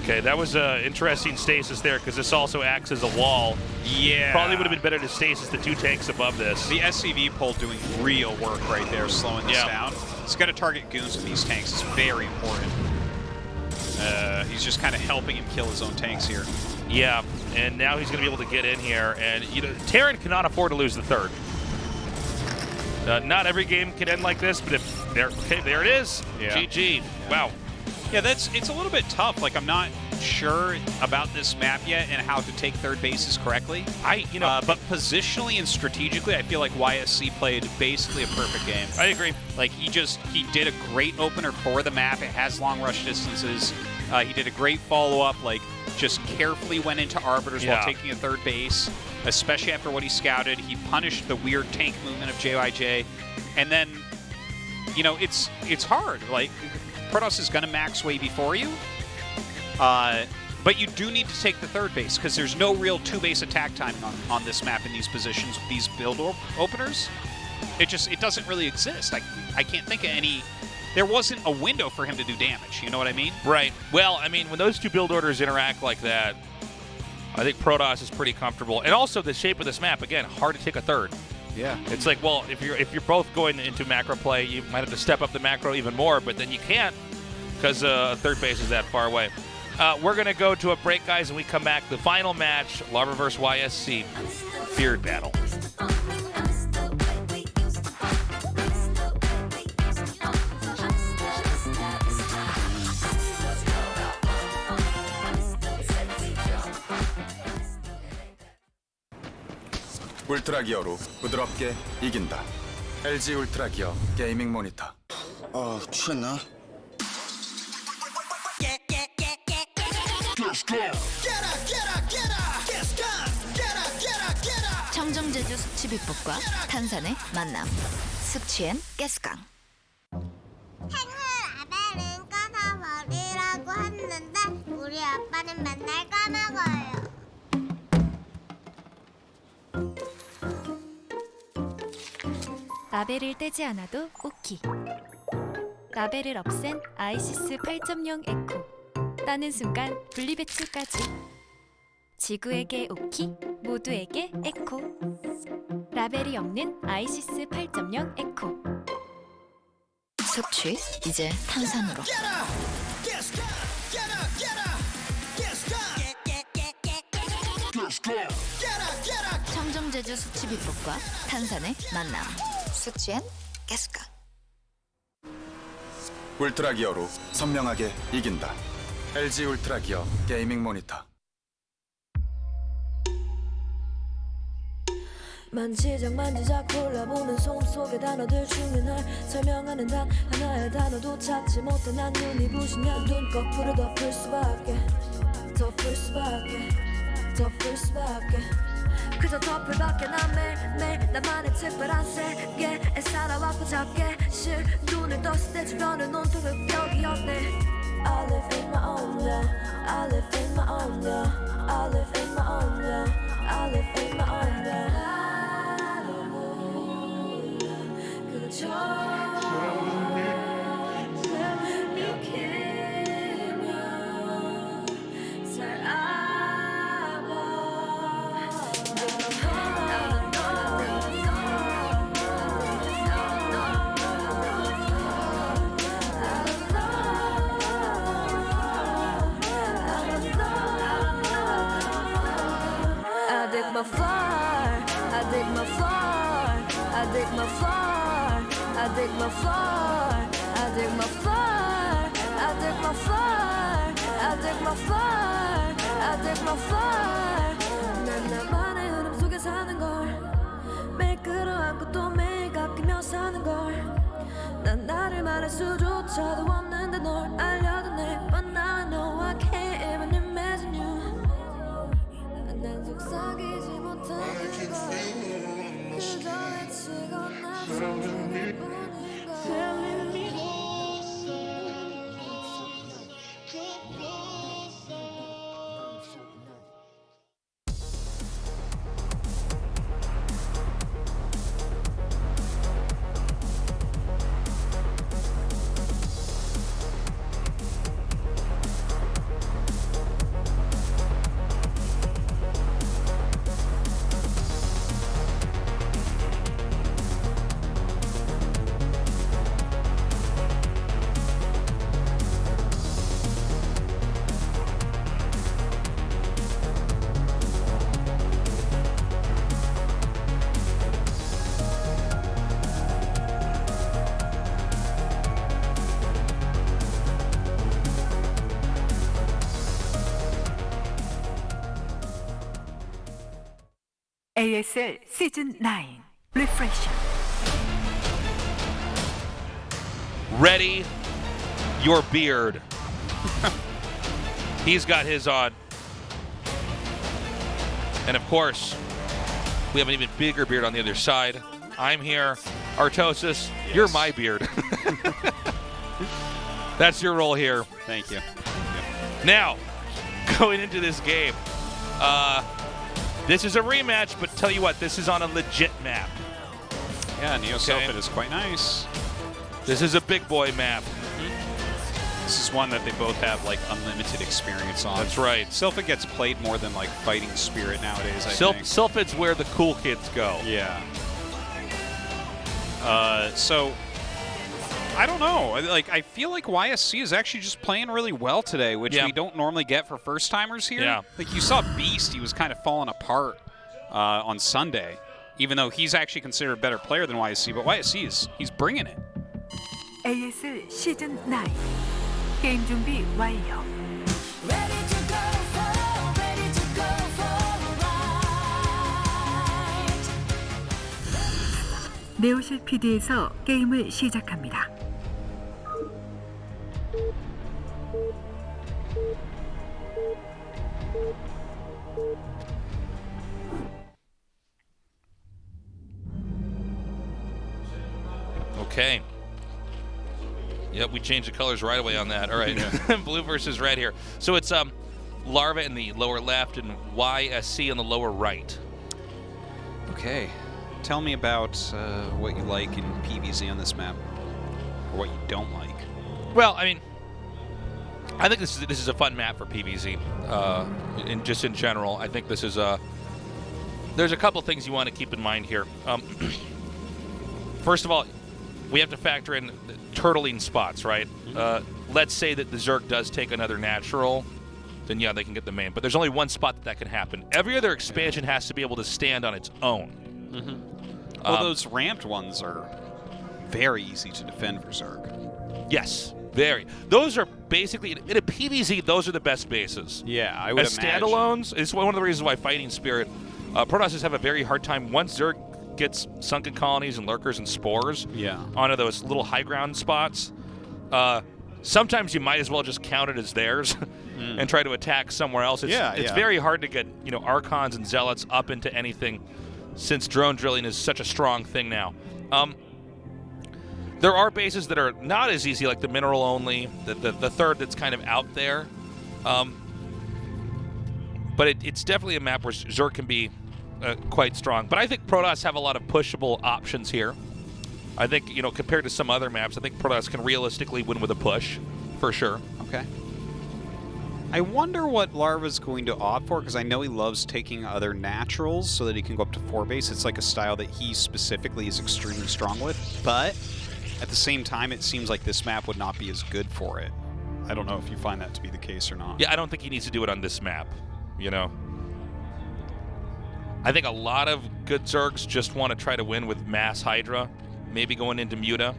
Okay, that was an interesting stasis there, because this also acts as a wall. Yeah. Probably would have been better to stasis the 2 tanks above this. The SCV pull doing real work right there, slowing this down. He's got to target goons with these tanks. It's very important. He's just kind of helping him kill his own tanks here. Yeah, and now he's going to be able to get in here. And, you know, Terran cannot afford to lose the third. Not every game can end like this, but if there it is. Yeah. GG. Yeah. Wow. Yeah, it's a little bit tough. Like, I'm not sure about this map yet and how to take third bases correctly. But positionally and strategically, I feel like YSC played basically a perfect game. I agree. Like, he did a great opener for the map. It has long rush distances. He did a great follow-up, like, just carefully went into Arbiters while taking a third base, especially after what he scouted. He punished the weird tank movement of JYJ. And then, you know, it's hard. Like, Protoss is going to max way before you. But you do need to take the third base, because there's no real 2-base attack timing on this map in these positions with these build openers. It doesn't really exist. I can't think of any. There wasn't a window for him to do damage. You know what I mean? Right. Well, I mean, when those 2 build orders interact like that, I think Protoss is pretty comfortable. And also the shape of this map, again, hard to take a third. Yeah. It's like, well, if you're both going into macro play, you might have to step up the macro even more, but then you can't because third base is that far away. We're going to go to a break, guys, and we come back. The final match, Larva vs. YSC, Beard Battle. 울트라 기어로 부드럽게 이긴다. LG 울트라 기어 게이밍 모니터. 취했나? 청정제주 숙취비법과 탄산의 만남. 숙취엔 가스강. 아벨은 까서 먹으라고 했는데 우리 아빠는 맨날 까먹어요. 라벨을 떼지 않아도 오키. 라벨을 없앤 아이시스 8.0 에코. 따는 순간 분리배출까지. 지구에게 오키, 모두에게 에코. 라벨이 없는 아이시스 8.0 에코. 숙취 이제 탄산으로. 청정제주 숙취비법과 탄산의 만남. 숙취엔 가스강. 울트라 기어로 선명하게 이긴다. LG 울트라 기어 게이밍 모니터. 만지작 골라보는 손 속의 단어들 중에 날 설명하는 단 하나의 단어도 찾지 못해 난 눈이 부시냐. 눈꺼풀을 덮을 수밖에 그저 덮을밖에 난 매일매일 나만의 특별한 세계에 살아왔고 작게 실 눈을 떴을 때 주변은 온통 흙벽이 없네. I live in my own world. I live in my own world. I live in my own world. I live in my own world. 그저 난 나만의 흐름 속에 사는 걸 매일 끌어안고 또 매일 깎이며 사는 걸 난 나를 말할 수조차도 없는데 널 알려드네 But now I know I can't even imagine you 난 속삭이지 못하는 걸 그저 외치고 나서는 뿐인 걸 ASL 시즌 9 Refresher. Ready your beard. He's got his on. And of course, we have an even bigger beard on the other side. I'm here. Artosis, yes. You're my beard. That's your role here. Thank you. Now, going into this game, this is a rematch, but tell you what, this is on a legit map. Yeah, Neo Selfit is quite nice. This is a big boy map. This is one that they both have like unlimited experience on. That's right. Sylphid gets played more than like Fighting Spirit nowadays, I think. Sylphid's where the cool kids go. Yeah. So I don't know. Like, I feel like YSC is actually just playing really well today, which we don't normally get for first-timers here. Yeah. Like, you saw Beast. He was kind of falling apart on Sunday, even though he's actually considered a better player than YSC. But YSC he's bringing it. ASL 시즌 9 게임 준비 완료. 네오실 PD에서 게임을 시작합니다. Okay. Yep, we changed the colors right away on that. All right, blue versus red here. So it's Larva in the lower left and YSC on the lower right. Okay. Tell me about what you like in PvZ on this map, or what you don't like. Well, I mean, I think this is a fun map for PvZ. Just in general, I think this is there's a couple things you want to keep in mind here. First of all, we have to factor in the turtling spots, right? Let's say that the Zerg does take another natural, then yeah, they can get the main. But there's only one spot that can happen. Every other expansion has to be able to stand on its own. Well, those ramped ones are very easy to defend for Zerg. Yes, very. Those are basically, in a PvZ, those are the best bases. Yeah, I would As imagine. standalones, it's one of the reasons why Fighting Spirit, Protosses have a very hard time. Once Zerg gets sunken colonies and lurkers and spores onto those little high ground spots, sometimes you might as well just count it as theirs and try to attack somewhere else. It's very hard to get Archons and Zealots up into anything, since drone drilling is such a strong thing now. There are bases that are not as easy, like the mineral only, the third that's kind of out there. But it's definitely a map where Zerg can be quite strong. But I think Protoss have a lot of pushable options here. I think, compared to some other maps, I think Protoss can realistically win with a push, for sure. Okay. I wonder what Larva's going to opt for, because I know he loves taking other naturals so that he can go up to 4 base. It's like a style that he specifically is extremely strong with, but at the same time, it seems like this map would not be as good for it. I don't know if you find that to be the case or not. Yeah, I don't think he needs to do it on this map, I think a lot of good Zergs just want to try to win with Mass Hydra, maybe going into Muta.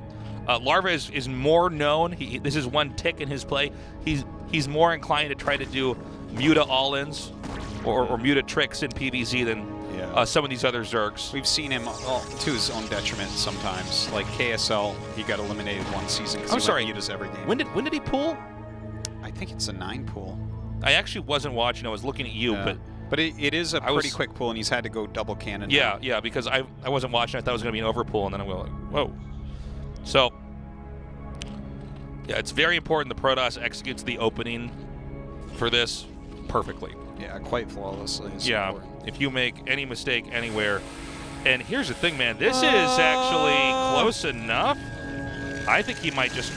Larva is more known. This is one tick in his play. He's more inclined to try to do Muta all-ins or Muta tricks in PvZ than some of these other Zergs. We've seen him to his own detriment sometimes. Like KSL, he got eliminated one season because he went Mutas every game. When did he pull? I think it's a 9 pull. I actually wasn't watching. I was looking at you, but it is a pretty quick pull, and he's had to go double cannon. Yeah, because I wasn't watching. I thought it was going to be an overpull, and then I was like, whoa. So, yeah, it's very important the Protoss executes the opening for this perfectly. Yeah, quite flawlessly. Yeah, if you make any mistake anywhere. And here's the thing, man. This is actually close enough. I think he might just...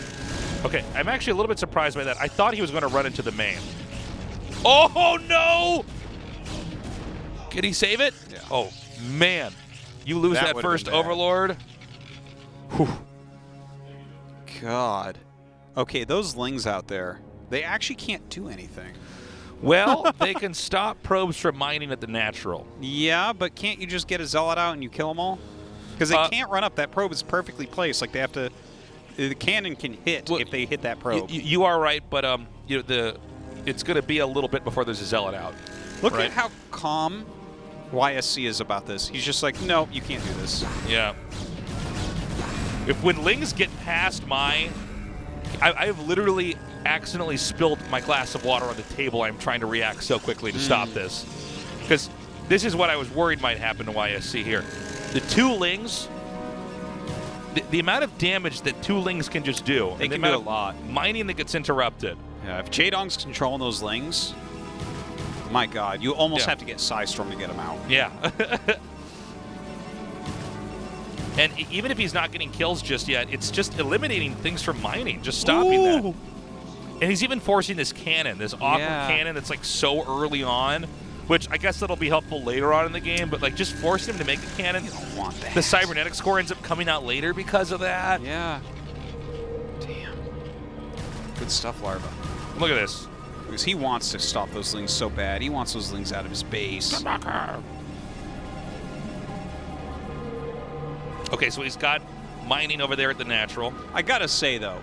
Okay, I'm actually a little bit surprised by that. I thought he was going to run into the main. Oh, no! Can he save it? Yeah. Oh, man. You lose that first Overlord. Whew. God. Okay, those Lings out there, they actually can't do anything. Well, they can stop probes from mining at the natural. Yeah, but can't you just get a Zealot out and you kill them all? Because they can't run up. That probe is perfectly placed. Like, they have to... The cannon can hit if they hit that probe. You are right, but it's going to be a little bit before there's a Zealot out. Look at how calm YSC is about this. He's just like, no, you can't do this. Yeah. When Lings get past I've literally accidentally spilled my glass of water on the table. I'm trying to react so quickly to stop this. Because this is what I was worried might happen to YSC here. The 2 Lings, the amount of damage that 2 Lings can just do. They can do a lot. Mining that gets interrupted. Yeah, if Jaedong's controlling those Lings, my God, you almost have to get Psystorm to get him out. Yeah. And even if he's not getting kills just yet, it's just eliminating things from mining, just stopping that. And he's even forcing this cannon, this awkward cannon that's like so early on, which I guess that'll be helpful later on in the game, but like just forcing him to make a cannon. You don't want that. The cybernetic score ends up coming out later because of that. Yeah. Good stuff, Larva. Look at this. Because he wants to stop those lings so bad. He wants those lings out of his base. Okay, so he's got mining over there at the natural. I gotta say, though,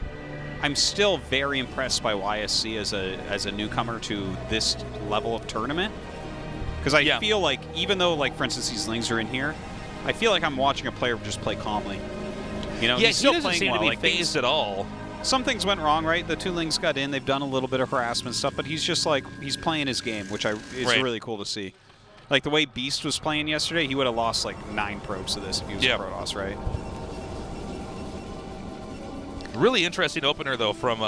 I'm still very impressed by YSC as a newcomer to this level of tournament. Because I feel like, even though, like, for instance, these lings are in here, I feel like I'm watching a player just play calmly. You know, he's still playing well. He doesn't seem to be phased at all. Some things went wrong, right? The two lings got in. They've done a little bit of harassment stuff, but he's just like, he's playing his game, which is really cool to see. Like the way Beast was playing yesterday, he would have lost like 9 probes to this if he was a Protoss, right? Really interesting opener though from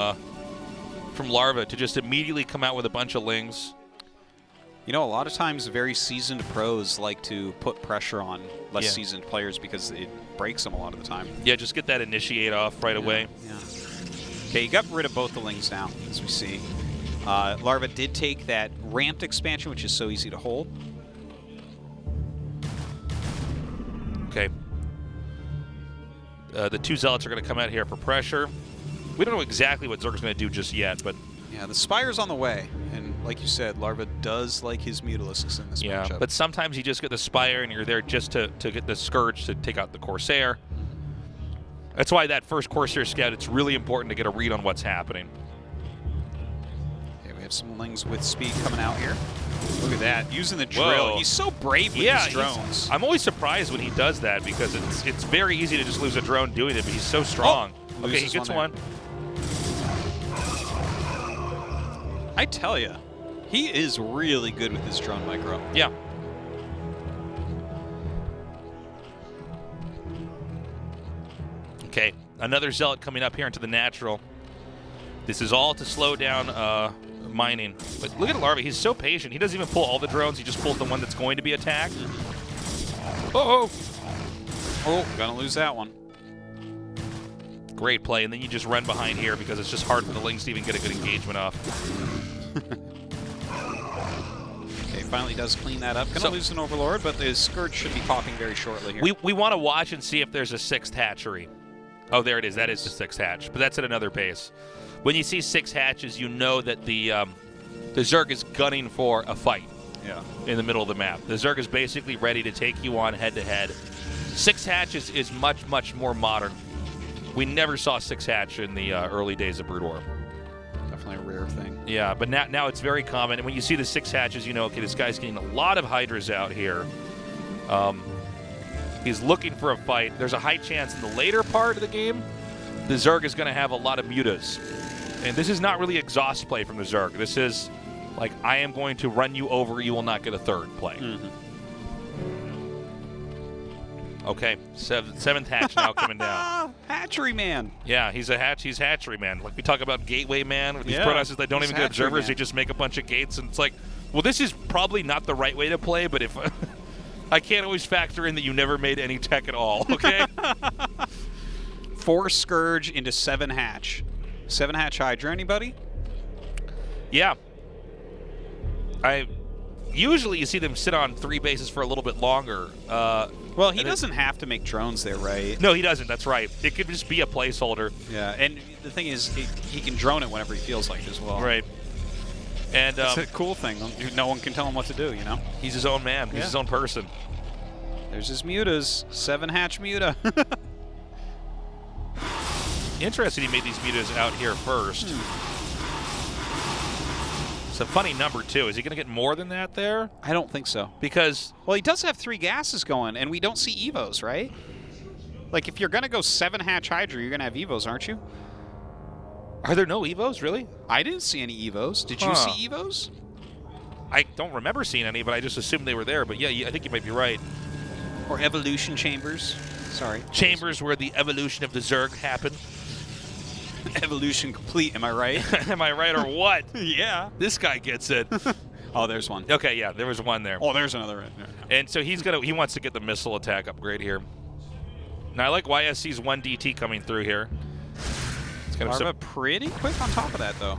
Larva to just immediately come out with a bunch of lings. You know, a lot of times very seasoned pros like to put pressure on less seasoned players because it breaks them a lot of the time. Yeah, just get that initiate off right away. Yeah. Okay, you got rid of both the lings now, as we see. Larva did take that ramped expansion, which is so easy to hold. Okay. The 2 Zealots are going to come out here for pressure. We don't know exactly what Zerg's going to do just yet, but... Yeah, the Spire's on the way, and like you said, Larva does like his Mutalisks in this matchup. But sometimes you just get the Spire and you're there just to get the Scourge to take out the Corsair. That's why that first Corsair scout, it's really important to get a read on what's happening. Okay, we have some lings with speed coming out here. Look at that, using the drill. Whoa. He's so brave with his drones. I'm always surprised when he does that because it's very easy to just lose a drone doing it, but he's so strong. Oh, okay, he gets one. I tell you, he is really good with his drone micro. Yeah. Okay, another Zealot coming up here into the natural. This is all to slow down mining. But look at Larva, he's so patient. He doesn't even pull all the drones, he just pulls the one that's going to be attacked. Oh, gonna lose that one. Great play, and then you just run behind here because it's just hard for the lings to even get a good engagement off. Okay, finally does clean that up. Gonna lose an Overlord, but the Scourge should be popping very shortly here. We want to watch and see if there's a 6th hatchery. Oh, there it is. That is the 6th hatch, but that's at another base. When you see 6 hatches, you know that the Zerg is gunning for a fight. Yeah. In the middle of the map, the Zerg is basically ready to take you on head-to-head. 6 hatches is much, much more modern. We never saw 6 hatch in the early days of Brood War. Definitely a rare thing. Yeah, but now it's very common. And when you see the 6 hatches, you know, okay, this guy's getting a lot of Hydras out here. He's looking for a fight. There's a high chance in the later part of the game, the Zerg is going to have a lot of mutas. And this is not really exhaust play from the Zerg. This is like, I am going to run you over, you will not get a 3rd play. Okay, 7th hatch now coming down. Hatchery man. Yeah, he's hatchery man. Like we talk about gateway man with these Protosses that don't even get observers, they just make a bunch of gates, and it's like, well, this is probably not the right way to play, but if I can't always factor in that you never made any tech at all, okay? 4 Scourge into 7 hatch. 7 hatch Hydra, anybody? Yeah. Usually you see them sit on 3 bases for a little bit longer. Well, he doesn't have to make drones there, right? No, he doesn't. That's right. It could just be a placeholder. Yeah, and the thing is, he can drone it whenever he feels like it as well. Right. And it's a cool thing. No one can tell him what to do, you know? He's his own man. He's his own person. There's his mutas. 7 hatch muta. Interesting he made these mutas out here first. It's a funny number, too. Is he going to get more than that there? I don't think so. Because... Well, he does have 3 gases going, and we don't see Evos, right? Like, if you're going to go 7 hatch Hydra, you're going to have Evos, aren't you? Are there no Evos, really? I didn't see any Evos. Did you see Evos? I don't remember seeing any, but I just assumed they were there. But yeah, I think you might be right. Or evolution chambers. Sorry. Chambers where the evolution of the Zerg happened. Evolution complete, am I right? Am I right or what? Yeah. This guy gets it. Oh, there's one. Okay, yeah, there was one there. Oh, there's another. And so he wants to get the missile attack upgrade here. Now I like YSC's 1 DT coming through here. It's gonna Larva pretty quick on top of that, though.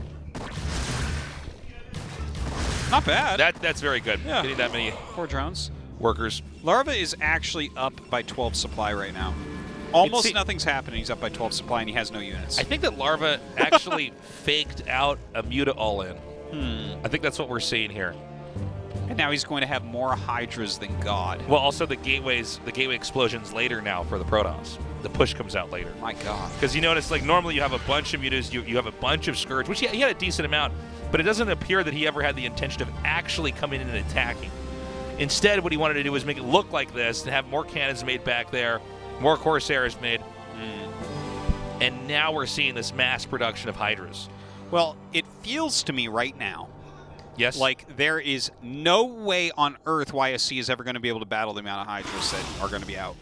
Not bad. That's very good. Yeah. Getting that many 4 drones. Workers. Larva is actually up by 12 supply right now. Almost nothing's happening. He's up by 12 supply, and he has no units. I think that Larva actually faked out a Muta all-in. I think that's what we're seeing here. And now he's going to have more Hydras than God. Well, also the gateway explosions later now for the Protoss. The push comes out later. My God. Because you notice, like, normally you have a bunch of Mutas, you have a bunch of Scourge, which he had a decent amount, but it doesn't appear that he ever had the intention of actually coming in and attacking. Instead, what he wanted to do was make it look like this and have more cannons made back there, more Corsairs made. And now we're seeing this mass production of Hydras. Well, it feels to me right now, yes, like there is no way on Earth YSC is ever going to be able to battle the amount of Hydras that are going to be out.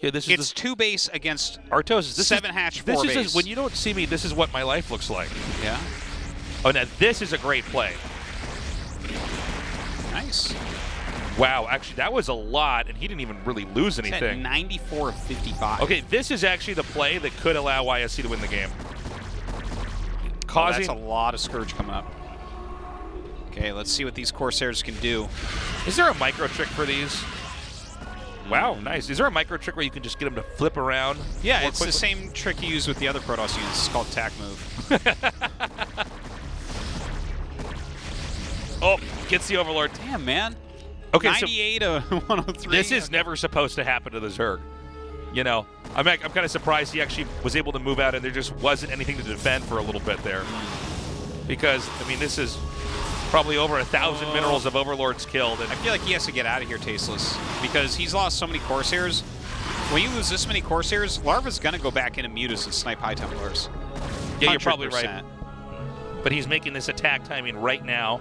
Yeah, it's 2 base against Artos. 7 hatch 4 base. When you don't see me, this is what my life looks like. Yeah. Oh, now this is a great play. Nice. Wow, actually, that was a lot, and he didn't even really lose anything. 94 of 55. Okay, this is actually the play that could allow YSC to win the game. That's a lot of Scourge coming up. Okay, let's see what these Corsairs can do. Is there a micro trick for these? Wow, nice. Is there a micro trick where you can just get them to flip around? Yeah, it's the same trick you use with the other Protoss units. It's called tack move. Oh, gets the Overlord. Damn, man. Okay, 98 to 103. This is never supposed to happen to the Zerg. You know, I'm kind of surprised he actually was able to move out and there just wasn't anything to defend for a little bit there. Because, I mean, this is probably over 1,000 minerals of Overlords killed. And I feel like he has to get out of here, Tasteless, because he's lost so many Corsairs. When you lose this many Corsairs, Larva's going to go back into Mutas and snipe High Templars. Yeah, you're probably right. But he's making this attack timing right now.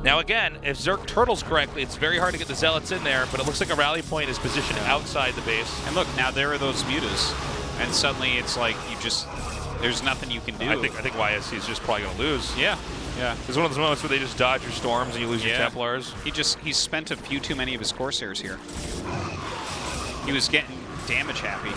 Now again, if Zerg turtles correctly, it's very hard to get the Zealots in there, but it looks like a rally point is positioned outside the base. And look, now there are those Mutas, and suddenly it's like there's nothing you can do. I think YSC is just probably going to lose. Yeah. It's one of those moments where they just dodge your storms and you lose your Templars. He's spent a few too many of his Corsairs here. He was getting damage happy.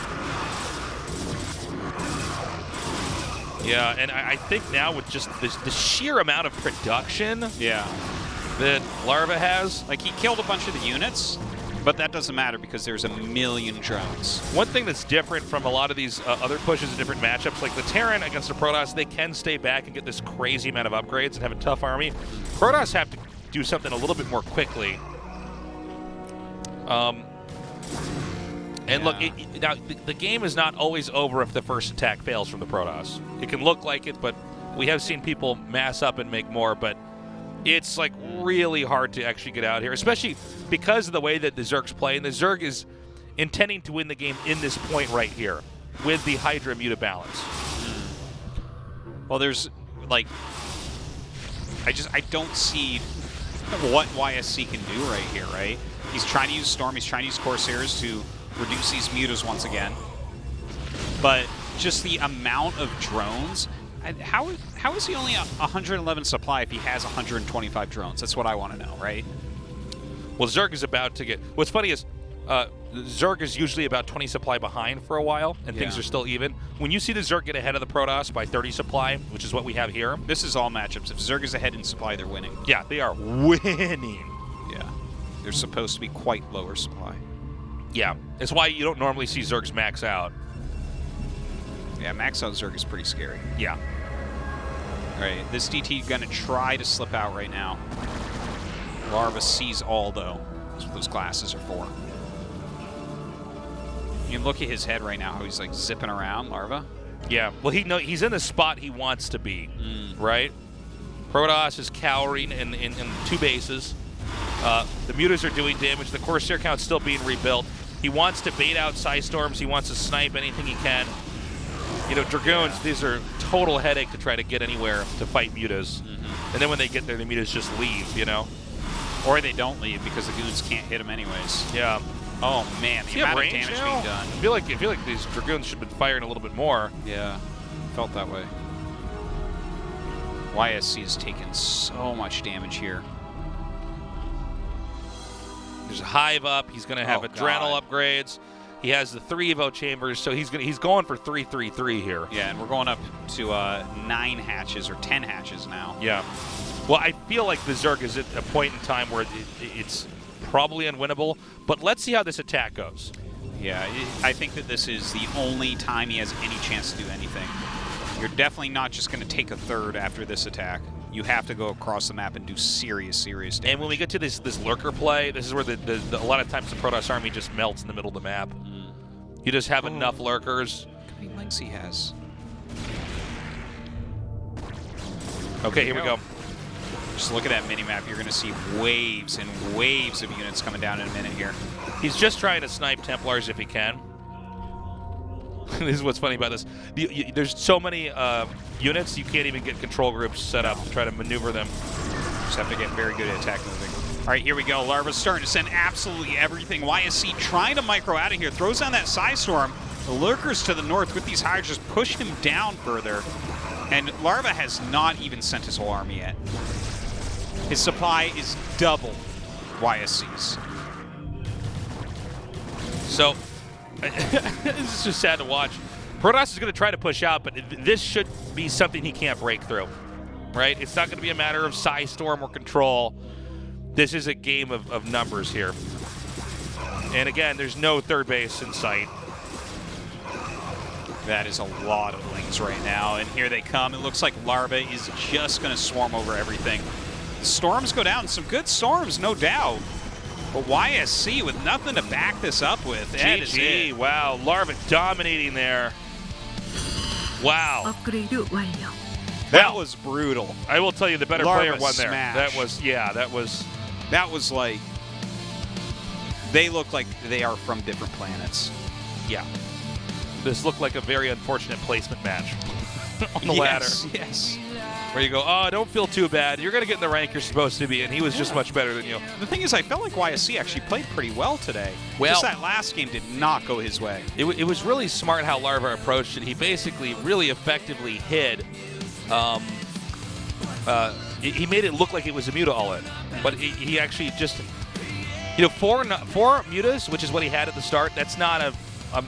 Yeah, and I think now with just the sheer amount of production that Larva has. Like, he killed a bunch of the units, but that doesn't matter because there's a million drones. One thing that's different from a lot of these other pushes in different matchups, like the Terran against the Protoss, they can stay back and get this crazy amount of upgrades and have a tough army. Protoss have to do something a little bit more quickly. And look, now the game is not always over if the first attack fails from the Protoss. It can look like it, but we have seen people mass up and make more, but it's like really hard to actually get out here, especially because of the way that the Zergs play. And the Zerg is intending to win the game in this point right here with the Hydra Muta balance. Well, there's like, I don't see what YSC can do right here, right? He's trying to use Storm, he's trying to use Corsairs to reduce these Mutas once again. But just the amount of drones, how is he only 111 supply if he has 125 drones? That's what I want to know, right? Well, Zerg is about to get... What's funny is Zerg is usually about 20 supply behind for a while, and things are still even. When you see the Zerg get ahead of the Protoss by 30 supply, which is what we have here... This is all matchups. If Zerg is ahead in supply, they're winning. Yeah, they are winning. Yeah. They're supposed to be quite lower supply. Yeah, it's why you don't normally see Zergs max out. Yeah, max out Zerg is pretty scary. Yeah. All right, this DT going to try to slip out right now. Larva sees all, though. That's what those glasses are for. You can look at his head right now, how he's like zipping around, Larva. Yeah, well, he's in the spot he wants to be, right? Protoss is cowering in 2 bases. The Mutas are doing damage. The Corsair count's still being rebuilt. He wants to bait out Psystorms. He wants to snipe anything he can. You know, Dragoons, these are total headache to try to get anywhere to fight Mutas. And then when they get there, the Mutas just leave, you know? Or they don't leave because the goons can't hit them anyways. Yeah. Oh, man, the amount of damage being done. I feel like these Dragoons should have been firing a little bit more. Yeah, felt that way. YSC has taken so much damage here. There's a Hive up. He's going to have Adrenal upgrades. He has the 3 Evo chambers, so he's going for 3-3-3 here. Yeah, and we're going up to 9 hatches or 10 hatches now. Yeah. Well, I feel like the Zerg is at a point in time where it's probably unwinnable, but let's see how this attack goes. Yeah, I think that this is the only time he has any chance to do anything. You're definitely not just going to take a third after this attack. You have to go across the map and do serious damage. And when we get to this lurker play, this is where a lot of times the Protoss army just melts in the middle of the map. You just have enough lurkers. Look how many links he has. Okay, here we go. Just look at that mini-map. You're going to see waves and waves of units coming down in a minute here. He's just trying to snipe Templars if he can. This is what's funny about this. There's so many units, you can't even get control groups set up to try to maneuver them. Just have to get very good at attack moving. All right, here we go. Larva's starting to send absolutely everything. YSC trying to micro out of here. Throws down that Psy Storm. The lurkers to the north with these hires just push him down further. And Larva has not even sent his whole army yet. His supply is double YSC's. So, this is just sad to watch. Protoss is going to try to push out, but this should be something he can't break through, right? It's not going to be a matter of Psy Storm or control. This is a game of numbers here. And again, there's no third base in sight. That is a lot of lings right now, and here they come. It looks like Larva is just going to swarm over everything. The storms go down. Some good storms, no doubt. But YSC with nothing to back this up with. That is it. Wow, Larva dominating there. Wow. That was brutal. I will tell you, the better Larva player won there. smash. That was. They look like they are from different planets. Yeah. This looked like a very unfortunate placement match on the ladder. Yes. Where you go, oh, don't feel too bad. You're going to get in the rank you're supposed to be, and he was just much better than you. The thing is, I felt like YSC actually played pretty well today. Well, just that last game did not go his way. It was really smart how Larva approached it. He basically really effectively hid. He made it look like it was a Muta all-in, but he actually just, four Mutas, which is what he had at the start, that's not a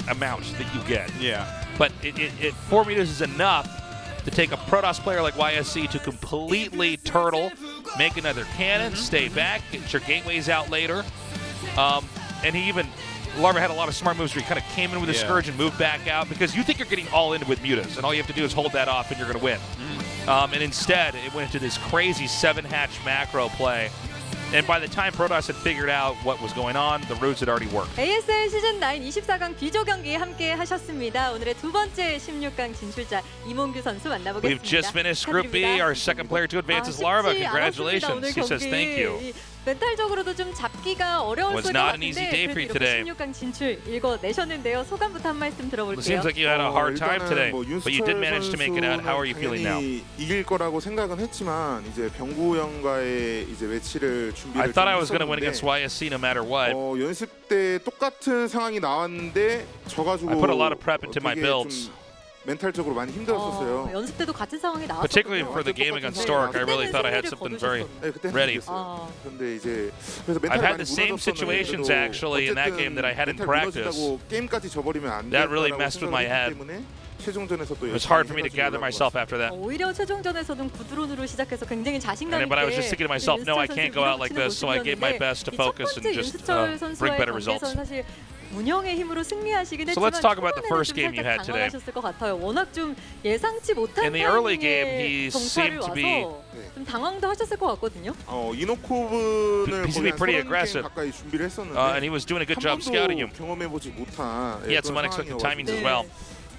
amount that you get. Yeah. But 4 Mutas is enough to take a Protoss player like YSC to completely turtle, make another cannon, stay back, get your gateways out later. And Larva had a lot of smart moves where he kind of came in with a Scourge and moved back out, because you think you're getting all in with Mutas, and all you have to do is hold that off and you're going to win. And instead, it went into this crazy 7-hatch macro play. And by the time Protoss had figured out what was going on, the roots had already worked. ASL 시즌 9 24강 비조 경기 함께 하셨습니다. 오늘의 두 번째 16강 진출자 이몽규 선수 만나보겠습니다. We've just finished Group B. Our second player to advance is Larva. Congratulations. He says thank you. 멘탈적으로도 좀 잡기가 어려울 Was 것 not an easy 같은데 day for you 그래도 today. 이렇게 16강 진출 읽어내셨는데요. 소감부터 한 말씀 들어볼게요. It seems like you had a hard time today, but you did manage to make it out. How are you feeling now? 이길 거라고 생각은 했지만 이제 병구 형과의 이제 매치를 준비를 I thought I was going to win against YSC no matter what. 연습 때 똑같은 상황이 나왔는데 져가지고 I put a lot of prep into my builds. 멘탈적으로 많이 힘들었었어요. 연습 때도 같은 상황이 나왔었거든요. Particularly for the game against Stork, I really thought I had something very ready. 근데 이제 그래서 멘탈이 I've had 많이 the same situations actually in that game that I had in practice. 게임까지 져버리면 안 That really messed with my head. 최종전에서 또 It was hard for me to gather myself after that. 오히려 최종전에서는 구드론으로 시작해서 굉장히 자신감 있게. But I was just thinking to myself, no, I can't go out like this, so I gave my best to focus and just bring better results. 운영의 힘으로 승리하시긴 So 했지만 let's talk about the first game you had today. 당황하셨을 것 같아요. 워낙 좀 예상치 못한 In the early game, he 정찰이 seemed to be 와서 좀 당황도 하셨을 것 같거든요. 이노코브는 He's to be pretty aggressive. 가까이 준비를 했었는데 And he was doing a good job scouting you. 경험해보지 못한 He had some unexpected timings as well.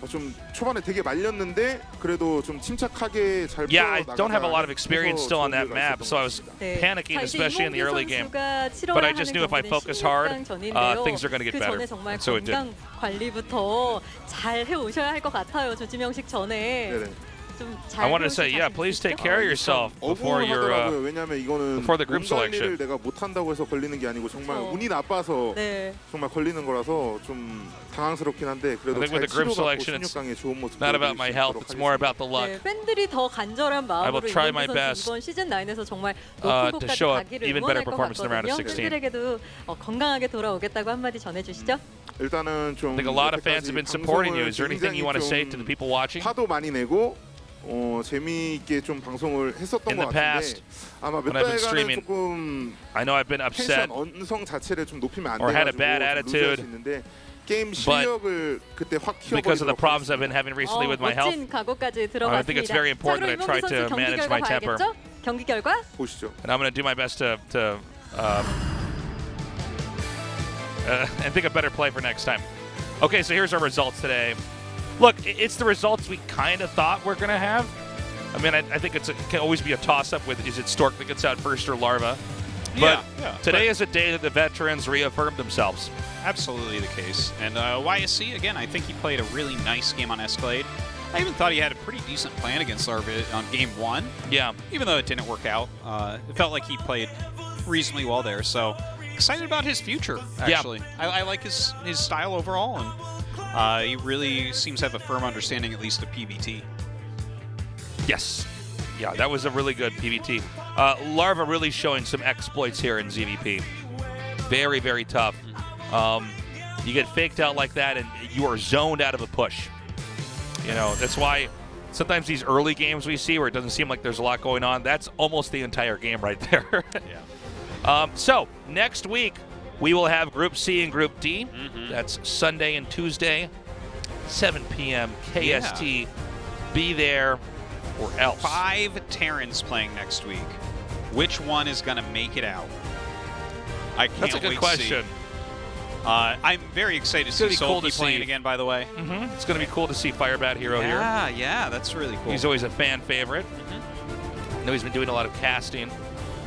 좀 초반에 되게 말렸는데 그래도 좀 침착하게 잘 Yeah, I don't have a lot of experience still on that map, so I was panicking, especially in the early game. But I just knew if I focus hard, things are going to get better. And so it did. 건강 관리부터 잘 해오셔야 할 것 같아요. 조지명식 전에. I wanted to say, yeah, please take care of yourself before the group selection. 내가 못한다고 해서 걸리는 게 아니고 정말 운이 나빠서 정말 걸리는 거라서 좀 당황스럽긴 한데 그래도 잘 치료받고 16강에 좋은 모습 not about my health, it's more about the luck. 팬들이 더 간절한 마음으로 이번 시즌 9에서 정말 높은 곳까지 가기를 응원할 것 같거든요. 팬들에게도 건강하게 돌아오겠다고 한마디 전해주시죠. 일단은 좀 I think a lot of fans have been supporting you. Is there anything you want to say to the people watching? 화도 많이 내고 재미있게 좀 방송을 했었던 것 같은데 아마 몇 달간은 조금 I know I've been upset 텐션 언성 자체를 좀 높이면 안 or had a 돼가지고 bad attitude. 있는데 게임 실력을 그때 확 because of the problems I've been having recently with my health. 각오까지 I think it's very important that I try to manage my temper. 경기 결과 보시죠. And I'm going to do my best to and think of better play for next time. Okay, so here's our results today. Look, it's the results we kind of thought we're going to have. I mean, I think it can always be a toss-up with is it Stork that gets out first or Larva. But today is a day that the veterans reaffirmed themselves. Absolutely the case. And YSC, again, I think he played a really nice game on Escalade. I even thought he had a pretty decent plan against Larva on game 1. Yeah. Even though it didn't work out. It felt like he played reasonably well there. So excited about his future, actually. Yeah. I like his style overall. And he really seems to have a firm understanding, at least, of PvT. Yes. Yeah, that was a really good PvT. Larva really showing some exploits here in ZVP. Very, very tough. You get faked out like that, and you are zoned out of a push. You know, that's why sometimes these early games we see where it doesn't seem like there's a lot going on, that's almost the entire game right there. So, next week, we will have Group C and Group D. That's Sunday and Tuesday, 7 p.m. KST. Yeah. Be there or else. 5 Terrans playing next week. Which one is going to make it out? I can't wait to see. That's a good question. I'm very excited to see Soulkey playing again, by the way. It's going to be cool to see Firebat Hero here. Yeah, that's really cool. He's always a fan favorite. I know he's been doing a lot of casting.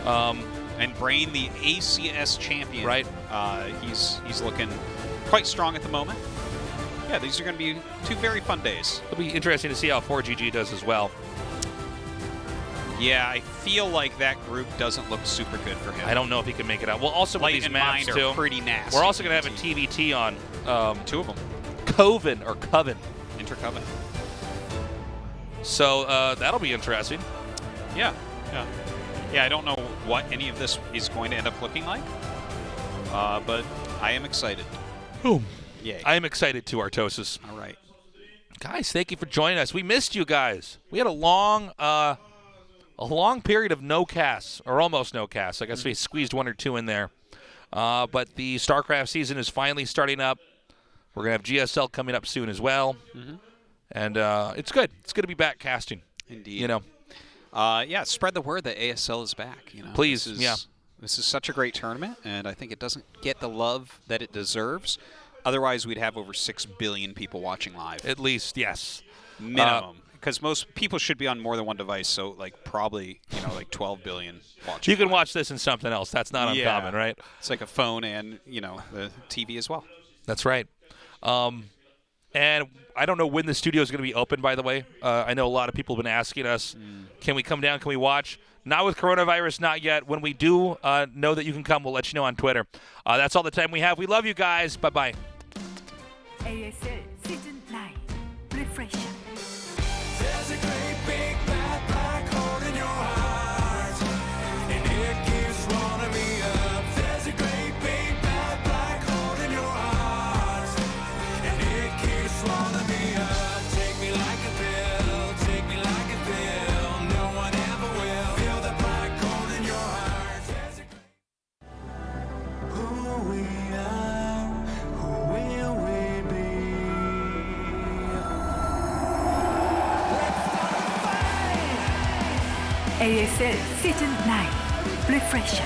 And Brain, the ACS champion. Right. He's looking quite strong at the moment. Yeah, these are going to be 2 very fun days. It'll be interesting to see how 4GG does as well. Yeah, I feel like that group doesn't look super good for him. I don't know if he can make it out. Well, also with these maps too, are pretty nasty. We're also going to have a TVT on 2 of them. Coven or Coven. Intercoven. So that'll be interesting. Yeah. I don't know what any of this is going to end up looking like, but I am excited. Boom. Yay. I am excited too, Artosis. All right. Guys, thank you for joining us. We missed you guys. We had a long period of no casts, or almost no casts. I guess we squeezed 1 or 2 in there. But the StarCraft season is finally starting up. We're going to have GSL coming up soon as well. And it's good. It's good to be back casting. Indeed. You know. Yeah, spread the word that ASL is back. You know, please. This is such a great tournament, and I think it doesn't get the love that it deserves. Otherwise, we'd have over 6 billion people watching live. At least, yes. Minimum. Because most people should be on more than one device, so like probably, like 12 billion watching. You can watch this in something else. That's not uncommon, right? It's like a phone and, the TV as well. That's right. And I don't know when the studio is going to be open, by the way. I know a lot of people have been asking us, can we come down, can we watch? Not with coronavirus, not yet. When we do know that you can come, we'll let you know on Twitter. That's all the time we have. We love you guys. Bye-bye. ASL Season 9 Refresh. There's a great big bad black hole in your heart, and it keeps swallowing me up. There's a great big bad black hole in your heart, and it keeps swallowing me up. Take me like a pill, take me like a pill. No one ever will feel the black hole in your heart. Who we are, who will we be? ASL Season 9 Refresh.